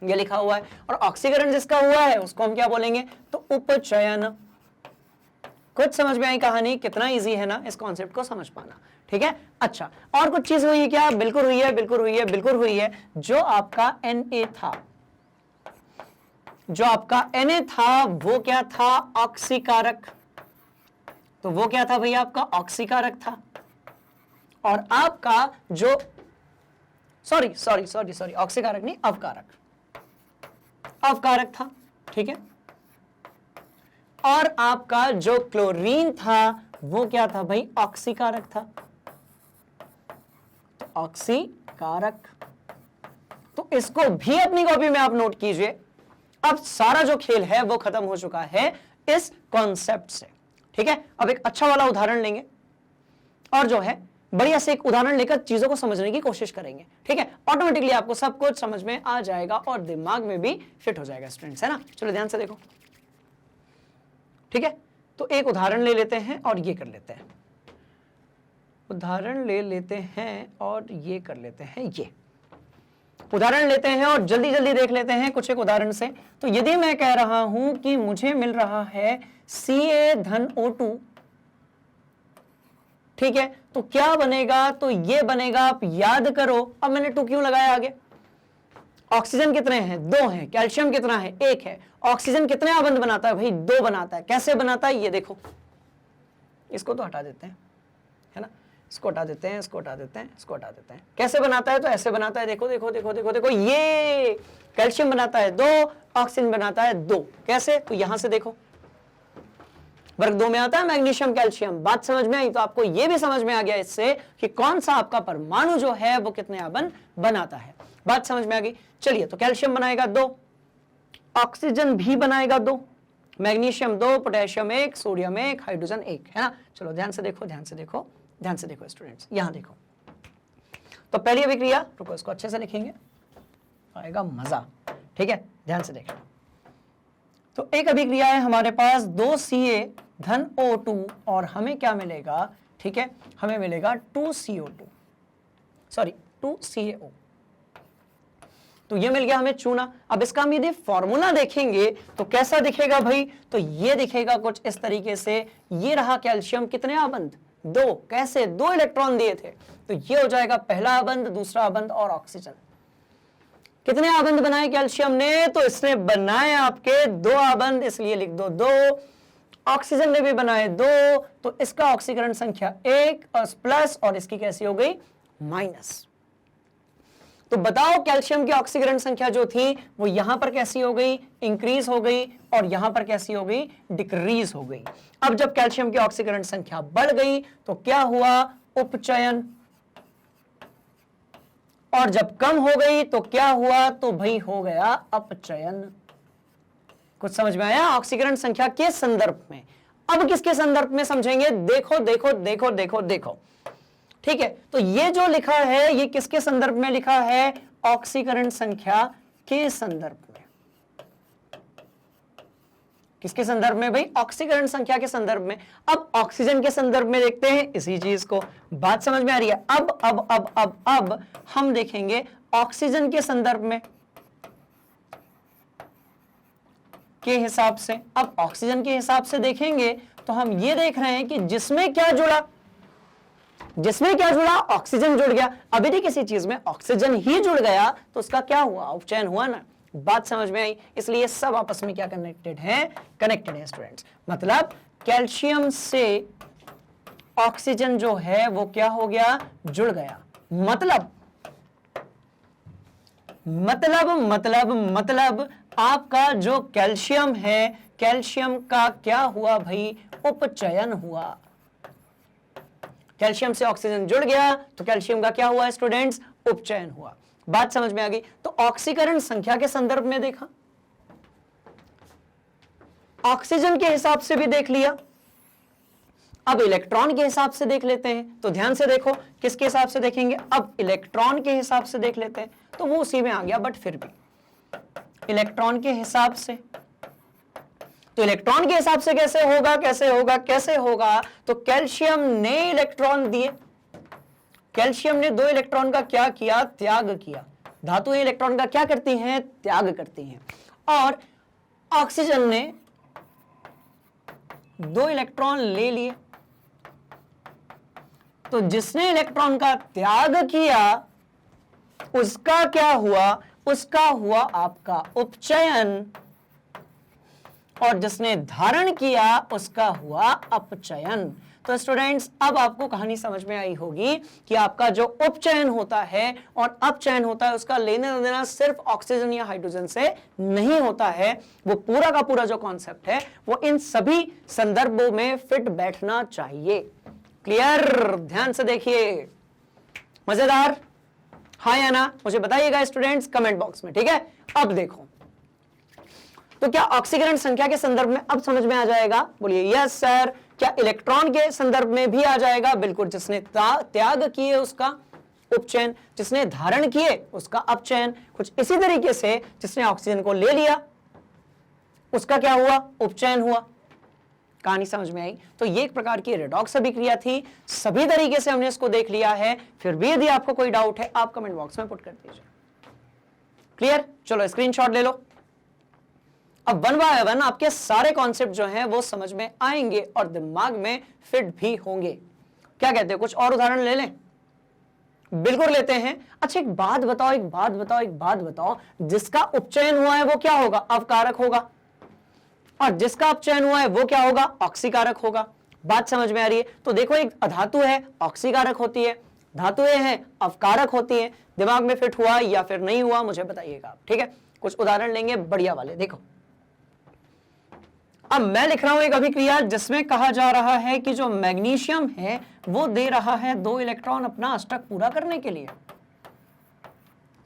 ये लिखा हुआ है। और ऑक्सीकरण जिसका हुआ है उसको हम क्या बोलेंगे? तो उपचयन। कुछ समझ में आई कहानी? कितना इजी है ना इस कॉन्सेप्ट को समझ पाना। ठीक है, अच्छा और कुछ चीज हुई है क्या? बिल्कुल हुई है, बिल्कुल हुई है, बिल्कुल हुई है। जो आपका Na था, जो आपका Na था वो क्या था? ऑक्सीकारक। तो वो क्या था भैया? आपका ऑक्सीकारक था। और आपका जो सॉरी ऑक्सीकारक नहीं, अवकारक, अवकारक था। ठीक है, और आपका जो क्लोरीन था वो क्या था भाई? ऑक्सीकारक था। तो ऑक्सीकारक, तो इसको भी अपनी कॉपी में आप नोट कीजिए। अब सारा जो खेल है वो खत्म हो चुका है इस कॉन्सेप्ट से। ठीक है, अब एक अच्छा वाला उदाहरण लेंगे और जो है बढ़िया से एक उदाहरण लेकर चीजों को समझने की कोशिश करेंगे। ठीक है, ऑटोमेटिकली आपको सब कुछ समझ में आ जाएगा और दिमाग में भी फिट हो जाएगा स्टूडेंट्स, है ना। चलो ध्यान से देखो। ठीक है, तो एक उदाहरण ले लेते हैं और ये कर लेते हैं, उदाहरण ले लेते हैं और ये कर लेते हैं। ये उदाहरण लेते हैं और जल्दी जल्दी देख लेते हैं कुछ एक उदाहरण से। तो यदि मैं कह रहा हूं कि मुझे मिल रहा है Ca-O2, ठीक है, तो क्या बनेगा? तो ये बनेगा, आप याद करो। अब मैंने 2 क्यों लगाया आगे? ऑक्सीजन कितने हैं? 2 हैं। कैल्शियम कितना है? 1 है। ऑक्सीजन कितने आबंध बनाता है भाई? 2 बनाता है। कैसे बनाता है? ये देखो, इसको तो हटा देते हैं, है ना, इसको हटा देते हैं, इसको हटा देते हैं, इसको हटा देते हैं। कैसे बनाता है? तो ऐसे बनाता है। देखो देखो देखो देखो देखो, ये कैल्शियम बनाता है 2, ऑक्सीजन बनाता है 2। कैसे? तो यहां से देखो, वर्ग 2 में आता है मैग्नीशियम कैल्शियम। बात समझ में आई? तो आपको यह भी समझ में आ गया इससे कि कौन सा आपका परमाणु जो है वो कितने आबंध बनाता है। बात समझ में आ गई? चलिए, तो कैल्शियम बनाएगा 2, ऑक्सीजन भी बनाएगा 2, मैग्नीशियम 2, पोटेशियम 1, सोडियम 1, हाइड्रोजन 1, है ना। चलो ध्यान से देखो, ध्यान से देखो, ध्यान से देखो स्टूडेंट्स, यहां देखो। तो पहली अभिक्रिया, रुको इसको अच्छे से लिखेंगे, आएगा मजा। ठीक है, ध्यान से देखो। तो एक अभिक्रिया है हमारे पास 2Ca-O2 और हमें क्या मिलेगा? ठीक है, हमें मिलेगा 2CO2, सॉरी 2CaO। तो ये मिल गया हमें चूना। अब इसका हम यदि फॉर्मूला देखेंगे तो कैसा दिखेगा भाई? तो ये दिखेगा कुछ इस तरीके से। ये रहा कैल्शियम, कितने आबंध? 2। कैसे? 2 इलेक्ट्रॉन दिए थे, तो ये हो जाएगा पहला आबंध, दूसरा आबंध और ऑक्सीजन। कितने आबंध बनाए कैल्शियम ने? तो इसने बनाए आपके 2 आबंध, इसलिए लिख दो 2। ऑक्सीजन ने भी बनाए 2, तो इसका ऑक्सीकरण संख्या 1 और प्लस, और इसकी कैसी हो गई? माइनस। तो बताओ कैल्शियम की ऑक्सीकरण संख्या जो थी वो यहां पर कैसी हो गई? इंक्रीज हो गई, और यहां पर कैसी हो गई? डिक्रीज हो गई। अब जब कैल्शियम की ऑक्सीकरण संख्या बढ़ गई तो क्या हुआ? उपचयन। और जब कम हो गई तो क्या हुआ? तो भाई हो गया अपचयन। कुछ समझ में आया? ऑक्सीकरण संख्या के संदर्भ में। अब किसके संदर्भ में समझेंगे? देखो देखो देखो देखो देखो, ठीक है। तो ये जो लिखा है ये किसके संदर्भ में लिखा है? ऑक्सीकरण संख्या के संदर्भ में। किसके संदर्भ में भाई? ऑक्सीकरण संख्या के संदर्भ में। अब ऑक्सीजन के संदर्भ में देखते हैं इसी चीज को। बात समझ में आ रही है? अब हम देखेंगे ऑक्सीजन के संदर्भ में के हिसाब से। अब ऑक्सीजन के हिसाब से देखेंगे तो हम ये देख रहे हैं कि जिसमें क्या जुड़ा? जिसमें क्या जुड़ा? ऑक्सीजन जुड़ गया। अब यदि किसी चीज में ऑक्सीजन ही जुड़ गया तो उसका क्या हुआ? उपचयन हुआ ना। बात समझ में आई? इसलिए सब आपस में क्या कनेक्टेड है? कनेक्टेड है स्टूडेंट्स। मतलब कैल्शियम से ऑक्सीजन जो है वो क्या हो गया? जुड़ गया। मतलब आपका जो कैल्शियम है, कैल्शियम का क्या हुआ भाई? उपचयन हुआ। कैल्शियम से ऑक्सीजन जुड़ गया तो कैल्शियम का क्या हुआ स्टूडेंट्स? उपचयन हुआ। बात समझ में आ गई? तो ऑक्सीकरण संख्या के संदर्भ में देखा, ऑक्सीजन के हिसाब से भी देख लिया। अब इलेक्ट्रॉन के हिसाब से देख लेते हैं। तो ध्यान से देखो, किसके हिसाब से देखेंगे? अब इलेक्ट्रॉन के हिसाब से देख लेते हैं। तो वो उसी में आ गया, बट फिर भी इलेक्ट्रॉन के हिसाब से तो इलेक्ट्रॉन के हिसाब से कैसे होगा, कैसे होगा, कैसे होगा? तो कैल्शियम ने इलेक्ट्रॉन दिए, कैल्शियम ने 2 इलेक्ट्रॉन का क्या किया? त्याग किया। धातुएं इलेक्ट्रॉन का क्या करती हैं? त्याग करती हैं। और ऑक्सीजन ने 2 इलेक्ट्रॉन ले लिए। तो जिसने इलेक्ट्रॉन का त्याग किया उसका क्या हुआ? उसका हुआ आपका उपचयन, और जिसने धारण किया उसका हुआ अपचयन। तो स्टूडेंट्स, अब आपको कहानी समझ में आई होगी कि आपका जो उपचयन होता है और अपचयन होता है उसका लेना देना सिर्फ ऑक्सीजन या हाइड्रोजन से नहीं होता है। वो पूरा का पूरा जो कॉन्सेप्ट है वो इन सभी संदर्भों में फिट बैठना चाहिए। क्लियर? ध्यान से देखिए। मजेदार? हाँ या ना? मुझे बताइएगा स्टूडेंट्स कमेंट बॉक्स में, ठीक है? अब देखो, तो क्या ऑक्सीकरण संख्या के संदर्भ में अब समझ में आ जाएगा? बोलिए यस सर। क्या इलेक्ट्रॉन के संदर्भ में भी आ जाएगा? बिल्कुल। जिसने त्याग किए उसका उपचयन, जिसने धारण किए उसका अपचयन। कुछ इसी तरीके से जिसने ऑक्सीजन को ले लिया उसका क्या हुआ? उपचयन हुआ। कहानी समझ में आई? तो ये एक प्रकार की रेडॉक्स अभिक्रिया थी। सभी तरीके से हमने इसको देख लिया है। फिर भी यदि आपको कोई डाउट है आप कमेंट बॉक्स में पुट कर दीजिए। क्लियर? चलो स्क्रीनशॉट ले लो। अब 1 बाय 1 आपके सारे कॉन्सेप्ट जो हैं वो समझ में आएंगे और दिमाग में फिट भी होंगे। क्या कहते हो? कुछ और उदाहरण ले लें? बिल्कुल लेते हैं। अच्छा एक बात बताओ, जिसका उपचयन हुआ है वो क्या होगा? अवकारक होगा, और जिसका अपचयन हुआ है वो क्या होगा? ऑक्सीकारक होगा। बात समझ में आ रही है? तो देखो, एक अधातु है ऑक्सीकारक होती है, धातुएं हैं अवकारक होती हैं। दिमाग में फिट हुआ या फिर नहीं हुआ मुझे बताइएगा, ठीक है? कुछ उदाहरण लेंगे बढ़िया वाले। देखो, अब मैं लिख रहा हूं एक अभिक्रिया जिसमें कहा जा रहा है कि जो मैग्नीशियम है वो दे रहा है 2 इलेक्ट्रॉन अपना अष्टक पूरा करने के लिए।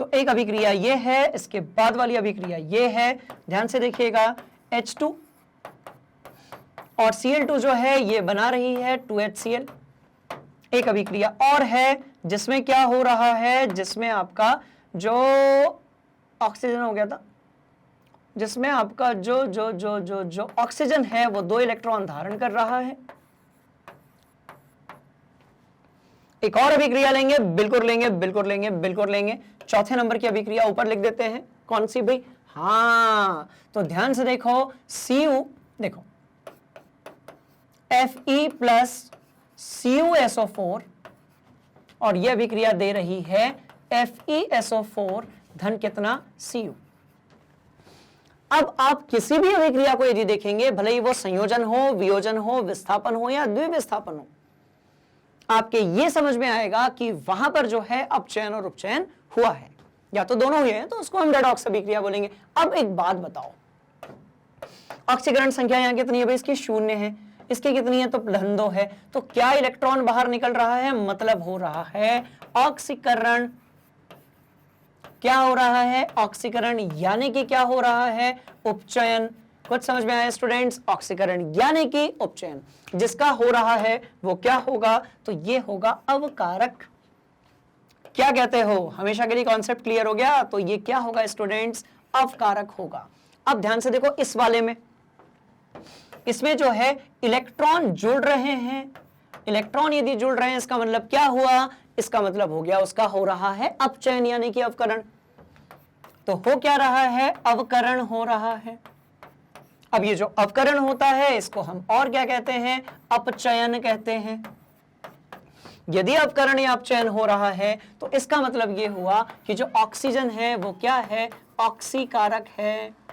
तो एक अभिक्रिया ये है, इसके बाद वाली अभिक्रिया ये है। ध्यान से देखिएगा, H2 और Cl2 जो है ये बना रही है 2HCl। एक अभिक्रिया और है जिसमें क्या हो रहा है? जिसमें आपका जो ऑक्सीजन हो गया था, जिसमें आपका जो ऑक्सीजन है वो 2 इलेक्ट्रॉन धारण कर रहा है। एक और अभिक्रिया लेंगे, बिल्कुल लेंगे। चौथे नंबर की अभिक्रिया ऊपर लिख देते हैं। कौन सी भाई? हाँ, तो ध्यान से देखो, Cu, देखो Fe प्लस CuSO4 और यह अभिक्रिया दे रही है FeSO4 धन कितना? Cu। अब आप किसी भी अभिक्रिया को यदि देखेंगे, भले ही वो संयोजन हो, वियोजन हो, विस्थापन हो या द्विविस्थापन हो, आपके ये समझ में आएगा कि वहां पर जो है अपचयन और उपचयन हुआ है, या तो दोनों हुए हैं, तो उसको हम रेडॉक्स अभिक्रिया बोलेंगे। अब एक बात बताओ, ऑक्सीकरण संख्या यहां कितनी है भाई? इसकी 0 है। इसकी कितनी है? तो धन 2 है। तो क्या इलेक्ट्रॉन बाहर निकल रहा है? मतलब हो रहा है ऑक्सीकरण। क्या हो रहा है? ऑक्सीकरण, यानी कि क्या हो रहा है? उपचयन। कुछ समझ में आया स्टूडेंट्स? ऑक्सीकरण यानी कि उपचयन जिसका हो रहा है वो क्या होगा? तो ये होगा अवकारक। क्या कहते हो? हमेशा के लिए कॉन्सेप्ट क्लियर हो गया? तो ये क्या होगा स्टूडेंट्स? अवकारक होगा। अब ध्यान से देखो, इस वाले में, इसमें जो है इलेक्ट्रॉन जुड़ रहे हैं। इलेक्ट्रॉन यदि जुड़ रहे हैं इसका मतलब क्या हुआ? इसका मतलब हो गया उसका हो रहा है अपचयन यानी कि अवकरण। तो हो क्या रहा है? अवकरण हो रहा है। अब ये जो अवकरण होता है इसको हम और क्या कहते हैं? अपचयन कहते हैं। यदि अवकरण या अपचयन हो रहा है तो इसका मतलब ये हुआ कि जो ऑक्सीजन है वो क्या है? ऑक्सीकारक है।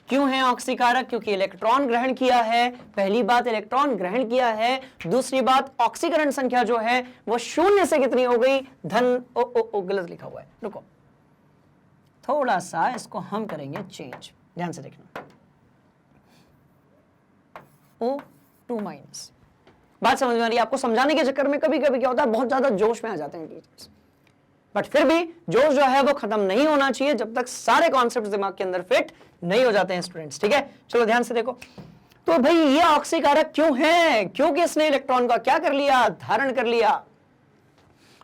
क्यों है ऑक्सीकारक? क्योंकि इलेक्ट्रॉन ग्रहण किया है। पहली बात इलेक्ट्रॉन ग्रहण किया है, दूसरी बात ऑक्सीकरण संख्या जो है वो 0 से कितनी हो गई? धन। ओ गलत लिखा हुआ है, रुको, थोड़ा सा इसको हम करेंगे चेंज। ध्यान से देखना, O2-। बात समझ में आ रही है? आपको समझाने के चक्कर में कभी कभी क्या होता है, बहुत ज्यादा जोश में आ जाते हैं टीचर्स, बट फिर भी जोश जो है वो खत्म नहीं होना चाहिए जब तक सारे कॉन्सेप्ट्स दिमाग के अंदर फिट नहीं हो जाते हैं स्टूडेंट्स, ठीक है? चलो ध्यान से देखो, तो भाई ये ऑक्सीकारक क्यों है? क्योंकि इसने इलेक्ट्रॉन का क्या कर लिया? धारण कर लिया।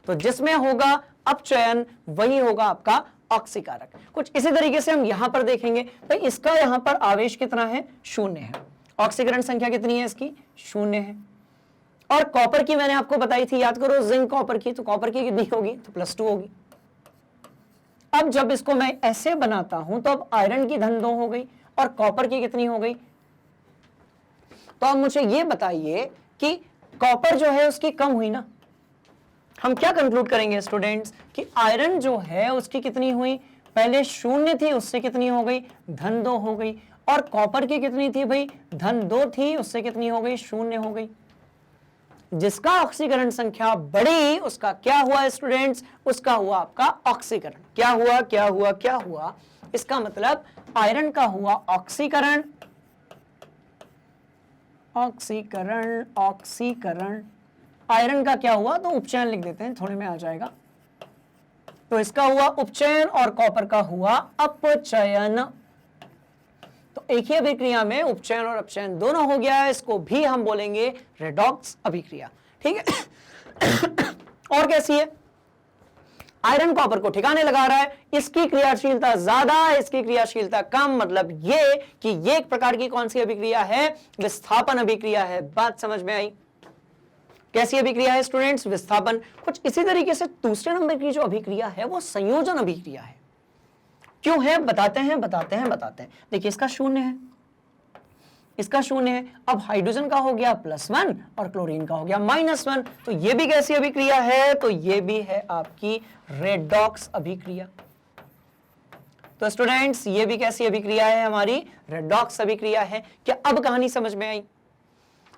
तो जिसमें होगा अपचयन वही होगा आपका ऑक्सीकारक। कुछ इसी तरीके से हम यहां पर देखेंगे भाई इसका यहां पर आवेश कितना है, 0 है। ऑक्सीकरण संख्या कितनी है इसकी, 0 है। और कॉपर की मैंने आपको बताई थी, याद करो, जिंक कॉपर की, तो कॉपर की कितनी होगी, तो +2 होगी। अब जब इसको मैं ऐसे बनाता हूं तो अब आयरन की धन 2 हो गई और कॉपर की कितनी हो गई। तो अब मुझे ये बताइए कि कॉपर जो है उसकी कम हुई ना। हम क्या कंक्लूड करेंगे स्टूडेंट्स कि आयरन जो है उसकी कितनी हुई, पहले 0 थी उससे कितनी हो गई, धन 2 हो गई। और कॉपर की कितनी थी भाई, धन 2 थी, उससे कितनी हो गई, 0 हो गई। जिसका ऑक्सीकरण संख्या बढ़ी उसका क्या हुआ स्टूडेंट्स, उसका हुआ आपका ऑक्सीकरण। क्या हुआ, क्या हुआ, क्या हुआ, इसका मतलब आयरन का हुआ ऑक्सीकरण, ऑक्सीकरण, ऑक्सीकरण। आयरन का क्या हुआ, तो उपचयन लिख देते हैं, थोड़े में आ जाएगा। तो इसका हुआ उपचयन और कॉपर का हुआ अपचयन। तो एक ही अभिक्रिया में उपचयन और अपचयन दोनों हो गया है, इसको भी हम बोलेंगे रेडॉक्स अभिक्रिया। ठीक है। और कैसी है, आयरन कॉपर को ठिकाने लगा रहा है, इसकी क्रियाशीलता ज्यादा, इसकी क्रियाशीलता कम, मतलब ये कि ये एक प्रकार की कौन सी अभिक्रिया है, विस्थापन अभिक्रिया है। बात समझ में आई, कैसी अभिक्रिया है स्टूडेंट्स, विस्थापन। कुछ इसी तरीके से दूसरे नंबर की जो अभिक्रिया है वो संयोजन अभिक्रिया है। क्यों है, बताते हैं, बताते हैं, बताते हैं। देखिए इसका 0 है, इसका 0 है। अब हाइड्रोजन का हो गया +1 और क्लोरीन का हो गया -1, तो ये भी कैसी अभिक्रिया है, तो ये भी है आपकी रेडॉक्स अभिक्रिया। तो स्टूडेंट्स ये भी कैसी अभिक्रिया है, हमारी रेडॉक्स अभिक्रिया है। क्या अब कहानी समझ में आई।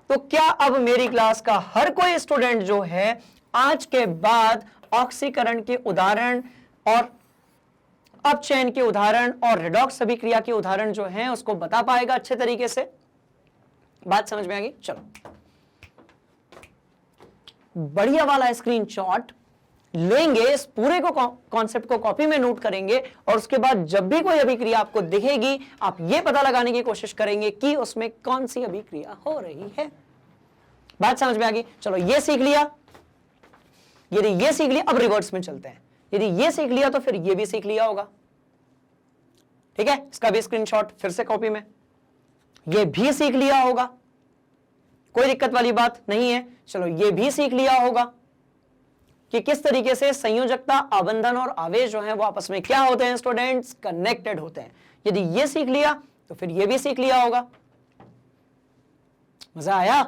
तो क्या अब मेरी क्लास का हर कोई स्टूडेंट जो है आज के बाद ऑक्सीकरण के उदाहरण और अपचयन के उदाहरण और रेडॉक्स अभिक्रिया के उदाहरण जो हैं उसको बता पाएगा अच्छे तरीके से। बात समझ में आ गई। चलो बढ़िया वाला स्क्रीनशॉट लेंगे, इस पूरे को कॉन्सेप्ट को कॉपी में नोट करेंगे और उसके बाद जब भी कोई अभिक्रिया आपको दिखेगी आप ये पता लगाने की कोशिश करेंगे कि उसमें कौन सी अभिक्रिया हो रही है। बात समझ में आ गई। चलो ये सीख लिया, यदि ये सीख लिया अब रिवर्स में चलते हैं। यदि ये सीख लिया तो फिर ये भी सीख लिया होगा। ठीक है, इसका भी स्क्रीनशॉट फिर से कॉपी में, ये भी सीख लिया होगा, कोई दिक्कत वाली बात नहीं है। चलो ये भी सीख लिया होगा कि किस तरीके से संयोजकता, आबंधन और आवेश जो है वो आपस में क्या होते हैं स्टूडेंट्स, कनेक्टेड होते हैं। यदि ये सीख लिया तो फिर ये भी सीख लिया होगा। मजा आया,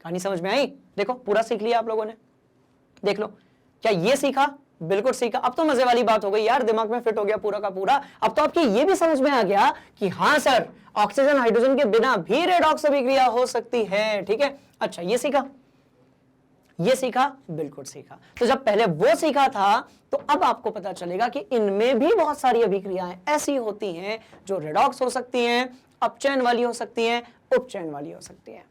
कहानी समझ में आई। देखो पूरा सीख लिया आप लोगों ने, देख लो। क्या ये सीखा, बिल्कुल सीखा। अब तो मजे वाली बात हो गई यार, दिमाग में फिट हो गया पूरा का पूरा। अब तो आपकी ये भी समझ में आ गया कि हाँ सर ऑक्सीजन हाइड्रोजन के बिना भी रेडॉक्स अभिक्रिया हो सकती है। ठीक है, अच्छा ये सीखा, ये सीखा, बिल्कुल सीखा। तो जब पहले वो सीखा था तो अब आपको पता चलेगा कि इनमें भी बहुत सारी अभिक्रियाएं ऐसी होती हैं जो रेडॉक्स हो सकती हैं, अपचयन वाली हो सकती हैं, उपचयन वाली हो सकती हैं।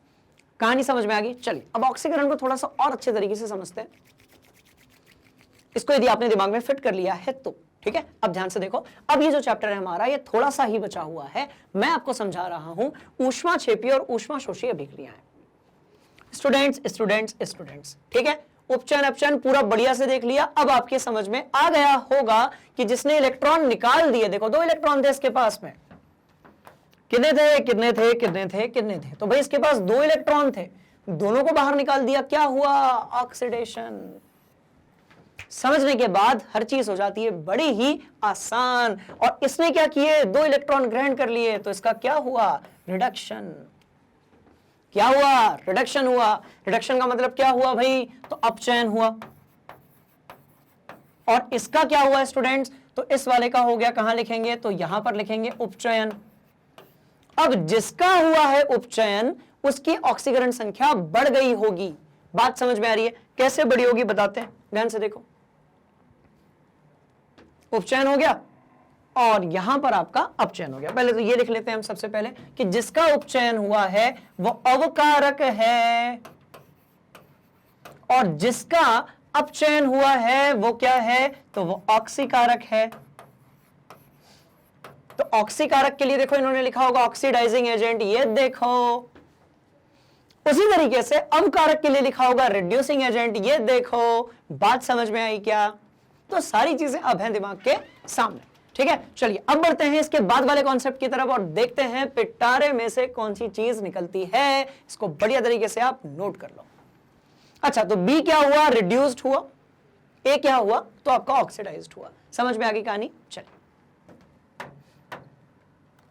कहानी समझ में आ गई। चलिए अब ऑक्सीकरण को थोड़ा सा और अच्छे तरीके से समझते हैं, इसको यदि आपने दिमाग में फिट कर लिया है तो। ठीक है, अब ध्यान से देखो, अब ये जो चैप्टर है हमारा ये थोड़ा सा ही बचा हुआ है। मैं आपको समझा रहा हूं ऊष्माक्षेपी और ऊष्माशोषी अभिक्रियाएं। स्टूडेंट्स स्टूडेंट्स स्टूडेंट्स, ठीक है, उपचयन अपचयन पूरा बढ़िया से देख लिया। अब आपके समझ में आ गया होगा कि जिसने इलेक्ट्रॉन निकाल दिए, देखो 2 इलेक्ट्रॉन थे इसके पास में, कितने थे, कितने थे, कितने थे, कितने थे, तो भाई इसके पास 2 इलेक्ट्रॉन थे, दोनों को बाहर निकाल दिया, क्या हुआ, ऑक्सीडेशन। समझने के बाद हर चीज हो जाती है बड़ी ही आसान। और इसने क्या किए, 2 इलेक्ट्रॉन ग्रहण कर लिए, तो इसका क्या हुआ, रिडक्शन। क्या हुआ, रिडक्शन हुआ। रिडक्शन का मतलब क्या हुआ भाई, तो अपचयन हुआ। और इसका क्या हुआ स्टूडेंट्स, तो इस वाले का हो गया, कहां लिखेंगे, तो यहां पर लिखेंगे उपचयन। अब जिसका हुआ है उपचयन उसकी ऑक्सीकरण संख्या बढ़ गई होगी। बात समझ में आ रही है, कैसे बढ़ी होगी बताते हैं, ध्यान से देखो। उपचयन हो गया और यहां पर आपका अपचयन हो गया। पहले तो ये लिख लेते हैं हम सबसे पहले कि जिसका उपचयन हुआ है वो अवकारक है और जिसका अपचयन हुआ है वो क्या है, तो वो ऑक्सीकारक है। तो ऑक्सीकारक के लिए देखो इन्होंने लिखा होगा ऑक्सीडाइजिंग एजेंट, ये देखो। उसी तरीके से अवकारक के लिए लिखा होगा रिड्यूसिंग एजेंट, ये देखो। बात समझ में आई क्या, तो सारी चीजें अब हैं दिमाग के सामने। ठीक है, चलिए अब बढ़ते हैं इसके बाद वाले कॉन्सेप्ट की तरफ और देखते हैं पिटारे में से कौन सी चीज निकलती है। इसको बढ़िया तरीके से आप नोट कर लो। अच्छा, तो बी क्या हुआ? रिड्यूस्ड हुआ। ए क्या हुआ? तो आपका ऑक्सीडाइज्ड हुआ। समझ में आ गई कहानी? चलिए,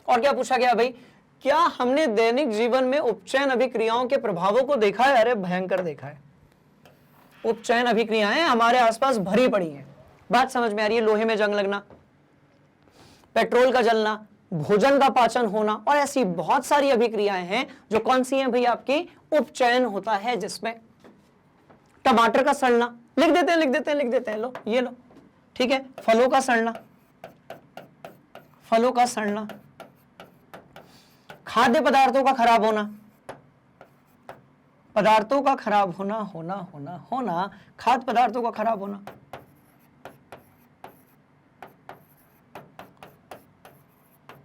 और क्या पूछा गया भाई? क्या हमने दैनिक जीवन में उपचयन अभिक्रियाओं के प्रभावों को देखा है? अरे भयंकर देखा है। उपचयन अभिक्रियाएं हमारे आसपास भरी पड़ी हैं। बात समझ में आ रही है? लोहे में जंग लगना, पेट्रोल का जलना, भोजन का पाचन होना, और ऐसी बहुत सारी अभिक्रियाएं हैं जो कौन सी हैं भाई? आपकी उपचयन होता है, जिसमें टमाटर का सड़ना, लिख देते हैं, लो ये लो, ठीक है। फलों का सड़ना, खाद्य पदार्थों का खराब होना, पदार्थों का खराब होना, खाद्य पदार्थों का खराब होना,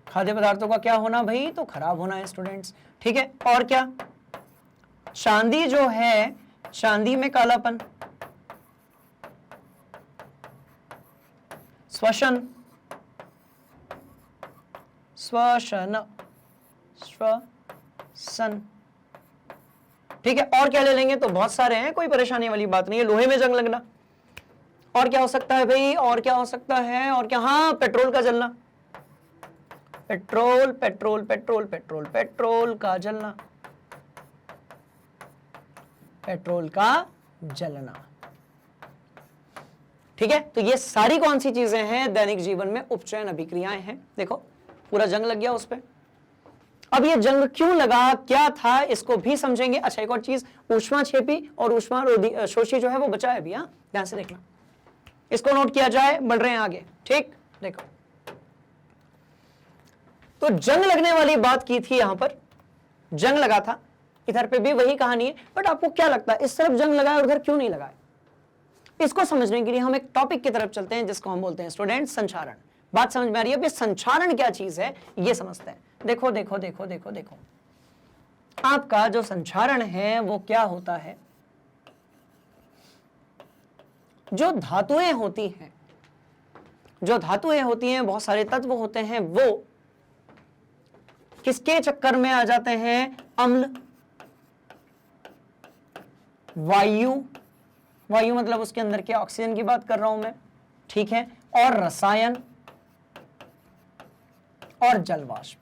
खाद्य पदार्थों का क्या होना भाई? तो खराब होना है स्टूडेंट्स, ठीक है। और क्या? चांदी जो है, चांदी में कालापन, श्वसन, ठीक है। और क्या ले लेंगे? तो बहुत सारे हैं, कोई परेशानी वाली बात नहीं है। लोहे में जंग लगना, और क्या हो सकता है भाई? और क्या हो सकता है? और क्या? हाँ, पेट्रोल का जलना, पेट्रोल का जलना, पेट्रोल का जलना, ठीक है। तो ये सारी कौन सी चीजें हैं? दैनिक जीवन में उपचयन अभिक्रियाएं हैं। देखो, पूरा जंग लग गया उस पे। अब ये जंग क्यों लगा, क्या था, इसको भी समझेंगे। अच्छा, एक और चीज, ऊष्माक्षेपी और ऊष्मा शोषी जो है वो बचा है भी। हाँ, ध्यान से देखना, इसको नोट किया जाए। बढ़ रहे हैं आगे, ठीक। देखो, तो जंग लगने वाली बात की थी, यहां पर जंग लगा था, इधर पे भी वही कहानी है। बट आपको क्या लगता है, इस तरफ जंग लगा है और उधर क्यों नहीं लगा है? इसको समझने के लिए हम एक टॉपिक की तरफ चलते हैं, जिसको हम बोलते हैं स्टूडेंट संचारण। बात समझ में आ रही है? संचारण क्या चीज है ये समझते हैं। देखो देखो देखो देखो देखो, आपका जो संचारण है वो क्या होता है? जो धातुएं होती हैं, बहुत सारे तत्व होते हैं, वो किसके चक्कर में आ जाते हैं? अम्ल, वायु मतलब उसके अंदर के ऑक्सीजन की बात कर रहा हूं मैं, ठीक है, और रसायन और जलवाष्प।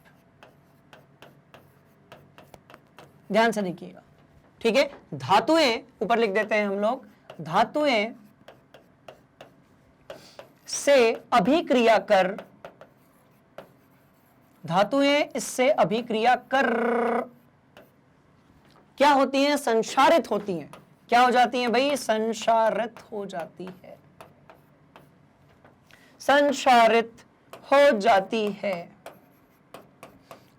ध्यान से देखिएगा, ठीक है। धातुएं ऊपर लिख देते हैं हम लोग, धातुएं से अभिक्रिया कर, धातुएं इससे अभिक्रिया कर क्या होती हैं? संक्षारित होती हैं। क्या हो जाती हैं भाई? संक्षारित हो जाती है, संक्षारित हो जाती है।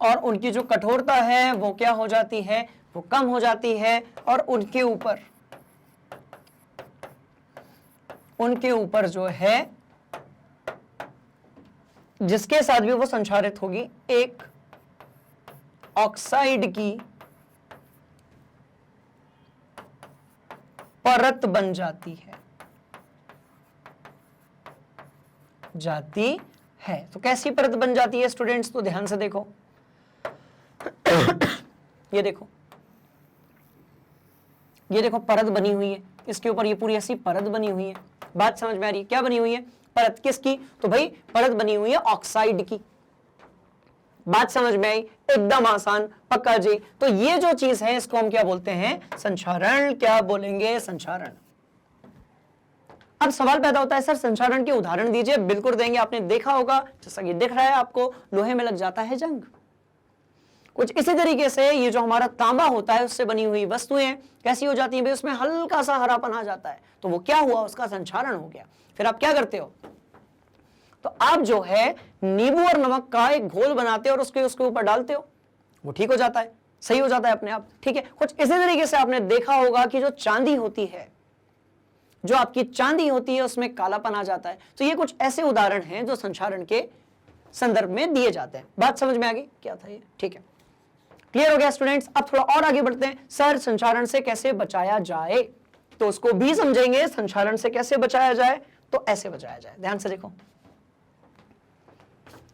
और उनकी जो कठोरता है वो क्या हो जाती है? वो कम हो जाती है। और उनके ऊपर जो है, जिसके साथ भी वो संक्षारित होगी, एक ऑक्साइड की परत बन जाती है। तो कैसी परत बन जाती है स्टूडेंट्स? तो ध्यान से देखो, ये देखो परत बनी हुई है, इसके ऊपर ये पूरी ऐसी परत बनी हुई है। बात समझ में आ रही है? क्या बनी हुई है? परत किसकी? तो भाई परत बनी हुई है ऑक्साइड की। बात समझ में आई? एकदम आसान, पक्का जी। तो ये जो चीज है इसको हम क्या बोलते हैं? संचारण। क्या बोलेंगे? संचारण। अब सवाल पैदा होता है, सर संचारण के उदाहरण दीजिए। बिल्कुल देंगे, आपने देखा होगा, जैसा कि दिख रहा है आपको, लोहे में लग जाता है जंग। कुछ इसी तरीके से ये जो हमारा तांबा होता है उससे बनी हुई वस्तुएं कैसी हो जाती हैं भाई? उसमें हल्का सा हरापन आ जाता है, तो वो क्या हुआ? उसका संचारण हो गया। फिर आप क्या करते हो? तो आप जो है नींबू और नमक का एक घोल बनाते हो और उसके ऊपर डालते हो, वो ठीक हो जाता है, सही हो जाता है अपने आप, ठीक है। कुछ इसी तरीके से आपने देखा होगा कि जो चांदी होती है, जो आपकी चांदी होती है, उसमें कालापन आ जाता है। तो ये कुछ ऐसे उदाहरण हैं जो संचारण के संदर्भ में दिए जाते हैं। बात समझ में आ गई? क्या था ये? ठीक है, क्लियर हो गया स्टूडेंट्स। अब थोड़ा और आगे बढ़ते हैं। सर संचारण से कैसे बचाया जाए? तो उसको भी समझेंगे। संचारण से कैसे बचाया जाए? तो ऐसे बचाया जाए। ध्यान से देखो,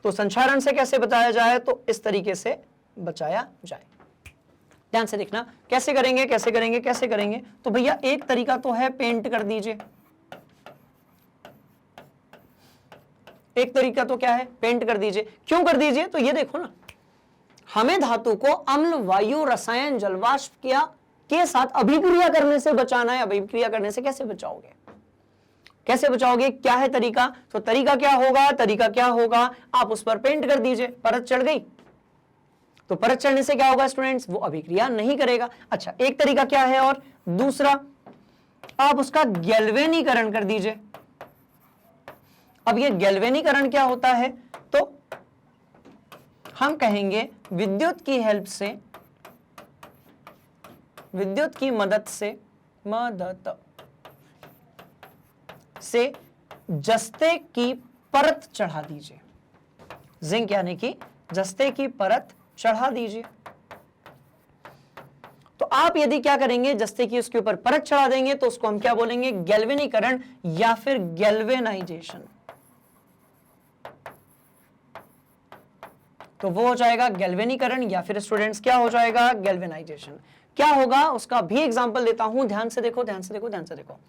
तो संक्षारण से कैसे बचाया जाए, तो इस तरीके से बचाया जाए। ध्यान से देखना कैसे करेंगे, कैसे करेंगे, कैसे करेंगे। तो भैया एक तरीका तो है पेंट कर दीजिए, एक तरीका तो क्या है, पेंट कर दीजिए। क्यों कर दीजिए, तो ये देखो ना, हमें धातु को अम्ल, वायु, रसायन, जलवाष्प के साथ अभिक्रिया करने से बचाना है। अभिक्रिया करने से कैसे बचाओगे, कैसे बचाओगे, क्या है तरीका, तो तरीका क्या होगा, तरीका क्या होगा, आप उस पर पेंट कर दीजिए, परत चढ़ गई। तो परत चढ़ने से क्या होगा स्टूडेंट्स, वो अभिक्रिया नहीं करेगा। अच्छा, एक तरीका क्या है, और दूसरा आप उसका गैल्वेनीकरण कर दीजिए। अब ये गैल्वेनीकरण क्या होता है, तो हम कहेंगे विद्युत की हेल्प से, विद्युत की मदद से जस्ते की परत चढ़ा दीजिए। जिंक यानी कि जस्ते की परत चढ़ा दीजिए। तो आप यदि क्या करेंगे, जस्ते की उसके ऊपर परत चढ़ा देंगे तो उसको हम क्या बोलेंगे, गैल्वेनीकरण या फिर गैल्वेनाइजेशन। तो वो हो जाएगा गैल्वेनीकरण या फिर स्टूडेंट्स क्या हो जाएगा, गैल्वेनाइजेशन। क्या होगा उसका भी एग्जांपल देता हूं, ध्यान से देखो, ध्यान से देखो, ध्यान से देखो।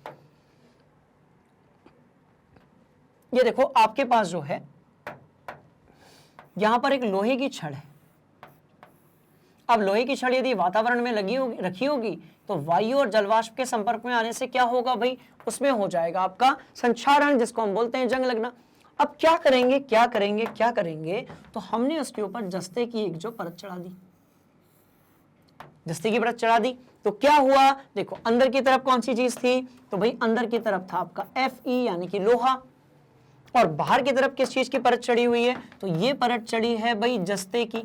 ये देखो आपके पास जो है यहां पर एक लोहे की छड़ है। अब लोहे की छड़ यदि वातावरण में लगी होगी, रखी होगी, तो वायु और जलवाष्प के संपर्क में आने से क्या होगा भाई, उसमें हो जाएगा आपका संक्षारण, जिसको हम बोलते हैं जंग लगना। अब क्या करेंगे, क्या करेंगे, क्या करेंगे, तो हमने उसके ऊपर जस्ते की एक जो परत चढ़ा दी, जस्ते की परत चढ़ा दी। तो क्या हुआ, देखो अंदर की तरफ कौन सी चीज थी, तो भाई अंदर की तरफ था आपका Fe यानी कि लोहा, और बाहर की तरफ किस चीज की परत चढ़ी हुई है, तो ये परत चढ़ी है भाई जस्ते की,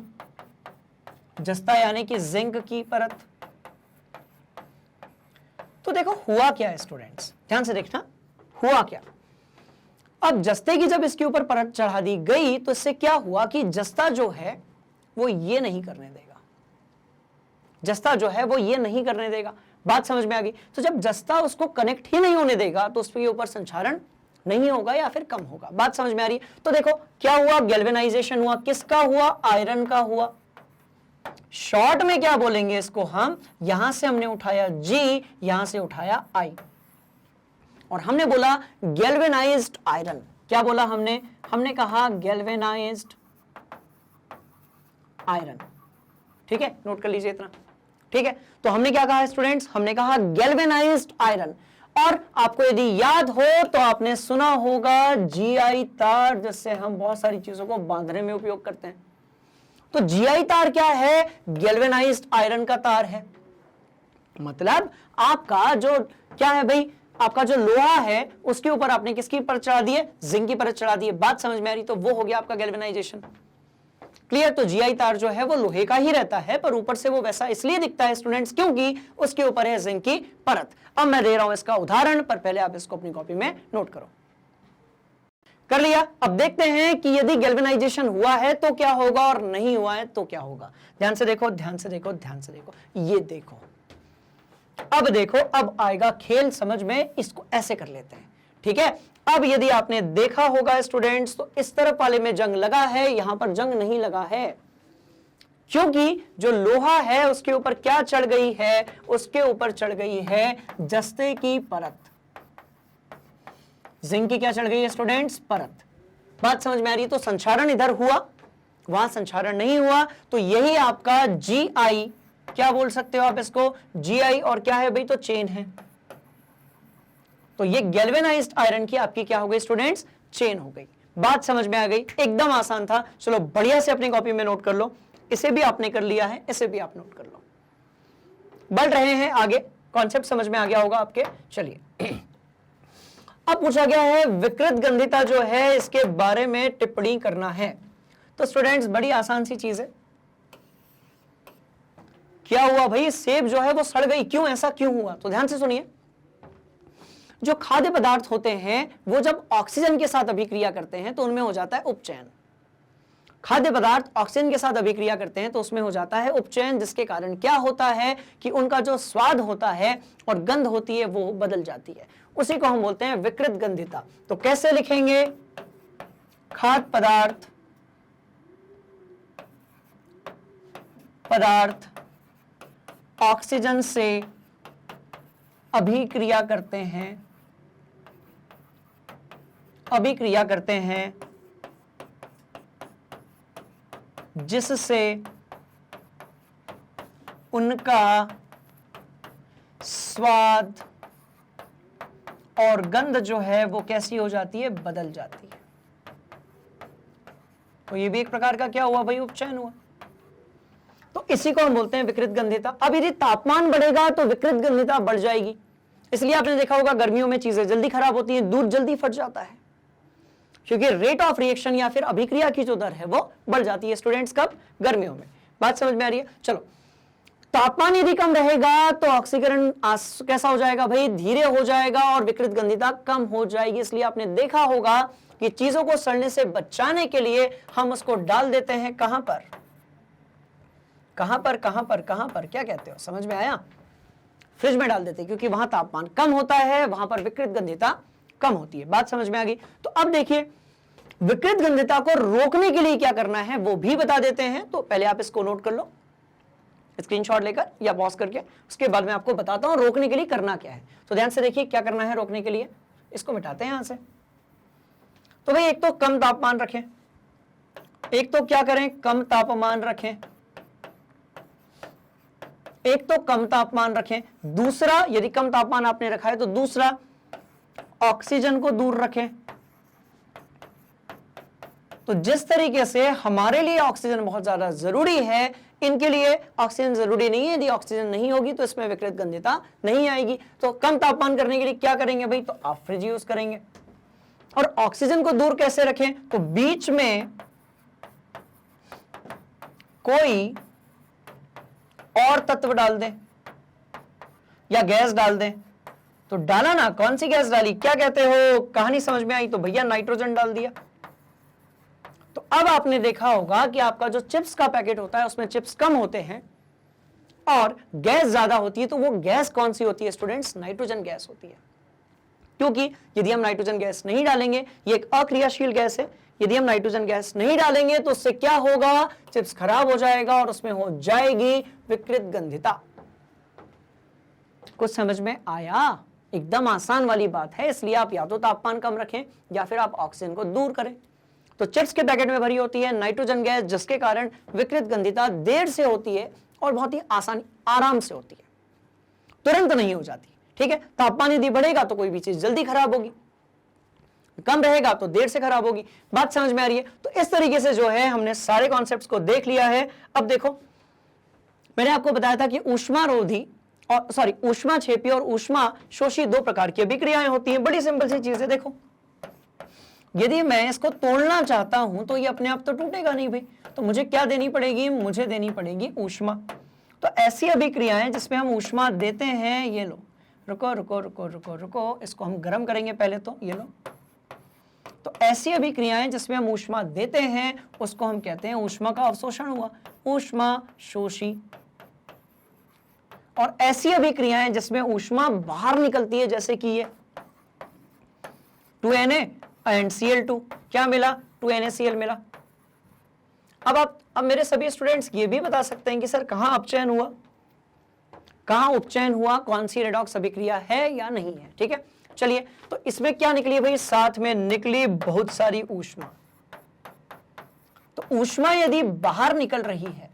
जस्ता यानी कि जिंक की परत। तो देखो हुआ क्या है स्टूडेंट्स, ध्यान से देखना, हुआ क्या। अब जस्ते की जब इसके ऊपर परत चढ़ा दी गई तो इससे क्या हुआ कि जस्ता जो है वो ये नहीं करने देगा, जस्ता जो है वो ये नहीं करने देगा। बात समझ में आ गई। तो जब जस्ता उसको कनेक्ट ही नहीं होने देगा तो उसके ऊपर संक्षारण नहीं होगा या फिर कम होगा। बात समझ में आ रही है। तो देखो क्या हुआ, गैल्वेनाइजेशन हुआ, किसका हुआ, आयरन का हुआ। शॉर्ट में क्या बोलेंगे इसको हम, यहां से हमने उठाया G, यहां से उठाया I, और हमने बोला गैल्वेनाइज्ड आयरन। क्या बोला हमने, हमने कहा गैल्वेनाइज्ड आयरन। ठीक है, नोट कर लीजिए इतना। ठीक है, तो हमने क्या कहा स्टूडेंट्स, हमने कहा गैल्वेनाइज्ड आयरन। और आपको यदि याद हो तो आपने सुना होगा GI तार, जिससे हम बहुत सारी चीजों को बांधने में उपयोग करते हैं। तो GI तार क्या है, गैल्वेनाइज्ड आयरन का तार है। मतलब आपका जो क्या है भाई, आपका जो लोहा है उसके ऊपर आपने किसकी परत चढ़ा दी है, जिंक की परत चढ़ा दी है। बात समझ में आ रही, तो वो हो गया आपका गैल्वेनाइजेशन। क्लियर। तो GI तार जो है वो लोहे का ही रहता है, पर ऊपर से वो वैसा इसलिए दिखता है स्टूडेंट्स क्योंकि उसके ऊपर है जिंक की परत। अब मैं दे रहा हूं इसका उदाहरण, पर पहले आप इसको अपनी कॉपी में नोट करो। कर लिया। अब देखते हैं कि यदि गैल्वेनाइजेशन हुआ है तो क्या होगा और नहीं हुआ है तो क्या होगा। ध्यान से देखो, ध्यान से देखो, ध्यान से देखो, ये देखो। अब देखो, अब आएगा खेल समझ में, इसको ऐसे कर लेते हैं। ठीक है, अब यदि आपने देखा होगा स्टूडेंट्स तो इस तरफ वाले में जंग लगा है, यहां पर जंग नहीं लगा है, क्योंकि जो लोहा है उसके ऊपर क्या चढ़ गई है, उसके ऊपर चढ़ गई है जस्ते की परत। जिंक की क्या चढ़ गई है स्टूडेंट्स, परत। बात समझ में आ रही है। तो संक्षारण इधर हुआ, वहां संक्षारण नहीं हुआ, तो यही आपका GI, क्या बोल सकते हो आप इसको, GI, और क्या है भाई, तो चेन है। तो ये गैल्वेनाइज्ड आयरन की आपकी क्या हो गई स्टूडेंट्स, चेन हो गई। बात समझ में आ गई, एकदम आसान था। चलो बढ़िया से अपनी कॉपी में नोट कर लो। इसे भी आपने कर लिया है, इसे भी आप नोट कर लो। बढ़ रहे हैं आगे, कॉन्सेप्ट समझ में आ गया होगा आपके। चलिए अब पूछा गया है विकृत गंधिता जो है इसके बारे में टिप्पणी करना है। तो स्टूडेंट्स बड़ी आसान सी चीज है। क्या हुआ भाई, सेब जो है वो सड़ गई, क्यों, ऐसा क्यों हुआ, तो ध्यान से सुनिए। जो खाद्य पदार्थ होते हैं वो जब ऑक्सीजन के साथ अभिक्रिया करते हैं तो उनमें हो जाता है उपचयन। खाद्य पदार्थ ऑक्सीजन के साथ अभिक्रिया करते हैं तो उसमें हो जाता है उपचयन, जिसके कारण क्या होता है कि उनका जो स्वाद होता है और गंध होती है वो बदल जाती है। उसी को हम बोलते हैं विकृत गंधिता। तो कैसे लिखेंगे, खाद्य पदार्थ पदार्थ ऑक्सीजन से अभिक्रिया करते हैं जिससे उनका स्वाद और गंध जो है वो कैसी हो जाती है, बदल जाती है। तो ये भी एक प्रकार का क्या हुआ भाई, उपचयन हुआ। तो इसी को हम बोलते हैं विकृत गंधिता। अब यदि तापमान बढ़ेगा तो विकृत गंधिता बढ़ जाएगी। इसलिए आपने देखा होगा गर्मियों में चीजें जल्दी खराब होती हैं, दूध जल्दी फट जाता है, क्योंकि रेट ऑफ रिएक्शन या फिर अभिक्रिया की जो दर है वो बढ़ जाती है स्टूडेंट्स, कब, गर्मियों में। बात समझ में आ रही है? चलो, तापमान यदि कम रहेगा तो ऑक्सीकरण कैसा हो जाएगा भाई, धीरे हो जाएगा और विकृत गंधिता कम हो जाएगी। इसलिए आपने देखा होगा कि चीजों को सड़ने से बचाने के लिए हम उसको डाल देते हैं कहां पर, क्या कहते हो, समझ में आया? फ्रिज में डाल देते हैं, क्योंकि वहां तापमान कम होता है, वहां पर विकृत गंधिता कम होती है। बात समझ में आ गई? तो अब देखिए, विकृत गंधिता को रोकने के लिए क्या करना है वो भी बता देते हैं। तो पहले आप इसको नोट कर लो, स्क्रीनशॉट लेकर या पॉज करके, उसके बाद मैं आपको बताता हूं रोकने के लिए करना क्या है। तो ध्यान से देखिए क्या करना है रोकने के लिए। इसको मिटाते हैं यहां से। तो भाई एक तो कम तापमान रखें, एक तो क्या करें, कम तापमान रखें, एक तो कम तापमान रखें। दूसरा, यदि कम तापमान आपने रखा है तो दूसरा ऑक्सीजन को दूर रखें। तो जिस तरीके से हमारे लिए ऑक्सीजन बहुत ज्यादा जरूरी है, इनके लिए ऑक्सीजन जरूरी नहीं है। यदि ऑक्सीजन नहीं होगी तो इसमें विकृत गंधिता नहीं आएगी। तो कम तापमान करने के लिए क्या करेंगे भाई, तो आप फ्रिज यूज करेंगे। और ऑक्सीजन को दूर कैसे रखें, तो बीच में कोई और तत्व डाल दें या गैस डाल दें। तो डाला ना, कौन सी गैस डाली, क्या कहते हो, कहानी समझ में आई? तो भैया नाइट्रोजन डाल दिया। तो अब आपने देखा होगा कि आपका जो चिप्स का पैकेट होता है उसमें चिप्स कम होते हैं और गैस ज्यादा होती है। तो वो गैस कौन सी होती है स्टूडेंट्स, नाइट्रोजन गैस होती है। क्योंकि यदि हम नाइट्रोजन गैस नहीं डालेंगे, ये एक अक्रियाशील गैस है, यदि हम नाइट्रोजन गैस नहीं डालेंगे तो उससे क्या होगा, चिप्स खराब हो जाएगा और उसमें हो जाएगी विकृत गंधिता। कुछ समझ में आया? एकदम आसान वाली बात है। इसलिए आप या तो तापमान कम रखें या फिर आप ऑक्सीजन को दूर करें। तो चिप्स के पैकेट में भरी होती है नाइट्रोजन गैस, जिसके कारण विकृत गंधिता देर से होती है और बहुत ही आसान, आराम से होती है, तुरंत नहीं हो जाती। ठीक है, तापमान यदि बढ़ेगा तो कोई भी चीज जल्दी खराब होगी, कम रहेगा तो देर से खराब होगी। बात समझ में आ रही है? तो इस तरीके से जो है हमने सारे कॉन्सेप्ट्स को देख लिया है। अब देखो, मैंने आपको बताया था कि ऊष्मारोधी और ऊष्मा छेपी और ऊष्मा शोषी दो प्रकार की अभिक्रियाएं होती हैं। बड़ी सिंपल सी चीज है। देखो, यदि मैं इसको तोड़ना चाहता हूं तो ये अपने आप तो टूटेगा नहीं भाई, तो मुझे क्या देनी पड़ेगी, मुझे देनी पड़ेगी ऊष्मा। तो ऐसी अभिक्रियाएं जिसमें हम ऊष्मा देते हैं, ये लो, रुको रुको रुको रुको रुको, इसको हम गर्म करेंगे पहले, तो ये लो। तो ऐसी अभिक्रियाएं जिसमें हम ऊष्मा देते हैं उसको हम कहते हैं ऊष्मा का अवशोषण हुआ, ऊष्मा शोषी। और ऐसी अभिक्रियाएं जिसमें ऊष्मा बाहर निकलती है, जैसे कि ये 2Na एंड Cl2, क्या मिला, 2NaCl मिला। अब मेरे सभी स्टूडेंट्स ये भी बता सकते हैं कि सर कहां अपचयन हुआ, कहां उपचयन हुआ, कौन सी रेडॉक्स अभिक्रिया है या नहीं है। ठीक है, चलिए, तो इसमें क्या निकली भाई, साथ में निकली बहुत सारी ऊष्मा। तो ऊष्मा यदि बाहर निकल रही है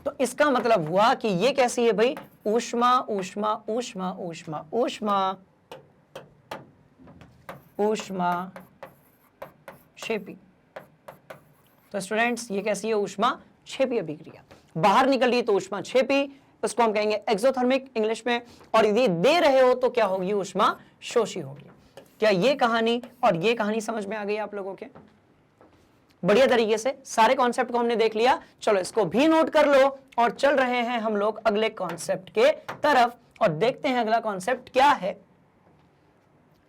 तो इसका मतलब हुआ कि ये कैसी है भाई, ऊष्मा ऊष्मा ऊष्मा ऊष्मा ऊष्मा ऊष्मा क्षेपी। तो स्टूडेंट्स ये कैसी है, ऊष्मा क्षेपी अभिक्रिया। बाहर निकल रही तो ऊष्मा क्षेपी, उसको हम कहेंगे एक्सोथर्मिक इंग्लिश में। और यदि दे रहे हो तो क्या होगी, ऊष्मा शोषी होगी। क्या ये कहानी और ये कहानी समझ में आ गई आप लोगों के? बढ़िया तरीके से सारे कॉन्सेप्ट को हमने देख लिया। चलो इसको भी नोट कर लो और चल रहे हैं हम लोग अगले कॉन्सेप्ट के तरफ और देखते हैं अगला कॉन्सेप्ट क्या है।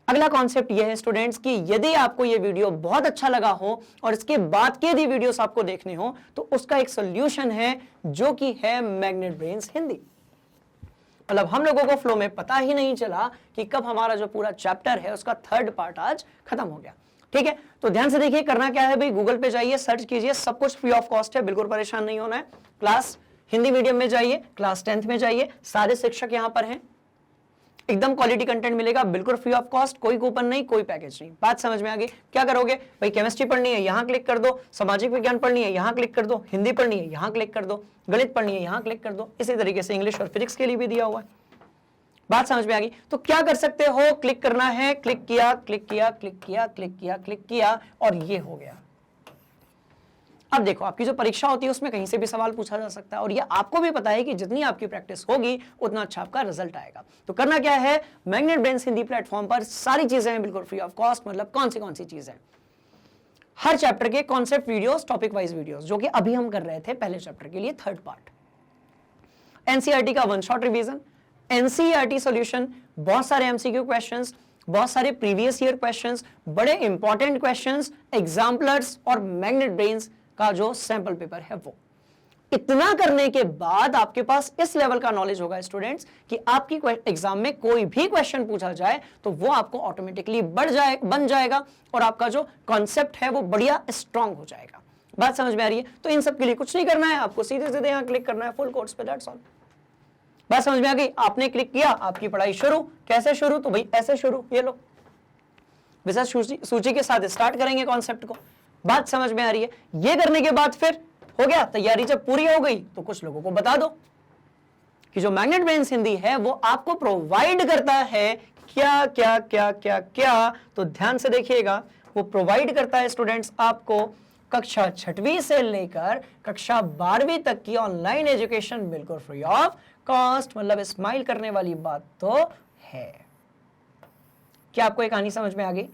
अगला कॉन्सेप्ट यह है स्टूडेंट्स कि यदि आपको यह वीडियो बहुत अच्छा लगा हो और इसके बाद के यदि वीडियोस आपको देखने हो तो उसका एक सोल्यूशन है, जो कि है मैग्नेट ब्रेन्स हिंदी। मतलब हम लोगों को फ्लो में पता ही नहीं चला कि कब हमारा जो पूरा चैप्टर है उसका 3rd पार्ट आज खत्म हो गया। ठीक है, तो ध्यान से देखिए करना क्या है भाई, गूगल पे जाइए, सर्च कीजिए, सब कुछ फ्री ऑफ कॉस्ट है, बिल्कुल परेशान नहीं होना है। क्लास हिंदी मीडियम में जाइए, क्लास 10th में जाइए, सारे शिक्षक यहां पर हैं, एकदम क्वालिटी कंटेंट मिलेगा, बिल्कुल फ्री ऑफ कॉस्ट, कोई कूपन नहीं, कोई पैकेज नहीं। बात समझ में आ गई? क्या करोगे भाई, केमिस्ट्री पढ़नी है यहां क्लिक कर दो, सामाजिक विज्ञान पढ़नी है यहां क्लिक कर दो, हिंदी पढ़नी है यहां क्लिक कर दो, गणित पढ़नी है यहां क्लिक कर दो, इसी तरीके से इंग्लिश और फिजिक्स के लिए भी दिया हुआ है। बात समझ में आ गई? तो क्या कर सकते हो, क्लिक करना है, क्लिक किया, क्लिक किया, क्लिक किया, क्लिक किया, क्लिक किया, और ये हो गया। अब देखो, आपकी जो परीक्षा होती है उसमें कहीं से भी सवाल पूछा जा सकता है, और ये आपको भी पता है कि जितनी आपकी प्रैक्टिस होगी उतना अच्छा आपका रिजल्ट आएगा। तो करना क्या है, मैग्नेट ब्रेन्स हिंदी प्लेटफॉर्म पर सारी चीजें हैं बिल्कुल फ्री ऑफ कॉस्ट। मतलब कौन सी चीजें? हर चैप्टर के concept videos, topic wise videos, जो कि अभी हम कर रहे थे पहले चैप्टर के लिए 3rd पार्ट। एनसीईआरटी का 1 शॉट रिवीजन, एनसीईआरटी सॉल्यूशन, बहुत सारे एमसीक्यू क्वेश्चंस, बहुत सारे प्रीवियस ईयर क्वेश्चंस, बड़े इंपॉर्टेंट क्वेश्चंस, एग्जाम्पलर्स, और मैग्नेट ब्रेन्स का जो सैंपल पेपर है वो। इतना करने के बाद आपके पास इस लेवल का नॉलेज होगा स्टूडेंट्स कि आपकी एग्जाम में कोई भी क्वेश्चन पूछा जाए तो वो आपको ऑटोमेटिकली बन जाएगा, और आपका जो कॉन्सेप्ट है वो बढ़िया स्ट्रांग हो जाएगा। बात समझ में आ रही है? तो इन सब के लिए कुछ नहीं करना है, आपको सीधे सीधे यहां क्लिक करना है फुल कोर्स पे, दैट्स ऑल। बात समझ में आ गई? आपने क्लिक किया, आपकी पढ़ाई शुरू। कैसे शुरू? तो भाई ऐसे शुरू, ये लो विषय सूची के साथ स्टार्ट करेंगे कॉन्सेप्ट को। बात समझ में आ रही है? ये करने के बाद फिर हो गया, तैयारी जब पूरी हो गई तो कुछ लोगों को बता दो कि जो मैग्नेट ब्रेन्स हिंदी है वो आपको प्रोवाइड करता है क्या क्या क्या क्या क्या। तो ध्यान से देखिएगा, वो प्रोवाइड करता है स्टूडेंट्स आपको कक्षा 6वीं से लेकर कक्षा 12वीं तक की ऑनलाइन एजुकेशन बिल्कुल फ्री ऑफ कॉस्ट। मतलब स्माइल करने वाली बात तो है। क्या आपको एक कहानी समझ में आ गई?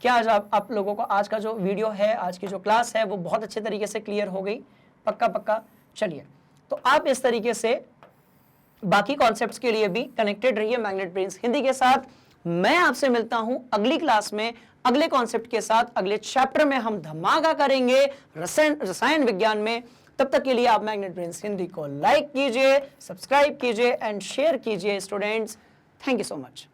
क्या आज आप लोगों को आज का जो वीडियो है, आज की जो क्लास है वो बहुत अच्छे तरीके से क्लियर हो गई? पक्का? चलिए, तो आप इस तरीके से बाकी कॉन्सेप्ट्स के लिए भी कनेक्टेड रहिए मैग्नेट ब्रेन्स हिंदी के साथ। मैं आपसे मिलता हूं अगली क्लास में अगले कॉन्सेप्ट के साथ। अगले चैप्टर में हम धमाका करेंगे रसायन विज्ञान में। तब तक के लिए आप मैग्नेट ब्रेन्स हिंदी को लाइक कीजिए, सब्सक्राइब कीजिए एंड शेयर कीजिए students. Thank you so much.